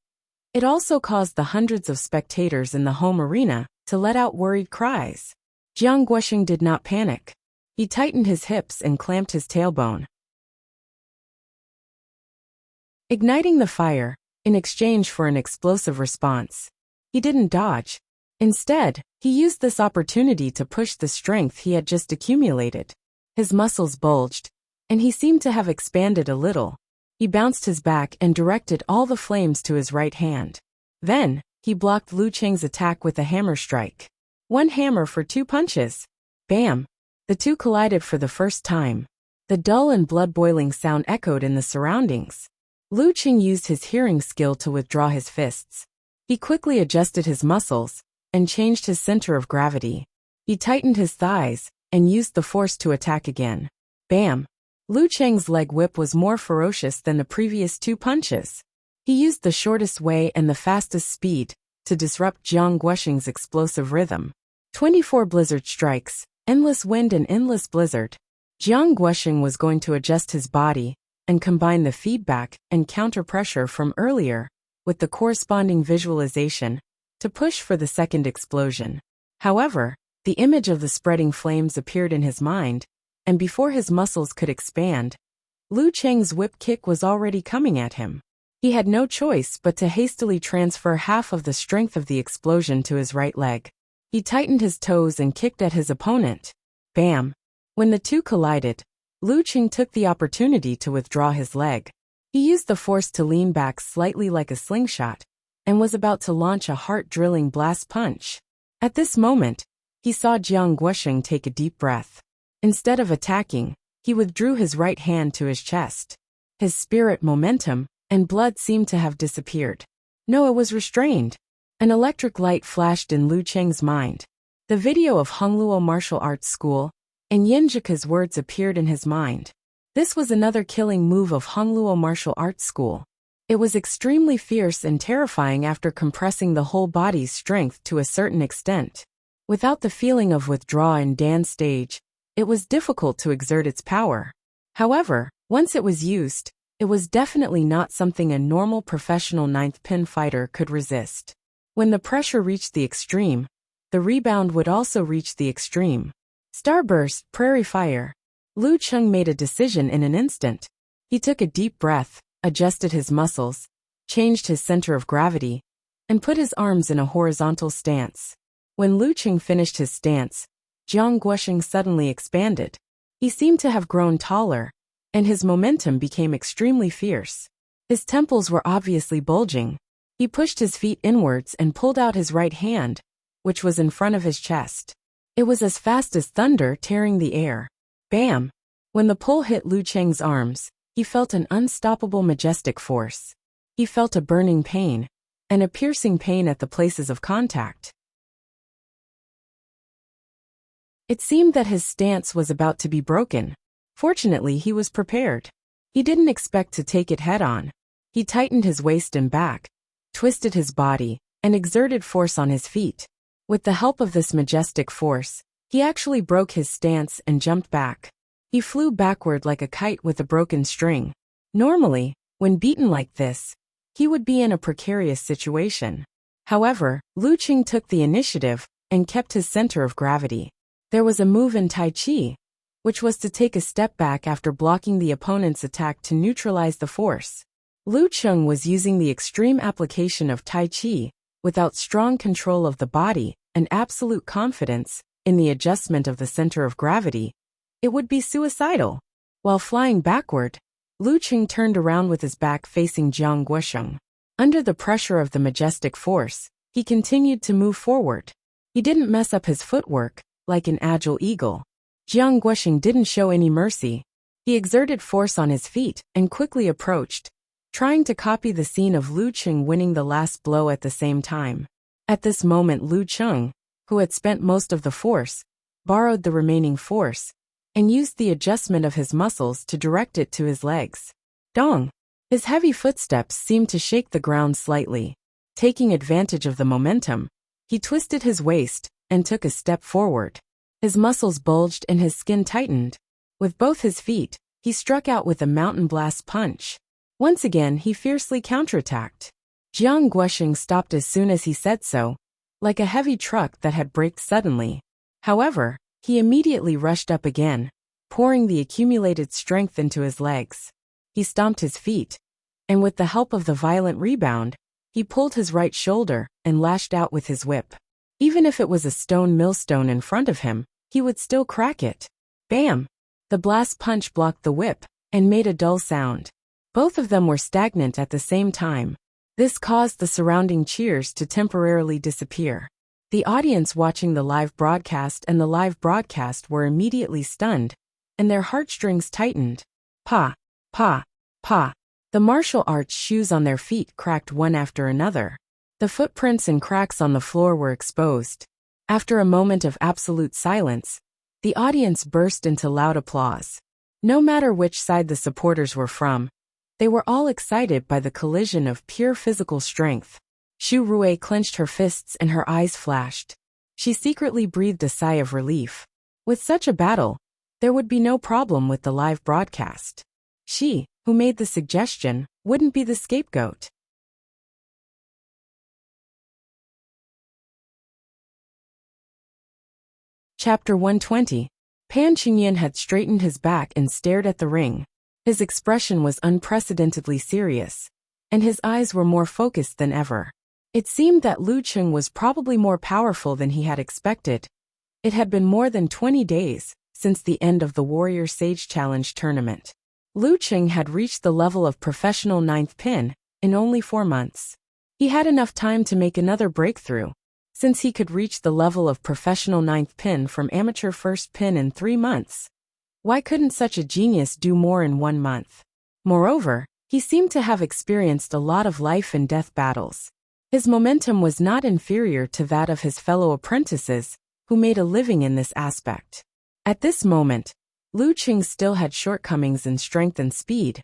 it also caused the hundreds of spectators in the home arena to let out worried cries. Jiang Guosheng did not panic. He tightened his hips and clamped his tailbone. igniting the fire in exchange for an explosive response. He didn't dodge. Instead, he used this opportunity to push the strength he had just accumulated. His muscles bulged, and he seemed to have expanded a little. He bounced his back and directed all the flames to his right hand. Then, he blocked Lu Cheng's attack with a hammer strike. One hammer for 2 punches. Bam! The two collided for the first time. The dull and blood-boiling sound echoed in the surroundings. Lu Cheng used his hearing skill to withdraw his fists. He quickly adjusted his muscles and changed his center of gravity. He tightened his thighs and used the force to attack again. Bam! Lu Cheng's leg whip was more ferocious than the previous 2 punches. He used the shortest way and the fastest speed to disrupt Jiang Guosheng's explosive rhythm. 24 blizzard strikes, endless wind and endless blizzard. Jiang Guosheng was going to adjust his body and combine the feedback and counter pressure from earlier with the corresponding visualization to push for the second explosion. However, the image of the spreading flames appeared in his mind, and before his muscles could expand, Lu Cheng's whip kick was already coming at him. He had no choice but to hastily transfer half of the strength of the explosion to his right leg. He tightened his toes and kicked at his opponent. Bam! When the two collided, Lu Cheng took the opportunity to withdraw his leg. He used the force to lean back slightly like a slingshot, and was about to launch a heart-drilling blast punch. At this moment, he saw Jiang Guosheng take a deep breath. Instead of attacking, he withdrew his right hand to his chest. His spirit, momentum, and blood seemed to have disappeared. No, it was restrained. An electric light flashed in Lu Cheng's mind. The video of Hongluo Martial Arts School and Yinjika's words appeared in his mind. This was another killing move of Hongluo Martial Arts School. It was extremely fierce and terrifying after compressing the whole body's strength to a certain extent. Without the feeling of withdrawal in Dan's stage, it was difficult to exert its power. However, once it was used, it was definitely not something a normal professional ninth pin fighter could resist. When the pressure reached the extreme, the rebound would also reach the extreme. Starburst, prairie fire. Lu Cheng made a decision in an instant. He took a deep breath, adjusted his muscles, changed his center of gravity, and put his arms in a horizontal stance. When Lu Cheng finished his stance, Jiang Guosheng suddenly expanded. He seemed to have grown taller, and his momentum became extremely fierce. His temples were obviously bulging. He pushed his feet inwards and pulled out his right hand, which was in front of his chest. It was as fast as thunder tearing the air. Bam! When the pull hit Lu Cheng's arms, he felt an unstoppable majestic force. He felt a burning pain, and a piercing pain at the places of contact. It seemed that his stance was about to be broken. Fortunately, he was prepared. He didn't expect to take it head-on. He tightened his waist and back, twisted his body, and exerted force on his feet. With the help of this majestic force, he actually broke his stance and jumped back. He flew backward like a kite with a broken string. Normally, when beaten like this, he would be in a precarious situation. However, Lu Cheng took the initiative and kept his center of gravity. There was a move in Tai Chi, which was to take a step back after blocking the opponent's attack to neutralize the force. Lu Cheng was using the extreme application of Tai Chi, without strong control of the body and absolute confidence in the adjustment of the center of gravity. It would be suicidal. While flying backward, Lu Cheng turned around with his back facing Jiang Guosheng. Under the pressure of the majestic force, he continued to move forward. He didn't mess up his footwork, like an agile eagle. Jiang Guosheng didn't show any mercy. He exerted force on his feet and quickly approached, trying to copy the scene of Lu Cheng winning the last blow at the same time. At this moment, Lu Cheng, who had spent most of the force, borrowed the remaining force and used the adjustment of his muscles to direct it to his legs. Dong! His heavy footsteps seemed to shake the ground slightly. Taking advantage of the momentum, he twisted his waist and took a step forward. His muscles bulged and his skin tightened. With both his feet, he struck out with a mountain blast punch. Once again, he fiercely counterattacked. Jiang Guosheng stopped as soon as he said so, like a heavy truck that had braked suddenly. However, he immediately rushed up again, pouring the accumulated strength into his legs. He stomped his feet, and with the help of the violent rebound, he pulled his right shoulder and lashed out with his whip. Even if it was a stone millstone in front of him, he would still crack it. Bam! The blast punch blocked the whip and made a dull sound. Both of them were stagnant at the same time. This caused the surrounding cheers to temporarily disappear. The audience watching the live broadcast and the live broadcast were immediately stunned, and their heartstrings tightened. Pa! Pa! Pa! The martial arts shoes on their feet cracked one after another. The footprints and cracks on the floor were exposed. After a moment of absolute silence, the audience burst into loud applause. No matter which side the supporters were from, they were all excited by the collision of pure physical strength. Xu Rui clenched her fists and her eyes flashed. She secretly breathed a sigh of relief. With such a battle, there would be no problem with the live broadcast. She, who made the suggestion, wouldn't be the scapegoat. Chapter 120. Pan Qingyan had straightened his back and stared at the ring. His expression was unprecedentedly serious, and his eyes were more focused than ever. It seemed that Lu Cheng was probably more powerful than he had expected. It had been more than 20 days since the end of the Warrior Sage Challenge tournament. Lu Cheng had reached the level of professional 9th pin in only 4 months. He had enough time to make another breakthrough, since he could reach the level of professional 9th pin from amateur 1st pin in 3 months. Why couldn't such a genius do more in 1 month? Moreover, he seemed to have experienced a lot of life and death battles. His momentum was not inferior to that of his fellow apprentices, who made a living in this aspect. At this moment, Lu Cheng still had shortcomings in strength and speed,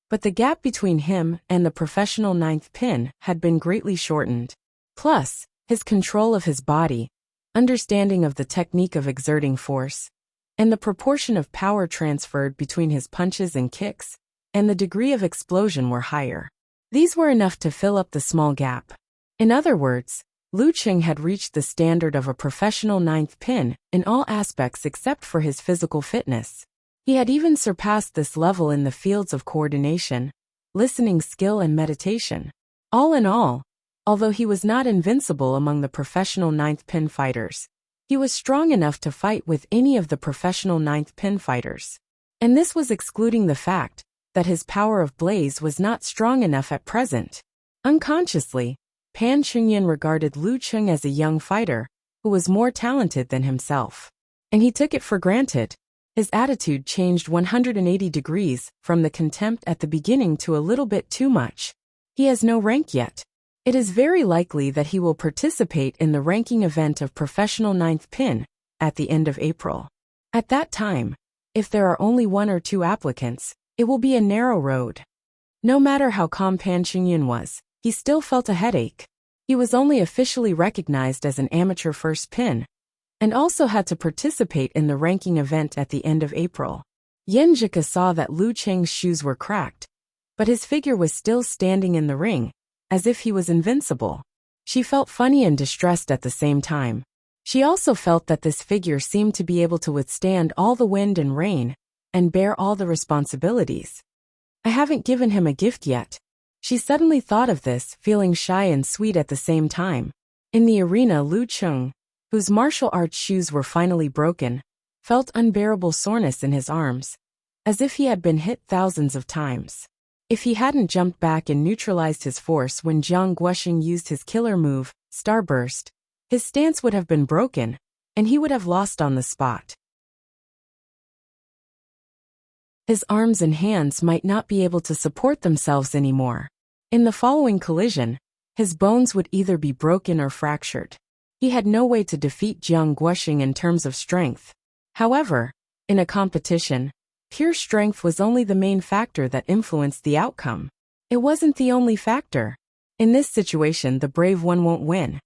but the gap between him and the professional 9th pin had been greatly shortened. Plus, his control of his body, understanding of the technique of exerting force, and the proportion of power transferred between his punches and kicks, and the degree of explosion were higher. These were enough to fill up the small gap. In other words, Lu Cheng had reached the standard of a professional 9th pin in all aspects except for his physical fitness. He had even surpassed this level in the fields of coordination, listening skill and meditation. All in all, although he was not invincible among the professional 9th pin fighters, he was strong enough to fight with any of the professional 9th pin fighters. And this was excluding the fact that his power of blaze was not strong enough at present. Unconsciously, Pan Qingyan regarded Lu Cheng as a young fighter who was more talented than himself. And he took it for granted. His attitude changed 180 degrees from the contempt at the beginning to a little bit too much. He has no rank yet. It is very likely that he will participate in the ranking event of professional 9th pin at the end of April. At that time, if there are only 1 or 2 applicants, it will be a narrow road. No matter how calm Pan Qingyan was, he still felt a headache. He was only officially recognized as an amateur 1st pin, and also had to participate in the ranking event at the end of April. Yenjika saw that Lu Cheng's shoes were cracked, but his figure was still standing in the ring, as if he was invincible. She felt funny and distressed at the same time. She also felt that this figure seemed to be able to withstand all the wind and rain, and bear all the responsibilities. I haven't given him a gift yet. She suddenly thought of this, feeling shy and sweet at the same time. In the arena, Lu Cheng, whose martial arts shoes were finally broken, felt unbearable soreness in his arms, as if he had been hit thousands of times. If he hadn't jumped back and neutralized his force when Jiang Guoxing used his killer move, Starburst, his stance would have been broken, and he would have lost on the spot. His arms and hands might not be able to support themselves anymore. In the following collision, his bones would either be broken or fractured. He had no way to defeat Jiang Guoxing in terms of strength. However, in a competition, pure strength was only the main factor that influenced the outcome. It wasn't the only factor. In this situation, the brave one won't win.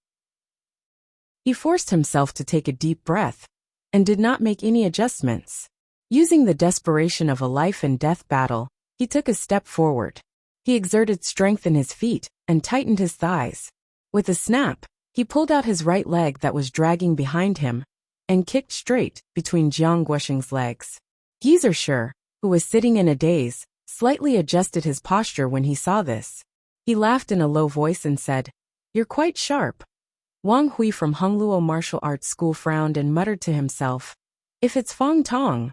He forced himself to take a deep breath, and did not make any adjustments. Using the desperation of a life and death battle, he took a step forward. He exerted strength in his feet, and tightened his thighs. With a snap, he pulled out his right leg that was dragging behind him, and kicked straight between Jiang Guoxing's legs. Gizershur, who was sitting in a daze, slightly adjusted his posture when he saw this. He laughed in a low voice and said, "You're quite sharp." Wang Hui from Hongluo Martial Arts School frowned and muttered to himself, "If it's Feng Tong."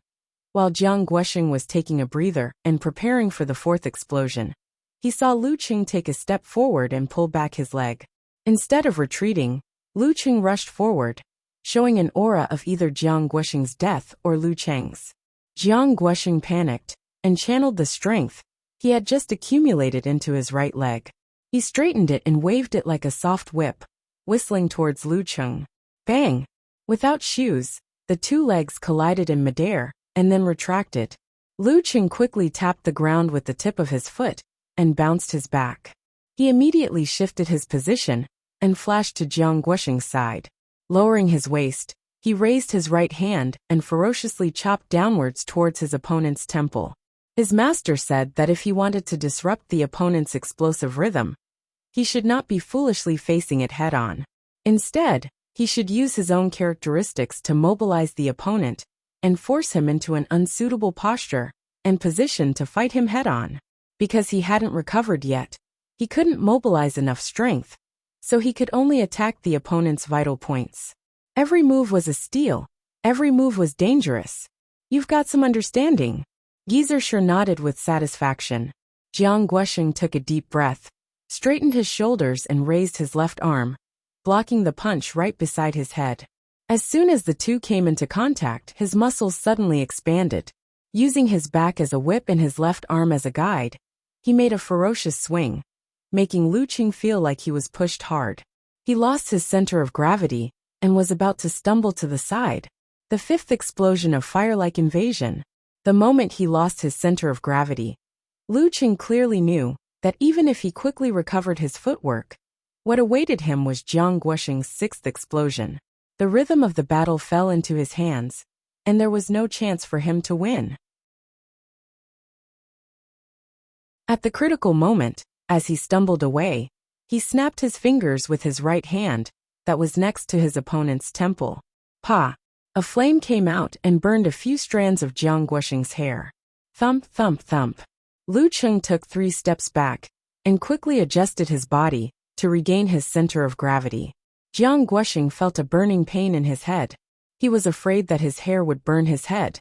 While Jiang Guoxing was taking a breather and preparing for the fourth explosion, he saw Lu Qing take a step forward and pull back his leg. Instead of retreating, Lu Qing rushed forward, showing an aura of either Jiang Guoxing's death or Lu Cheng's. Jiang Guoxing panicked and channeled the strength he had just accumulated into his right leg. He straightened it and waved it like a soft whip, whistling towards Lu Qing. Bang! Without shoes, the two legs collided in midair and then retracted. Lu Qing quickly tapped the ground with the tip of his foot and bounced his back. He immediately shifted his position and flashed to Jiang Guoxing's side. Lowering his waist, he raised his right hand and ferociously chopped downwards towards his opponent's temple. His master said that if he wanted to disrupt the opponent's explosive rhythm, he should not be foolishly facing it head-on. Instead, he should use his own characteristics to mobilize the opponent and force him into an unsuitable posture and position to fight him head-on. Because he hadn't recovered yet, he couldn't mobilize enough strength, so he could only attack the opponent's vital points. Every move was a steal. Every move was dangerous. You've got some understanding. Geezer sure nodded with satisfaction. Jiang Guoxing took a deep breath, straightened his shoulders and raised his left arm, blocking the punch right beside his head. As soon as the two came into contact, his muscles suddenly expanded. Using his back as a whip and his left arm as a guide, he made a ferocious swing, making Lu Qing feel like he was pushed hard. He lost his center of gravity and was about to stumble to the side. The fifth explosion of fire-like invasion. The moment he lost his center of gravity, Lu Qing clearly knew that even if he quickly recovered his footwork, what awaited him was Jiang Guoxing's sixth explosion. The rhythm of the battle fell into his hands, and there was no chance for him to win. At the critical moment, as he stumbled away, he snapped his fingers with his right hand that was next to his opponent's temple. Pa! A flame came out and burned a few strands of Jiang Guoxing's hair. Thump, thump, thump. Lu Qing took 3 steps back and quickly adjusted his body to regain his center of gravity. Jiang Guoxing felt a burning pain in his head. He was afraid that his hair would burn his head,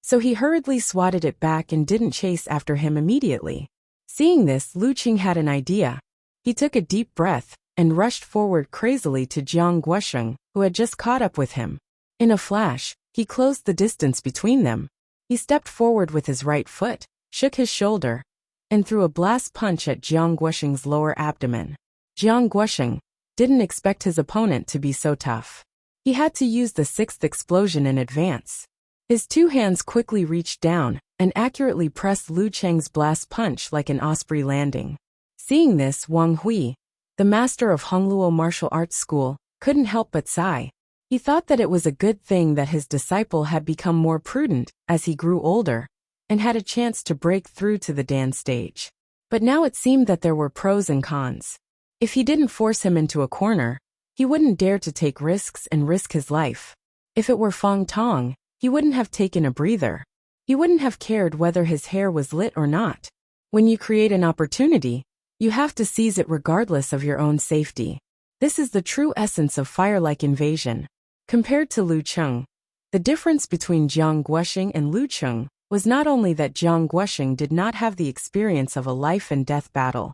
so he hurriedly swatted it back and didn't chase after him immediately. Seeing this, Lu Qing had an idea. He took a deep breath and rushed forward crazily to Jiang Guoxing, who had just caught up with him. In a flash, he closed the distance between them. He stepped forward with his right foot, shook his shoulder, and threw a blast punch at Jiang Guoxing's lower abdomen. Jiang Guoxing didn't expect his opponent to be so tough. He had to use the 6th explosion in advance. His 2 hands quickly reached down and accurately pressed Lu Cheng's blast punch like an osprey landing. Seeing this, Wang Hui, the master of Hongluo Martial Arts School, couldn't help but sigh. He thought that it was a good thing that his disciple had become more prudent as he grew older and had a chance to break through to the Dan stage. But now it seemed that there were pros and cons. If he didn't force him into a corner, he wouldn't dare to take risks and risk his life. If it were Feng Tong, he wouldn't have taken a breather. He wouldn't have cared whether his hair was lit or not. When you create an opportunity, you have to seize it regardless of your own safety. This is the true essence of fire-like invasion. Compared to Lu Qing, the difference between Jiang Guoxing and Lu Qing was not only that Jiang Guoxing did not have the experience of a life-and-death battle,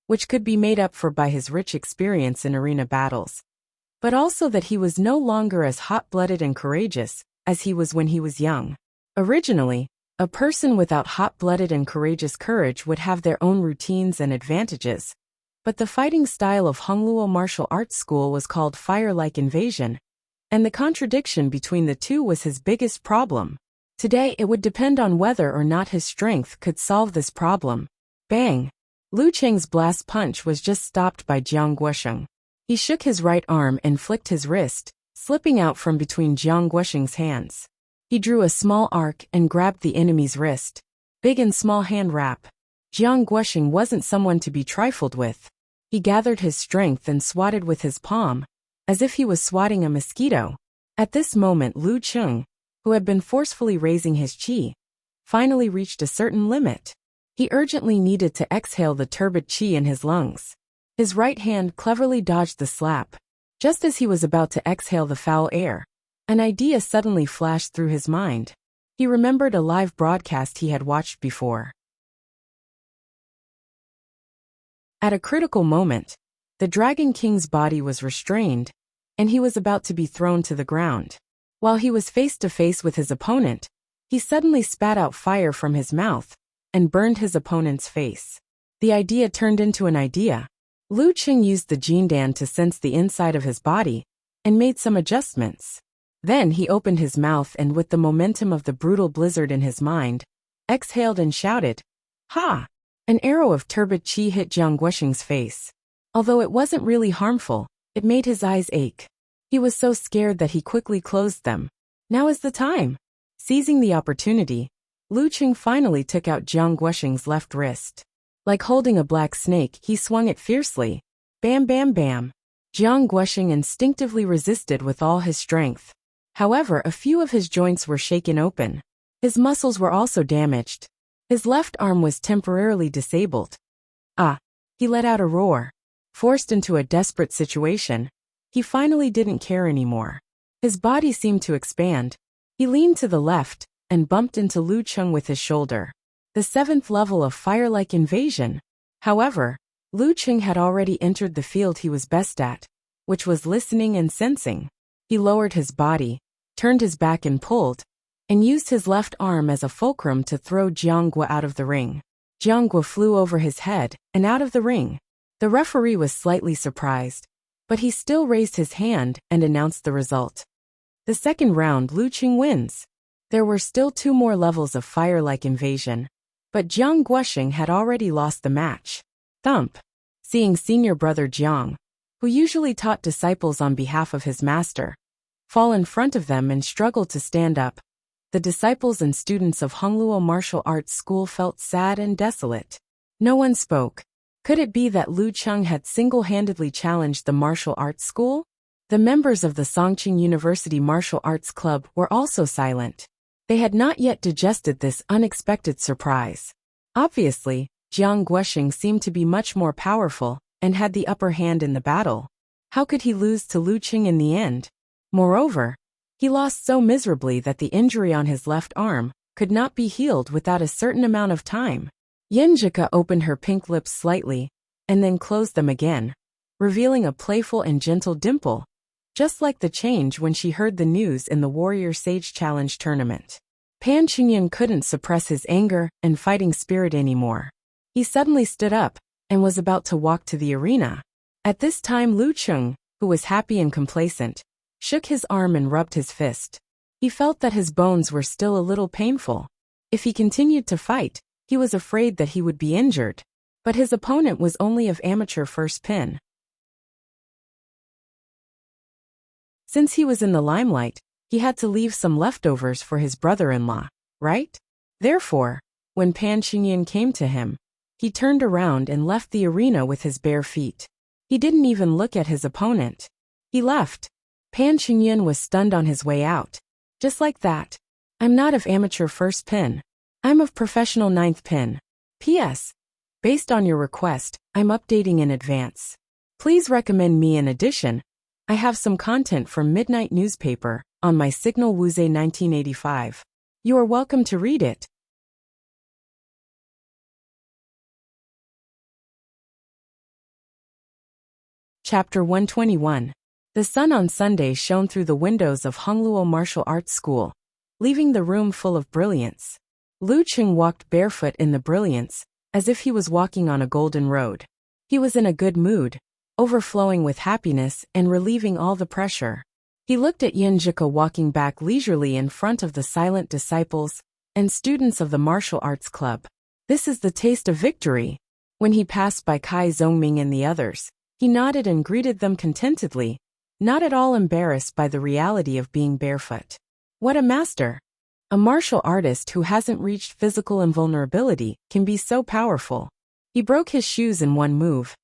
which could be made up for by his rich experience in arena battles, but also that he was no longer as hot-blooded and courageous as he was when he was young. Originally, a person without hot-blooded and courageous courage would have their own routines and advantages, but the fighting style of Hongluo Martial Arts School was called fire-like invasion, and the contradiction between the two was his biggest problem. Today it would depend on whether or not his strength could solve this problem. Bang! Lu Cheng's blast punch was just stopped by Jiang Guoxing. He shook his right arm and flicked his wrist, slipping out from between Jiang Guoxing's hands. He drew a small arc and grabbed the enemy's wrist. Big and small hand wrap. Jiang Guoxing wasn't someone to be trifled with. He gathered his strength and swatted with his palm, as if he was swatting a mosquito. At this moment, Lu Qing, who had been forcefully raising his qi, finally reached a certain limit. He urgently needed to exhale the turbid chi in his lungs. His right hand cleverly dodged the slap. Just as he was about to exhale the foul air, an idea suddenly flashed through his mind. He remembered a live broadcast he had watched before. At a critical moment, the Dragon King's body was restrained, and he was about to be thrown to the ground. While he was face to face with his opponent, he suddenly spat out fire from his mouth and burned his opponent's face. The idea turned into an idea. Lu Qing used the Jindan to sense the inside of his body and made some adjustments. Then he opened his mouth and, with the momentum of the brutal blizzard in his mind, exhaled and shouted, "Ha!" An arrow of turbid chi hit Jiang Guoxing's face. Although it wasn't really harmful, it made his eyes ache. He was so scared that he quickly closed them. Now is the time. Seizing the opportunity, Lu Qing finally took out Jiang Guoxing's left wrist. Like holding a black snake, he swung it fiercely. Bam, bam, bam. Jiang Guoxing instinctively resisted with all his strength. However, a few of his joints were shaken open. His muscles were also damaged. His left arm was temporarily disabled. Ah! He let out a roar. Forced into a desperate situation, he finally didn't care anymore. His body seemed to expand. He leaned to the left and bumped into Lu Qing with his shoulder. The 7th level of fire-like invasion. However, Lu Qing had already entered the field he was best at, which was listening and sensing. He lowered his body, turned his back and pulled, and used his left arm as a fulcrum to throw Jiang Guo out of the ring. Jiang Guo flew over his head and out of the ring. The referee was slightly surprised, but he still raised his hand and announced the result. The second round, Lu Qing wins. There were still 2 more levels of fire-like invasion, but Jiang Guoxing had already lost the match. Thump! Seeing senior brother Jiang, who usually taught disciples on behalf of his master, fall in front of them and struggle to stand up, the disciples and students of Hongluo Martial Arts School felt sad and desolate. No one spoke. Could it be that Lu Qing had single-handedly challenged the martial arts school? The members of the Songqing University Martial Arts Club were also silent. They had not yet digested this unexpected surprise. Obviously, Jiang Guoxing seemed to be much more powerful and had the upper hand in the battle. How could he lose to Lu Qing in the end? Moreover, he lost so miserably that the injury on his left arm could not be healed without a certain amount of time. Yenjika opened her pink lips slightly, and then closed them again, revealing a playful and gentle dimple, just like the change when she heard the news in the Warrior Sage Challenge tournament. Pan Qingyan couldn't suppress his anger and fighting spirit anymore. He suddenly stood up and was about to walk to the arena. At this time, Lu Qing, who was happy and complacent, shook his arm and rubbed his fist. He felt that his bones were still a little painful. If he continued to fight, he was afraid that he would be injured. But his opponent was only of amateur first pin. Since he was in the limelight, he had to leave some leftovers for his brother-in-law, right? Therefore, when Pan Qingyan came to him, he turned around and left the arena with his bare feet. He didn't even look at his opponent. He left. Pan Qingyan was stunned on his way out. Just like that. I'm not of amateur first pin. I'm of professional 9th pin. P.S. Based on your request, I'm updating in advance. Please recommend me in addition. I have some content from Midnight Newspaper on my Signal Wuzhe 1985. You are welcome to read it. Chapter 121. The sun on Sunday shone through the windows of Hongluo Martial Arts School, leaving the room full of brilliance. Lu Qing walked barefoot in the brilliance, as if he was walking on a golden road. He was in a good mood, overflowing with happiness and relieving all the pressure. He looked at Yenjika walking back leisurely in front of the silent disciples and students of the martial arts club. This is the taste of victory. When he passed by Kai Zongming and the others, he nodded and greeted them contentedly, not at all embarrassed by the reality of being barefoot. What a master! A martial artist who hasn't reached physical invulnerability can be so powerful. He broke his shoes in one move.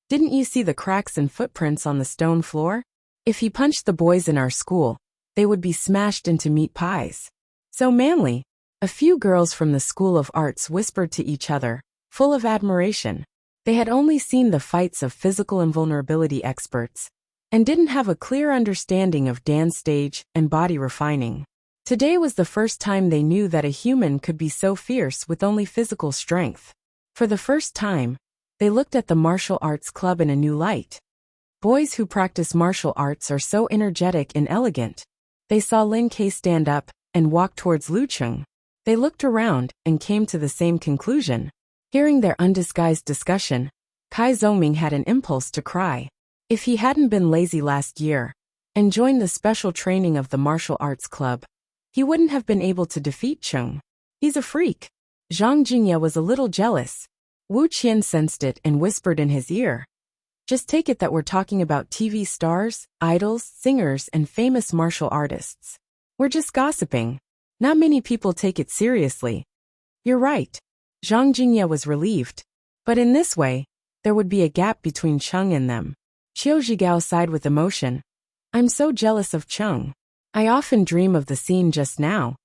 Didn't you see the cracks and footprints on the stone floor? If he punched the boys in our school, they would be smashed into meat pies. So manly. A few girls from the School of Arts whispered to each other, full of admiration. They had only seen the fights of physical invulnerability experts, and didn't have a clear understanding of dance stage and body refining. Today was the first time they knew that a human could be so fierce with only physical strength. For the first time, they looked at the martial arts club in a new light. Boys who practice martial arts are so energetic and elegant. They saw Lin Kei stand up and walk towards Lu Cheng. They looked around and came to the same conclusion. Hearing their undisguised discussion, Kai Zongming had an impulse to cry. If he hadn't been lazy last year and joined the special training of the martial arts club, he wouldn't have been able to defeat Cheng. He's a freak. Zhang Jingye was a little jealous. Wu Qian sensed it and whispered in his ear. Just take it that we're talking about TV stars, idols, singers, and famous martial artists. We're just gossiping. Not many people take it seriously. You're right. Zhang Jingye was relieved. But in this way, there would be a gap between Cheng and them. Qiu Zhigao sighed with emotion. I'm so jealous of Cheng. I often dream of the scene just now.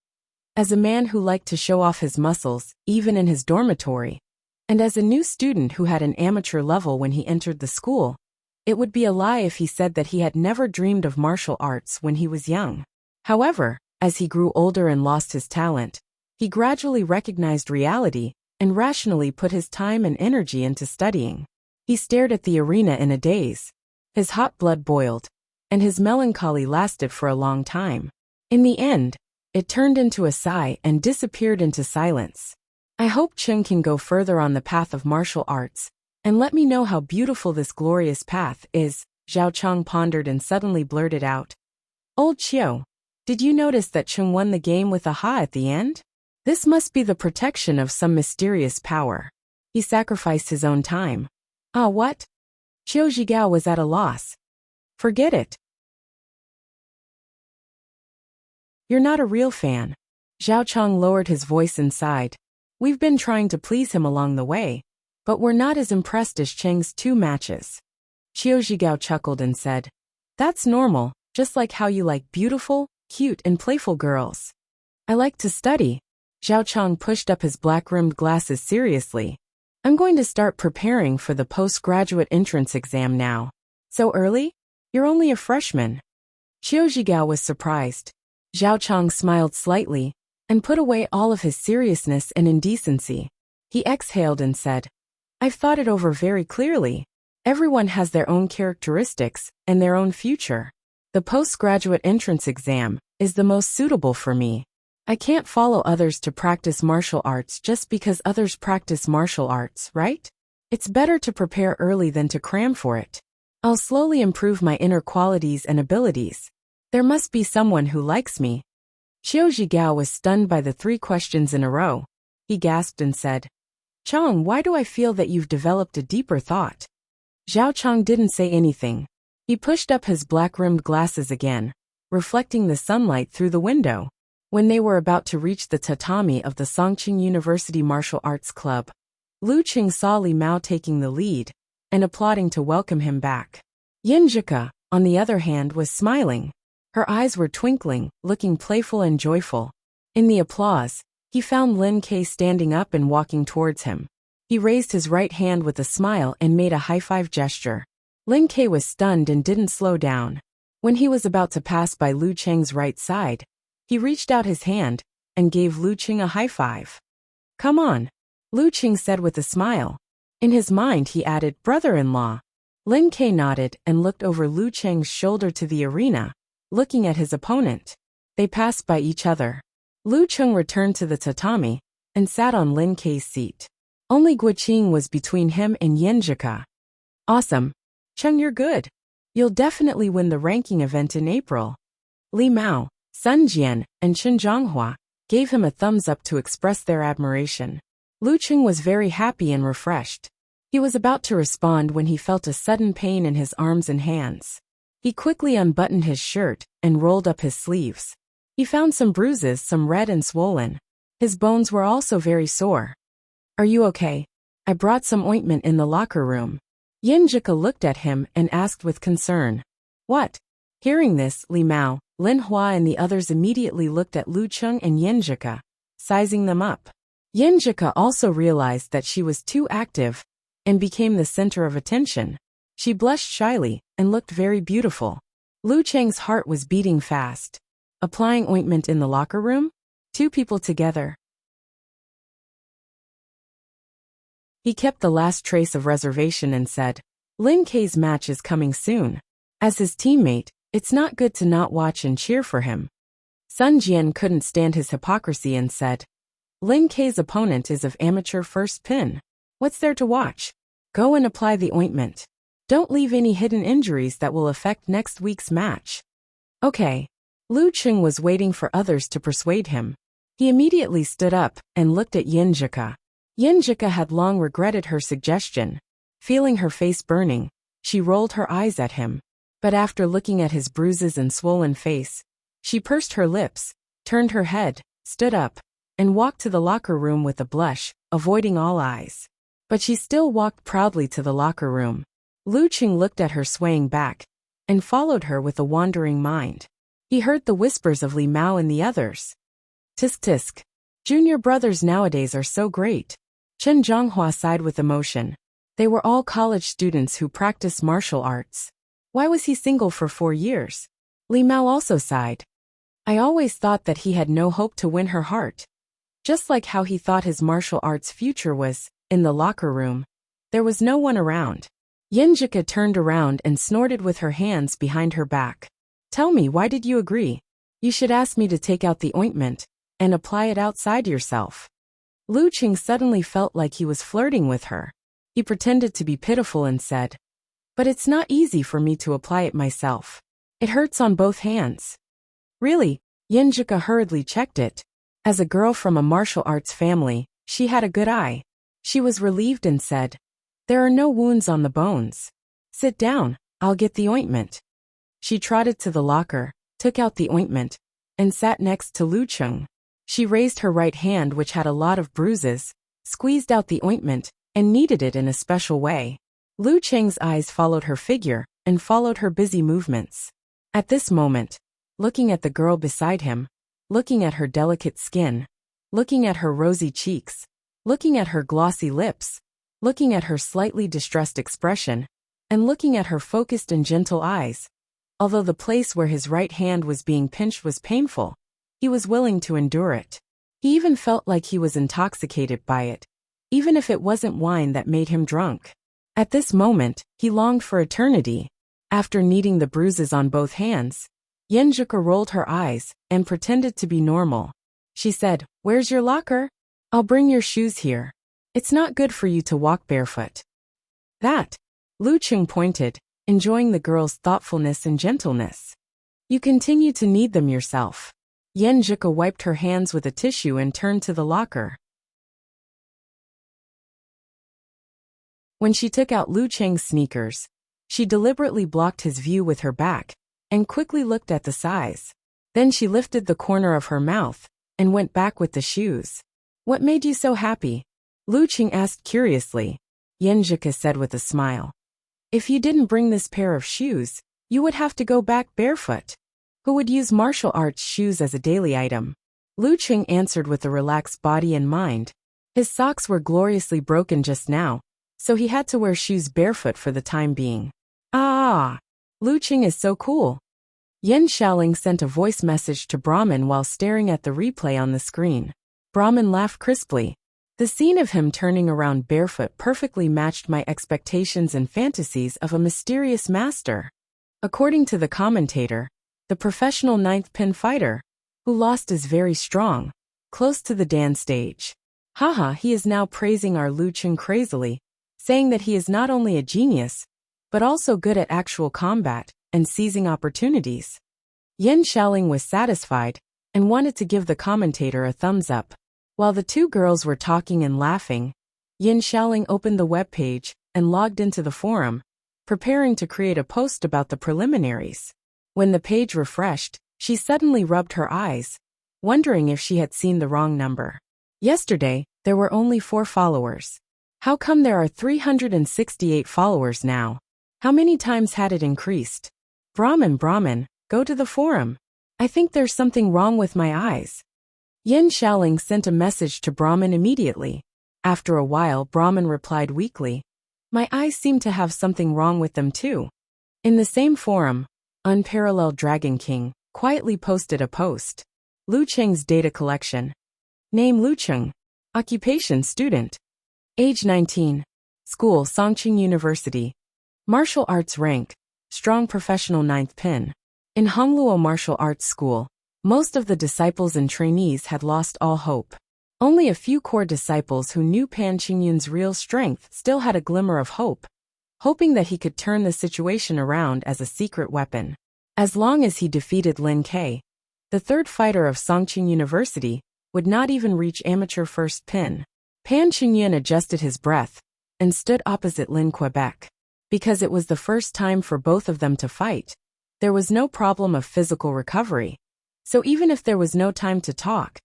As a man who liked to show off his muscles, even in his dormitory, and as a new student who had an amateur level when he entered the school, it would be a lie if he said that he had never dreamed of martial arts when he was young. However, as he grew older and lost his talent, he gradually recognized reality and rationally put his time and energy into studying. He stared at the arena in a daze. His hot blood boiled, and his melancholy lasted for a long time. In the end, it turned into a sigh and disappeared into silence. I hope Cheng can go further on the path of martial arts, and let me know how beautiful this glorious path is, Zhao Chang pondered and suddenly blurted out. Old Qiu, did you notice that Cheng won the game with a ha at the end? This must be the protection of some mysterious power. He sacrificed his own time. Ah, what? Qiu Zhigao was at a loss. Forget it. You're not a real fan. Zhao Chang lowered his voice and sighed. We've been trying to please him along the way, but we're not as impressed as Cheng's 2 matches. Qiu Zhigao chuckled and said, That's normal, just like how you like beautiful, cute and playful girls. I like to study. Zhao Chang pushed up his black-rimmed glasses seriously. I'm going to start preparing for the postgraduate entrance exam now. So early? You're only a freshman. Qiu Zhigao was surprised. Zhao Chang smiled slightly and put away all of his seriousness and indecency. He exhaled and said, I've thought it over very clearly. Everyone has their own characteristics and their own future. The postgraduate entrance exam is the most suitable for me. I can't follow others to practice martial arts just because others practice martial arts, right? It's better to prepare early than to cram for it. I'll slowly improve my inner qualities and abilities. There must be someone who likes me. Qiu Zhigao was stunned by the 3 questions in a row. He gasped and said, Chang, why do I feel that you've developed a deeper thought? Zhao Chang didn't say anything. He pushed up his black-rimmed glasses again, reflecting the sunlight through the window. When they were about to reach the tatami of the Songqing University Martial Arts Club, Lu Qing saw Li Mao taking the lead and applauding to welcome him back. Yinjika, on the other hand, was smiling. Her eyes were twinkling, looking playful and joyful. In the applause, he found Lin Kei standing up and walking towards him. He raised his right hand with a smile and made a high-five gesture. Lin Kei was stunned and didn't slow down. When he was about to pass by Lu Cheng's right side, he reached out his hand and gave Lu Cheng a high five. Come on, Lu Cheng said with a smile. In his mind he added, brother-in-law. Lin Kei nodded and looked over Lu Cheng's shoulder to the arena, looking at his opponent. They passed by each other. Lu Cheng returned to the tatami and sat on Lin Kei's seat. Only Guoqing was between him and Yinjika. Awesome. Cheng, you're good. You'll definitely win the ranking event in April. Li Mao, Sun Jian, and Chen Zhonghua gave him a thumbs up to express their admiration. Lu Cheng was very happy and refreshed. He was about to respond when he felt a sudden pain in his arms and hands. He quickly unbuttoned his shirt and rolled up his sleeves. He found some bruises, some red and swollen. His bones were also very sore. Are you okay? I brought some ointment in the locker room. Yinjika looked at him and asked with concern. What? Hearing this, Li Mao, Lin Hua and the others immediately looked at Lu Cheng and Yinjika. sizing them up. Yinjika also realized that she was too active and became the center of attention. She blushed shyly and looked very beautiful. Lu Cheng's heart was beating fast. Applying ointment in the locker room? Two people together. He kept the last trace of reservation and said, Lin Kei's match is coming soon. As his teammate, it's not good to not watch and cheer for him. Sun Jian couldn't stand his hypocrisy and said, Lin Kei's opponent is of amateur first pin. What's there to watch? Go and apply the ointment. Don't leave any hidden injuries that will affect next week's match. Okay. Lu Cheng was waiting for others to persuade him. He immediately stood up and looked at Yinjika. Yinjika had long regretted her suggestion. Feeling her face burning, she rolled her eyes at him. But after looking at his bruises and swollen face, she pursed her lips, turned her head, stood up, and walked to the locker room with a blush, avoiding all eyes. But she still walked proudly to the locker room. Lu Cheng looked at her swaying back, and followed her with a wandering mind. He heard the whispers of Li Mao and the others. Tisk tisk. Junior brothers nowadays are so great. Chen Zhonghua sighed with emotion. They were all college students who practiced martial arts. Why was he single for 4 years? Li Mao also sighed. I always thought that he had no hope to win her heart. Just like how he thought his martial arts future was, in the locker room. There was no one around. Yinjika turned around and snorted with her hands behind her back. Tell me, why did you agree? You should ask me to take out the ointment and apply it outside yourself. Lu Cheng suddenly felt like he was flirting with her. He pretended to be pitiful and said, But it's not easy for me to apply it myself. It hurts on both hands. Really? Yinjika hurriedly checked it. As a girl from a martial arts family, she had a good eye. She was relieved and said, There are no wounds on the bones. Sit down, I'll get the ointment. She trotted to the locker, took out the ointment, and sat next to Lu Cheng. She raised her right hand, which had a lot of bruises, squeezed out the ointment, and kneaded it in a special way. Lu Cheng's eyes followed her figure, and followed her busy movements. At this moment, looking at the girl beside him, looking at her delicate skin, looking at her rosy cheeks, looking at her glossy lips, looking at her slightly distressed expression, and looking at her focused and gentle eyes, although the place where his right hand was being pinched was painful, he was willing to endure it. He even felt like he was intoxicated by it, even if it wasn't wine that made him drunk. At this moment, he longed for eternity. After kneading the bruises on both hands, Yinjika rolled her eyes and pretended to be normal. She said, Where's your locker? I'll bring your shoes here. It's not good for you to walk barefoot. That. Lu Cheng pointed, enjoying the girl's thoughtfulness and gentleness. You continue to knead them yourself. Yinjika wiped her hands with a tissue and turned to the locker. When she took out Lu Cheng's sneakers, she deliberately blocked his view with her back, and quickly looked at the size. Then she lifted the corner of her mouth, and went back with the shoes. What made you so happy? Lu Cheng asked curiously. Yinjika said with a smile. If you didn't bring this pair of shoes, you would have to go back barefoot. Who would use martial arts shoes as a daily item? Lu Cheng answered with a relaxed body and mind. His socks were gloriously broken just now, so he had to wear shoes barefoot for the time being. Ah! Lu Cheng is so cool. Yen Xiaoling sent a voice message to Brahmin while staring at the replay on the screen. Brahmin laughed crisply. The scene of him turning around barefoot perfectly matched my expectations and fantasies of a mysterious master. According to the commentator, the professional ninth pin fighter, who lost, is very strong, close to the Dan stage. Haha, he is now praising our Lu Cheng crazily, saying that he is not only a genius, but also good at actual combat and seizing opportunities. Yen Xiaoling was satisfied and wanted to give the commentator a thumbs up. While the two girls were talking and laughing, Yen Xiaoling opened the webpage and logged into the forum, preparing to create a post about the preliminaries. When the page refreshed, she suddenly rubbed her eyes, wondering if she had seen the wrong number. Yesterday, there were only 4 followers. How come there are 368 followers now? How many times had it increased? Brahmin, go to the forum. I think there's something wrong with my eyes. Yin Shaoling sent a message to Brahman immediately. After a while, Brahman replied weakly, "My eyes seem to have something wrong with them too." In the same forum, Unparalleled Dragon King quietly posted a post. Lu Cheng's data collection. Name Lu Cheng. Occupation student. Age 19. School Songqing University. Martial arts rank. Strong professional 9th pin. In Hongluo Martial Arts School, most of the disciples and trainees had lost all hope. Only a few core disciples who knew Pan Qingyun's real strength still had a glimmer of hope, hoping that he could turn the situation around as a secret weapon. As long as he defeated Lin Ke, the third fighter of Songqing University, would not even reach amateur first pin. Pan Qingyun adjusted his breath and stood opposite Lin Quebec. Because it was the first time for both of them to fight, there was no problem of physical recovery. So even if there was no time to talk,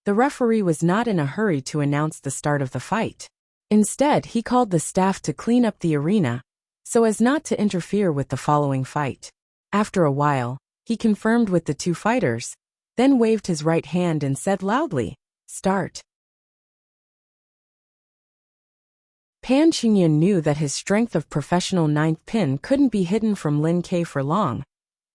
the referee was not in a hurry to announce the start of the fight. Instead, he called the staff to clean up the arena, so as not to interfere with the following fight. After a while, he confirmed with the two fighters, then waved his right hand and said loudly, "Start." Pan Qingyun knew that his strength of professional 9th pin couldn't be hidden from Lin Ke for long,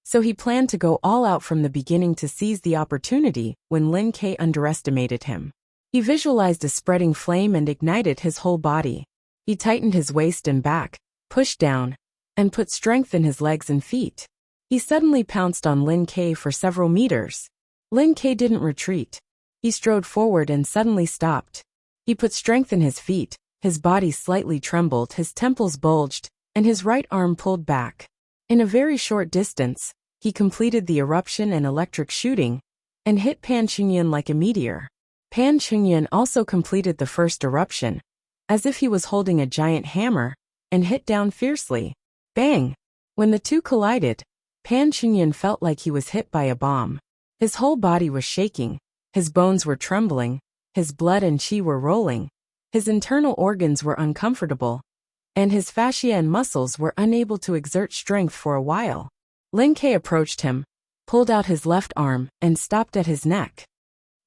so he planned to go all out from the beginning to seize the opportunity when Lin Ke underestimated him. He visualized a spreading flame and ignited his whole body. He tightened his waist and back, pushed down, and put strength in his legs and feet. He suddenly pounced on Lin Ke for several meters. Lin Ke didn't retreat. He strode forward and suddenly stopped. He put strength in his feet, his body slightly trembled, his temples bulged, and his right arm pulled back. In a very short distance, he completed the eruption and electric shooting, and hit Pan Qingyun like a meteor. Pan Qingyun also completed the first eruption, as if he was holding a giant hammer, and hit down fiercely. Bang! When the two collided, Pan Qingyun felt like he was hit by a bomb. His whole body was shaking, his bones were trembling, his blood and qi were rolling, his internal organs were uncomfortable, and his fascia and muscles were unable to exert strength for a while. Lin Ke approached him, pulled out his left arm, and stopped at his neck.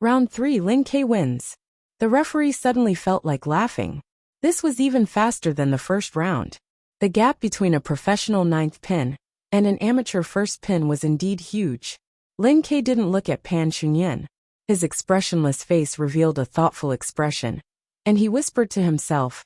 Round 3, Lin Ke wins. The referee suddenly felt like laughing. This was even faster than the first round. The gap between a professional 9th pin and an amateur first pin was indeed huge. Lin Ke didn't look at Pan Qingyun. His expressionless face revealed a thoughtful expression, and he whispered to himself,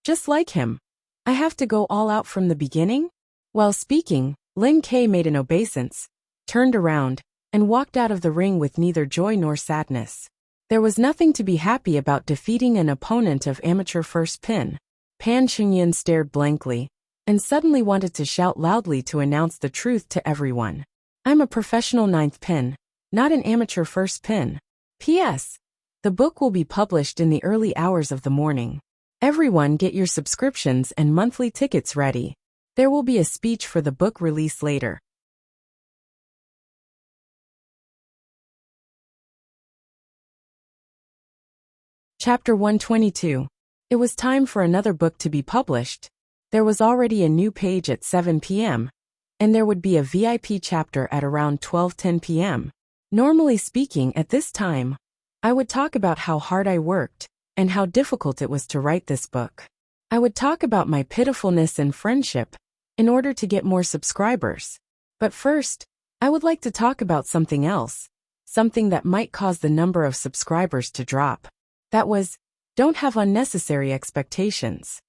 "Just like him. I have to go all out from the beginning?" While speaking, Lin Ke made an obeisance, turned around, and walked out of the ring with neither joy nor sadness. There was nothing to be happy about defeating an opponent of amateur first pin. Pan Qingyun stared blankly, and suddenly wanted to shout loudly to announce the truth to everyone. "I'm a professional 9th pin, not an amateur first pin. P.S. The book will be published in the early hours of the morning. Everyone get your subscriptions and monthly tickets ready. There will be a speech for the book release later." Chapter 122. It was time for another book to be published. There was already a new page at 7 p.m., and there would be a VIP chapter at around 12:10 p.m. Normally speaking, at this time, I would talk about how hard I worked and how difficult it was to write this book. I would talk about my pitifulness and friendship in order to get more subscribers. But first, I would like to talk about something else, something that might cause the number of subscribers to drop. That was, don't have unnecessary expectations.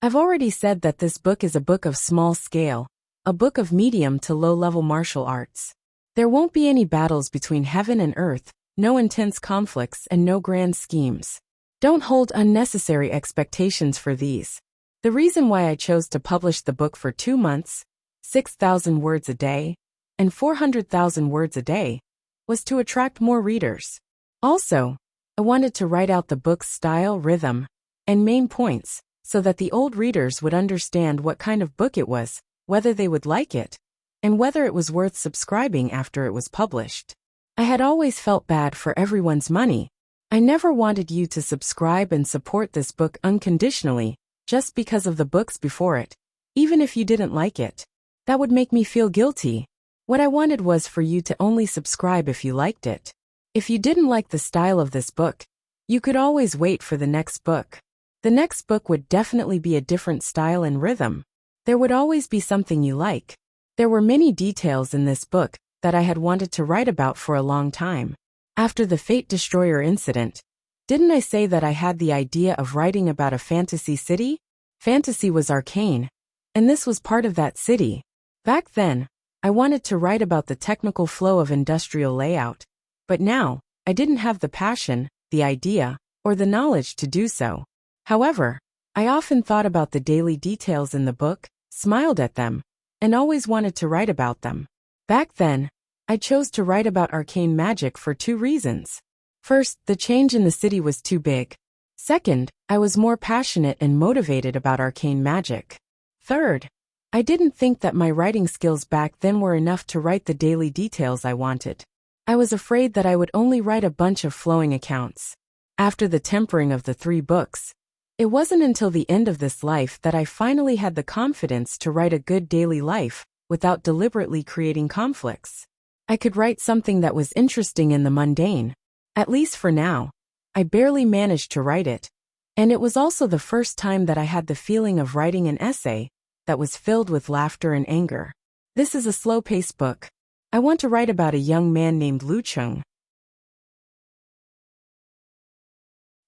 I've already said that this book is a book of small scale, a book of medium to low-level martial arts. There won't be any battles between heaven and earth, no intense conflicts, and no grand schemes. Don't hold unnecessary expectations for these. The reason why I chose to publish the book for 2 months, 6,000 words a day, and 400,000 words a day, was to attract more readers. Also, I wanted to write out the book's style, rhythm, and main points, so that the old readers would understand what kind of book it was, whether they would like it, and whether it was worth subscribing after it was published. I had always felt bad for everyone's money. I never wanted you to subscribe and support this book unconditionally, just because of the books before it, even if you didn't like it. That would make me feel guilty. What I wanted was for you to only subscribe if you liked it. If you didn't like the style of this book, you could always wait for the next book. The next book would definitely be a different style and rhythm. There would always be something you like. There were many details in this book that I had wanted to write about for a long time. After the Fate Destroyer incident, didn't I say that I had the idea of writing about a fantasy city? Fantasy was arcane, and this was part of that city. Back then, I wanted to write about the technical flow of industrial layout, but now, I didn't have the passion, the idea, or the knowledge to do so. However, I often thought about the daily details in the book, smiled at them, and always wanted to write about them. Back then, I chose to write about arcane magic for 2 reasons. First, the change in the city was too big. Second, I was more passionate and motivated about arcane magic. Third, I didn't think that my writing skills back then were enough to write the daily details I wanted. I was afraid that I would only write a bunch of flowing accounts. After the tempering of the 3 books, it wasn't until the end of this life that I finally had the confidence to write a good daily life without deliberately creating conflicts. I could write something that was interesting in the mundane. At least for now. I barely managed to write it. And it was also the first time that I had the feeling of writing an essay that was filled with laughter and anger. This is a slow-paced book. I want to write about a young man named Lu Cheng.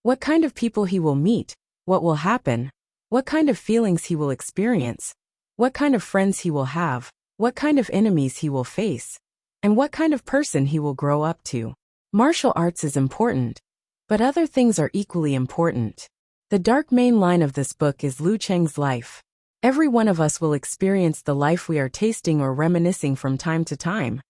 What kind of people he will meet, what will happen, what kind of feelings he will experience, what kind of friends he will have, what kind of enemies he will face, and what kind of person he will grow up to. Martial arts is important, but other things are equally important. The dark main line of this book is Lu Cheng's life. Every one of us will experience the life we are tasting or reminiscing from time to time.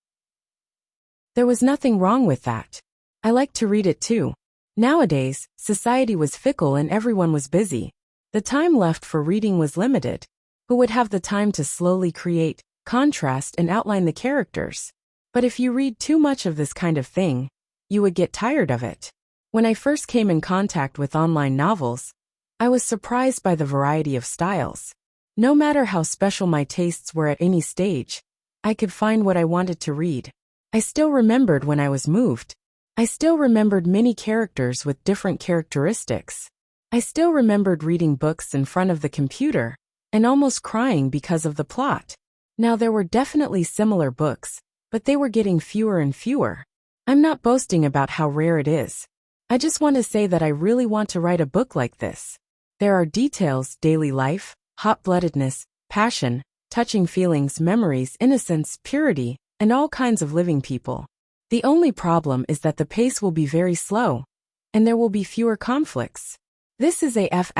There was nothing wrong with that. I liked to read it too. Nowadays, society was fickle and everyone was busy. The time left for reading was limited. Who would have the time to slowly create, contrast, and outline the characters? But if you read too much of this kind of thing, you would get tired of it. When I first came in contact with online novels, I was surprised by the variety of styles. No matter how special my tastes were at any stage, I could find what I wanted to read. I still remembered when I was moved. I still remembered many characters with different characteristics. I still remembered reading books in front of the computer and almost crying because of the plot. Now there were definitely similar books, but they were getting fewer and fewer. I'm not boasting about how rare it is. I just want to say that I really want to write a book like this. There are details, daily life, hot-bloodedness, passion, touching feelings, memories, innocence, purity, and all kinds of living people. The only problem is that the pace will be very slow, and there will be fewer conflicts. This is a F***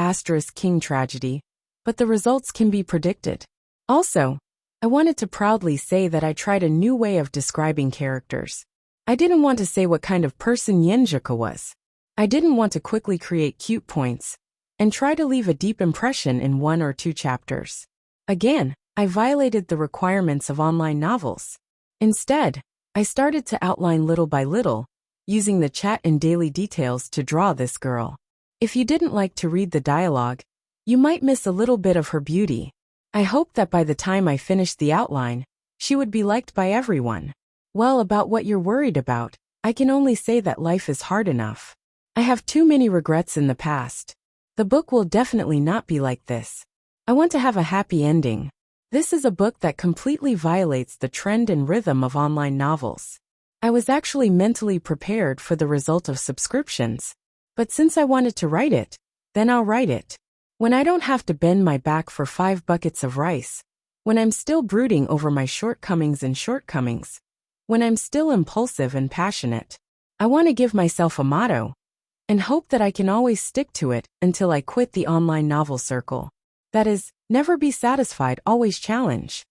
tragedy, but the results can be predicted. Also, I wanted to proudly say that I tried a new way of describing characters. I didn't want to say what kind of person Yenjika was. I didn't want to quickly create cute points and try to leave a deep impression in 1 or 2 chapters. Again, I violated the requirements of online novels. Instead, I started to outline little by little, using the chat and daily details to draw this girl. If you didn't like to read the dialogue, you might miss a little bit of her beauty. I hoped that by the time I finished the outline, she would be liked by everyone. Well, about what you're worried about, I can only say that life is hard enough. I have too many regrets in the past. The book will definitely not be like this. I want to have a happy ending. This is a book that completely violates the trend and rhythm of online novels. I was actually mentally prepared for the result of subscriptions. But since I wanted to write it, then I'll write it. When I don't have to bend my back for 5 buckets of rice. When I'm still brooding over my shortcomings. When I'm still impulsive and passionate. I want to give myself a motto and hope that I can always stick to it until I quit the online novel circle. That is, never be satisfied, always challenge.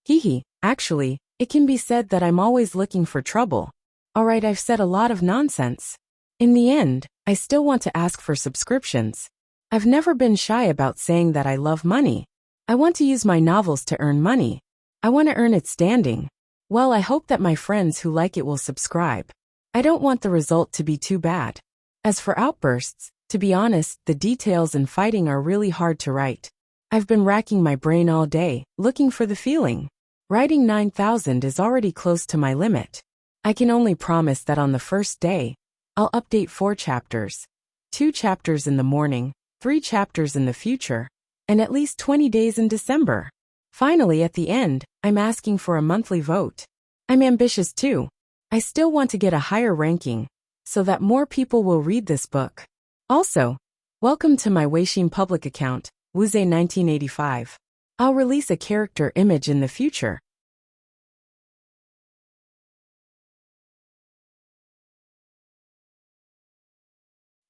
Hehe, actually, it can be said that I'm always looking for trouble. Alright, I've said a lot of nonsense. In the end, I still want to ask for subscriptions. I've never been shy about saying that I love money. I want to use my novels to earn money. I want to earn it standing. Well, I hope that my friends who like it will subscribe. I don't want the result to be too bad. As for outbursts, to be honest, the details and fighting are really hard to write. I've been racking my brain all day, looking for the feeling. Writing 9,000 is already close to my limit. I can only promise that on the first day, I'll update 4 chapters. 2 chapters in the morning, 3 chapters in the future, and at least 20 days in December. Finally, at the end, I'm asking for a monthly vote. I'm ambitious too. I still want to get a higher ranking, so that more people will read this book. Also, welcome to my Weixin public account, Wuze 1985. I'll release a character image in the future.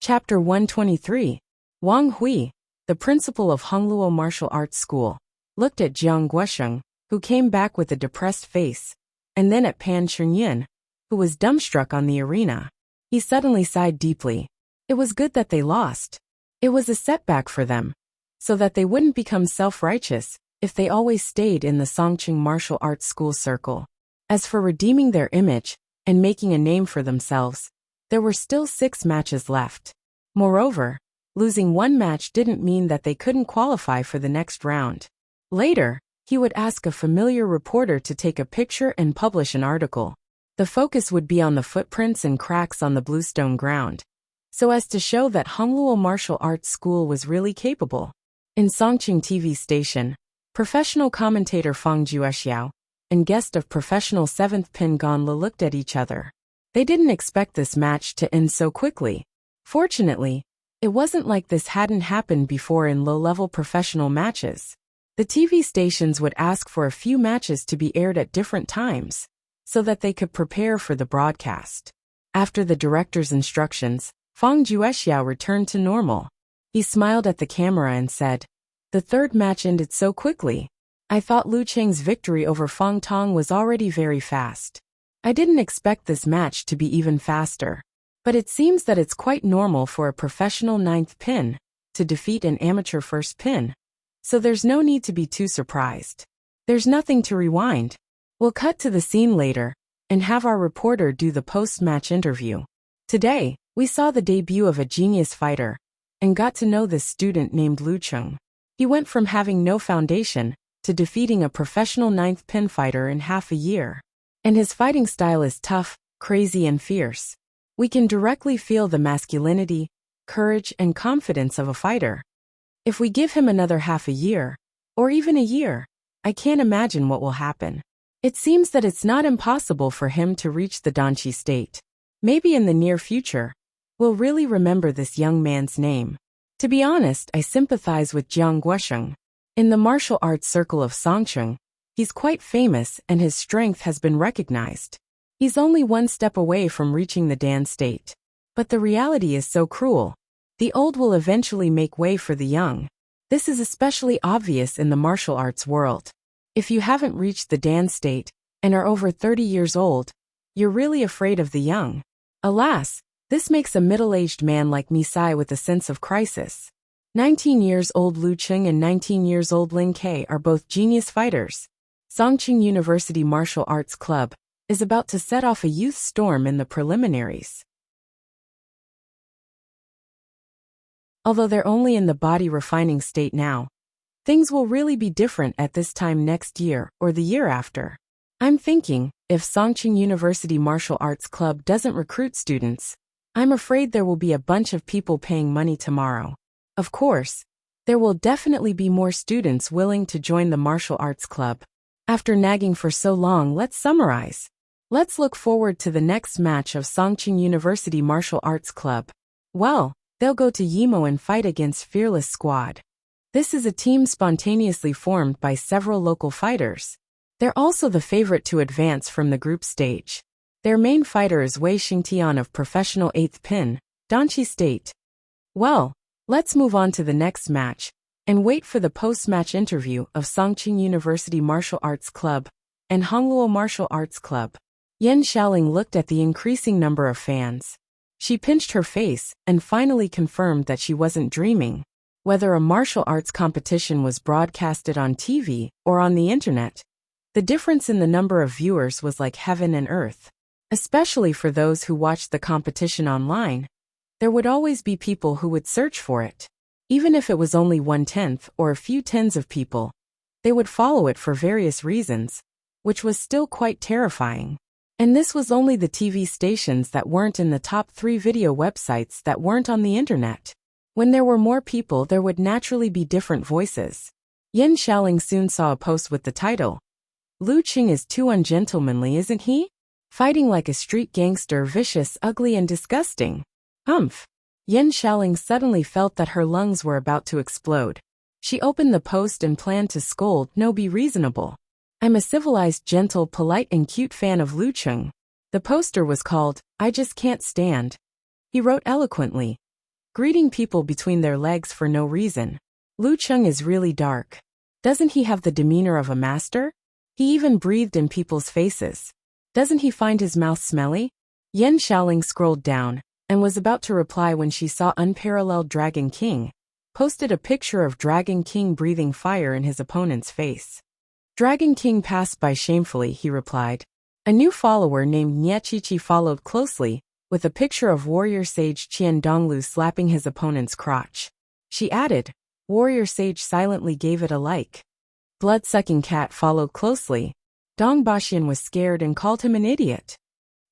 Chapter 123. Wang Hui, the principal of Hongluo Martial Arts School, looked at Jiang Guosheng, who came back with a depressed face, and then at Pan Chunyin, who was dumbstruck on the arena. He suddenly sighed deeply. It was good that they lost. It was a setback for them, so that they wouldn't become self-righteous if they always stayed in the Songqing Martial Arts School circle. As for redeeming their image and making a name for themselves, there were still 6 matches left. Moreover, losing 1 match didn't mean that they couldn't qualify for the next round. Later, he would ask a familiar reporter to take a picture and publish an article. The focus would be on the footprints and cracks on the bluestone ground, so as to show that Hongluo Martial Arts School was really capable. In Songqing TV station, professional commentator Fang Juexiao and guest of professional 7th Pin Ganle looked at each other. They didn't expect this match to end so quickly. Fortunately, it wasn't like this hadn't happened before in low-level professional matches. The TV stations would ask for a few matches to be aired at different times, so that they could prepare for the broadcast. After the director's instructions, Fang Juexiao returned to normal. He smiled at the camera and said, "The 3rd match ended so quickly. I thought Lu Cheng's victory over Fang Tong was already very fast. I didn't expect this match to be even faster. But it seems that it's quite normal for a professional 9th pin to defeat an amateur 1st pin. So there's no need to be too surprised. There's nothing to rewind. We'll cut to the scene later and have our reporter do the post-match interview. Today, we saw the debut of a genius fighter and got to know this student named Lu Cheng. He went from having no foundation to defeating a professional 9th pin fighter in half a year. And his fighting style is tough, crazy and fierce. We can directly feel the masculinity, courage and confidence of a fighter. If we give him another half a year, or even a year, I can't imagine what will happen. It seems that it's not impossible for him to reach the Danqi state. Maybe in the near future, we'll really remember this young man's name." To be honest, I sympathize with Jiang Guosheng. In the martial arts circle of Songqing, he's quite famous and his strength has been recognized. He's only 1 step away from reaching the Dan state. But the reality is so cruel. The old will eventually make way for the young. This is especially obvious in the martial arts world. If you haven't reached the Dan state and are over 30 years old, you're really afraid of the young. Alas, this makes a middle-aged man like me sigh with a sense of crisis. 19 years old Lu Cheng and 19 years old Lin Ke are both genius fighters. Songqing University Martial Arts Club is about to set off a youth storm in the preliminaries. Although they're only in the body refining state now, things will really be different at this time next year or the year after. I'm thinking, if Songqing University Martial Arts Club doesn't recruit students, I'm afraid there will be a bunch of people paying money tomorrow. Of course, there will definitely be more students willing to join the martial arts club. After nagging for so long, let's summarize. Let's look forward to the next match of Songqing University Martial Arts Club. Well, they'll go to Yimo and fight against Fearless Squad. This is a team spontaneously formed by several local fighters. They're also the favorite to advance from the group stage. Their main fighter is Wei Xingtian of professional 8th pin, Danqi State. Well, let's move on to the next match and wait for the post-match interview of Songqing University Martial Arts Club and Hongluo Martial Arts Club. Yan Xiaoling looked at the increasing number of fans. She pinched her face and finally confirmed that she wasn't dreaming. Whether a martial arts competition was broadcasted on TV or on the internet, the difference in the number of viewers was like heaven and earth. Especially for those who watched the competition online, there would always be people who would search for it. Even if it was only 1/10 or a few tens of people, they would follow it for various reasons, which was still quite terrifying. And this was only the TV stations that weren't in the top 3 video websites that weren't on the internet. When there were more people, there would naturally be different voices. Yin Xiaoling soon saw a post with the title, "Lu Qing is too ungentlemanly, isn't he? Fighting like a street gangster, vicious, ugly and disgusting. Umph." Yin Xiaoling suddenly felt that her lungs were about to explode. She opened the post and planned to scold, "No, be reasonable. I'm a civilized, gentle, polite and cute fan of Lu Qing." The poster was called, "I Just Can't Stand." He wrote eloquently, "Greeting people between their legs for no reason. Lu Qing is really dark. Doesn't he have the demeanor of a master? He even breathed in people's faces. Doesn't he find his mouth smelly?" Yin Xiaoling scrolled down and was about to reply when she saw Unparalleled Dragon King posted a picture of Dragon King breathing fire in his opponent's face. Dragon King passed by shamefully, he replied. A new follower named Nyechichi followed closely, with a picture of warrior sage Qian Donglu slapping his opponent's crotch. She added, "Warrior sage silently gave it a like." Blood-sucking cat followed closely. Dong Baxian was scared and called him an idiot.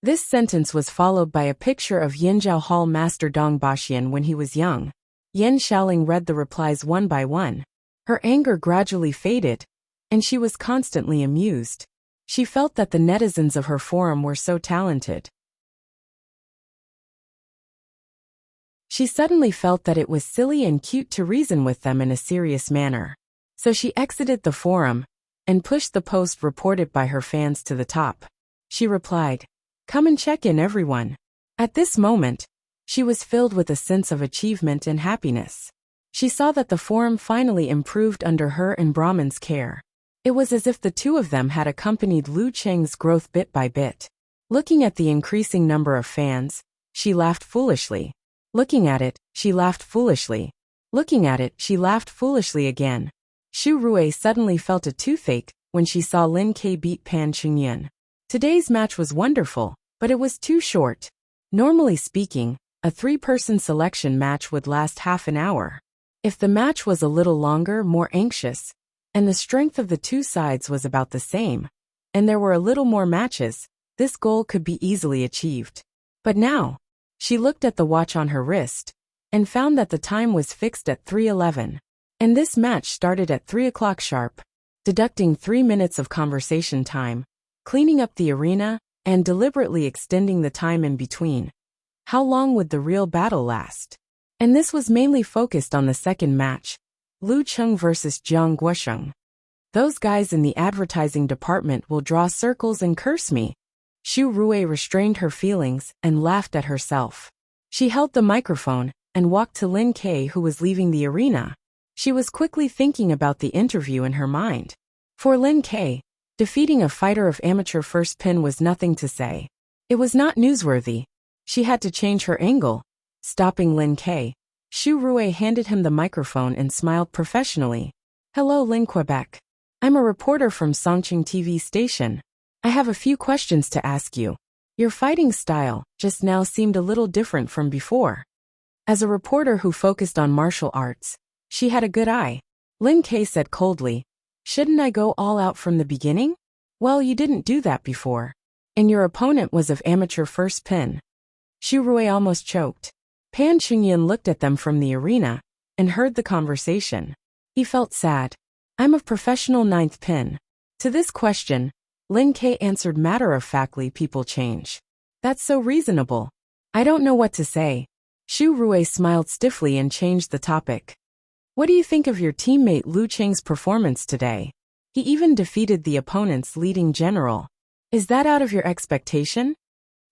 This sentence was followed by a picture of Yinzhao Hall Master Dong Baxian when he was young. Yin Xiaoling read the replies one by one. Her anger gradually faded, and she was constantly amused. She felt that the netizens of her forum were so talented. She suddenly felt that it was silly and cute to reason with them in a serious manner. So she exited the forum and pushed the post reported by her fans to the top. She replied, "Come and check in, everyone." At this moment, she was filled with a sense of achievement and happiness. She saw that the forum finally improved under her and Brahman's care. It was as if the two of them had accompanied Lu Qing's growth bit by bit. Looking at the increasing number of fans, she laughed foolishly. Looking at it, she laughed foolishly. Looking at it, she laughed foolishly again. Xu Rui suddenly felt a toothache when she saw Lin Ke beat Pan Qingyan. Today's match was wonderful, but it was too short. Normally speaking, a 3-person selection match would last half an hour. If the match was a little longer, more anxious, and the strength of the two sides was about the same, and there were a little more matches, this goal could be easily achieved. But now, she looked at the watch on her wrist, and found that the time was fixed at 3:11. And this match started at 3 o'clock sharp, deducting 3 minutes of conversation time, cleaning up the arena, and deliberately extending the time in between. How long would the real battle last? And this was mainly focused on the second match, Lu Qing versus Jiang Guosheng. Those guys in the advertising department will draw circles and curse me. Xu Rui restrained her feelings and laughed at herself. She held the microphone and walked to Lin Ke, who was leaving the arena. She was quickly thinking about the interview in her mind. For Lin Ke, defeating a fighter of amateur first pin was nothing to say. It was not newsworthy. She had to change her angle. Stopping Lin Ke, Xu Rui handed him the microphone and smiled professionally. "Hello, Lin Quebec. I'm a reporter from Songqing TV station. I have a few questions to ask you. Your fighting style just now seemed a little different from before." As a reporter who focused on martial arts, she had a good eye. Lin Ke said coldly, "Shouldn't I go all out from the beginning? Well, you didn't do that before. And your opponent was of amateur first pin." Xu Rui almost choked. Pan Qingyan looked at them from the arena and heard the conversation. He felt sad. "I'm of professional 9th pin." To this question, Lin Ke answered matter-of-factly, "People change. That's so reasonable. I don't know what to say." Xu Rui smiled stiffly and changed the topic. "What do you think of your teammate Lu Qing's performance today? He even defeated the opponent's leading general. Is that out of your expectation?"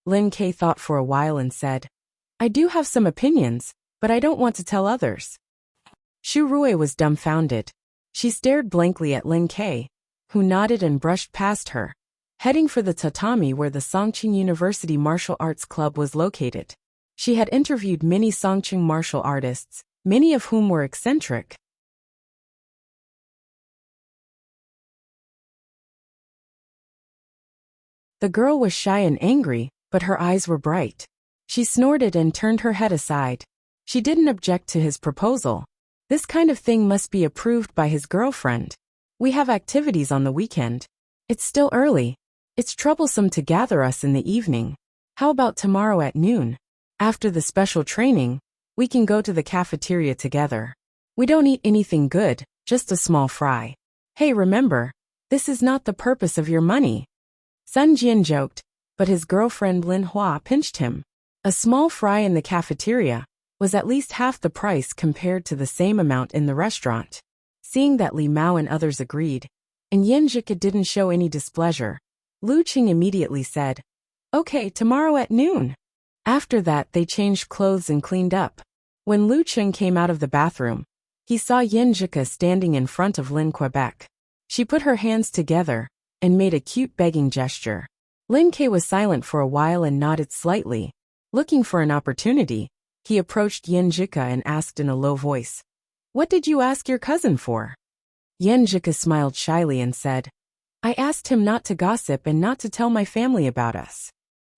Lin Ke thought for a while and said, "I do have some opinions, but I don't want to tell others." Xu Rui was dumbfounded. She stared blankly at Lin Ke, who nodded and brushed past her, heading for the tatami where the Songqing University Martial Arts Club was located. She had interviewed many Songqing martial artists, many of whom were eccentric. The girl was shy and angry, but her eyes were bright. She snorted and turned her head aside. She didn't object to his proposal. This kind of thing must be approved by his girlfriend. "We have activities on the weekend. It's still early. It's troublesome to gather us in the evening. How about tomorrow at noon? After the special training, we can go to the cafeteria together. We don't eat anything good, just a small fry. Hey, remember, this is not the purpose of your money. Sun Jian joked, but his girlfriend Lin Hua pinched him. A small fry in the cafeteria was at least half the price compared to the same amount in the restaurant. Seeing that Li Mao and others agreed, and Yin Zhika didn't show any displeasure, Lu Qing immediately said, "Okay, tomorrow at noon." After that they changed clothes and cleaned up. When Lu Qing came out of the bathroom, he saw Yin Zhika standing in front of Lin Quebec. She put her hands together and made a cute begging gesture. Lin Ke was silent for a while and nodded slightly. Looking for an opportunity, he approached Yin Zhika and asked in a low voice, "What did you ask your cousin for?" Yin Zhika smiled shyly and said, "I asked him not to gossip and not to tell my family about us."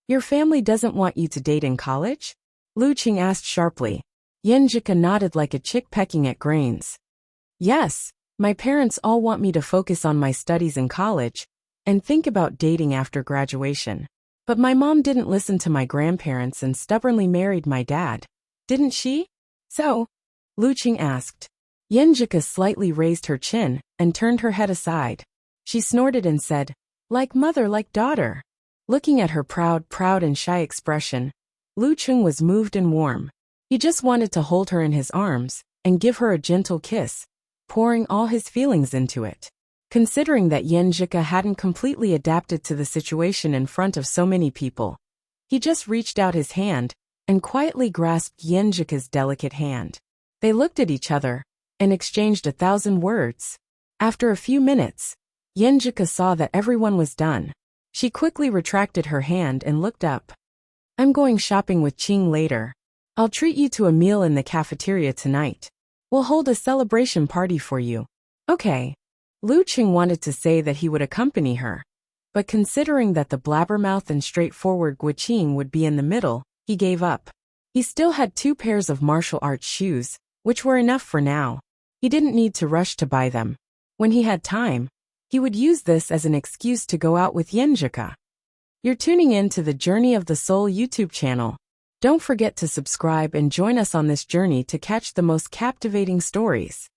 "Your family doesn't want you to date in college?" Lu Qing asked sharply. Yin Zhika nodded like a chick pecking at grains. "Yes, my parents all want me to focus on my studies in college and think about dating after graduation. But my mom didn't listen to my grandparents and stubbornly married my dad. Didn't she?" "So?" Lu Qing asked. Yin Zhika slightly raised her chin and turned her head aside. She snorted and said, "Like mother, like daughter." Looking at her proud and shy expression, Lu Qing was moved and warm. He just wanted to hold her in his arms and give her a gentle kiss, pouring all his feelings into it. Considering that Yin Zhika hadn't completely adapted to the situation in front of so many people, he just reached out his hand and quietly grasped Yin Zhika's delicate hand. They looked at each other and exchanged 1,000 words. After a few minutes, Yin Zhika saw that everyone was done. She quickly retracted her hand and looked up. "I'm going shopping with Qing later. I'll treat you to a meal in the cafeteria tonight. We'll hold a celebration party for you." "Okay." Lu Qing wanted to say that he would accompany her, but considering that the blabbermouth and straightforward Gui Qing would be in the middle, he gave up. He still had 2 pairs of martial arts shoes, which were enough for now. He didn't need to rush to buy them. When he had time, he would use this as an excuse to go out with Yin Zhika. You're tuning in to the Journey of the Soul YouTube channel. Don't forget to subscribe and join us on this journey to catch the most captivating stories.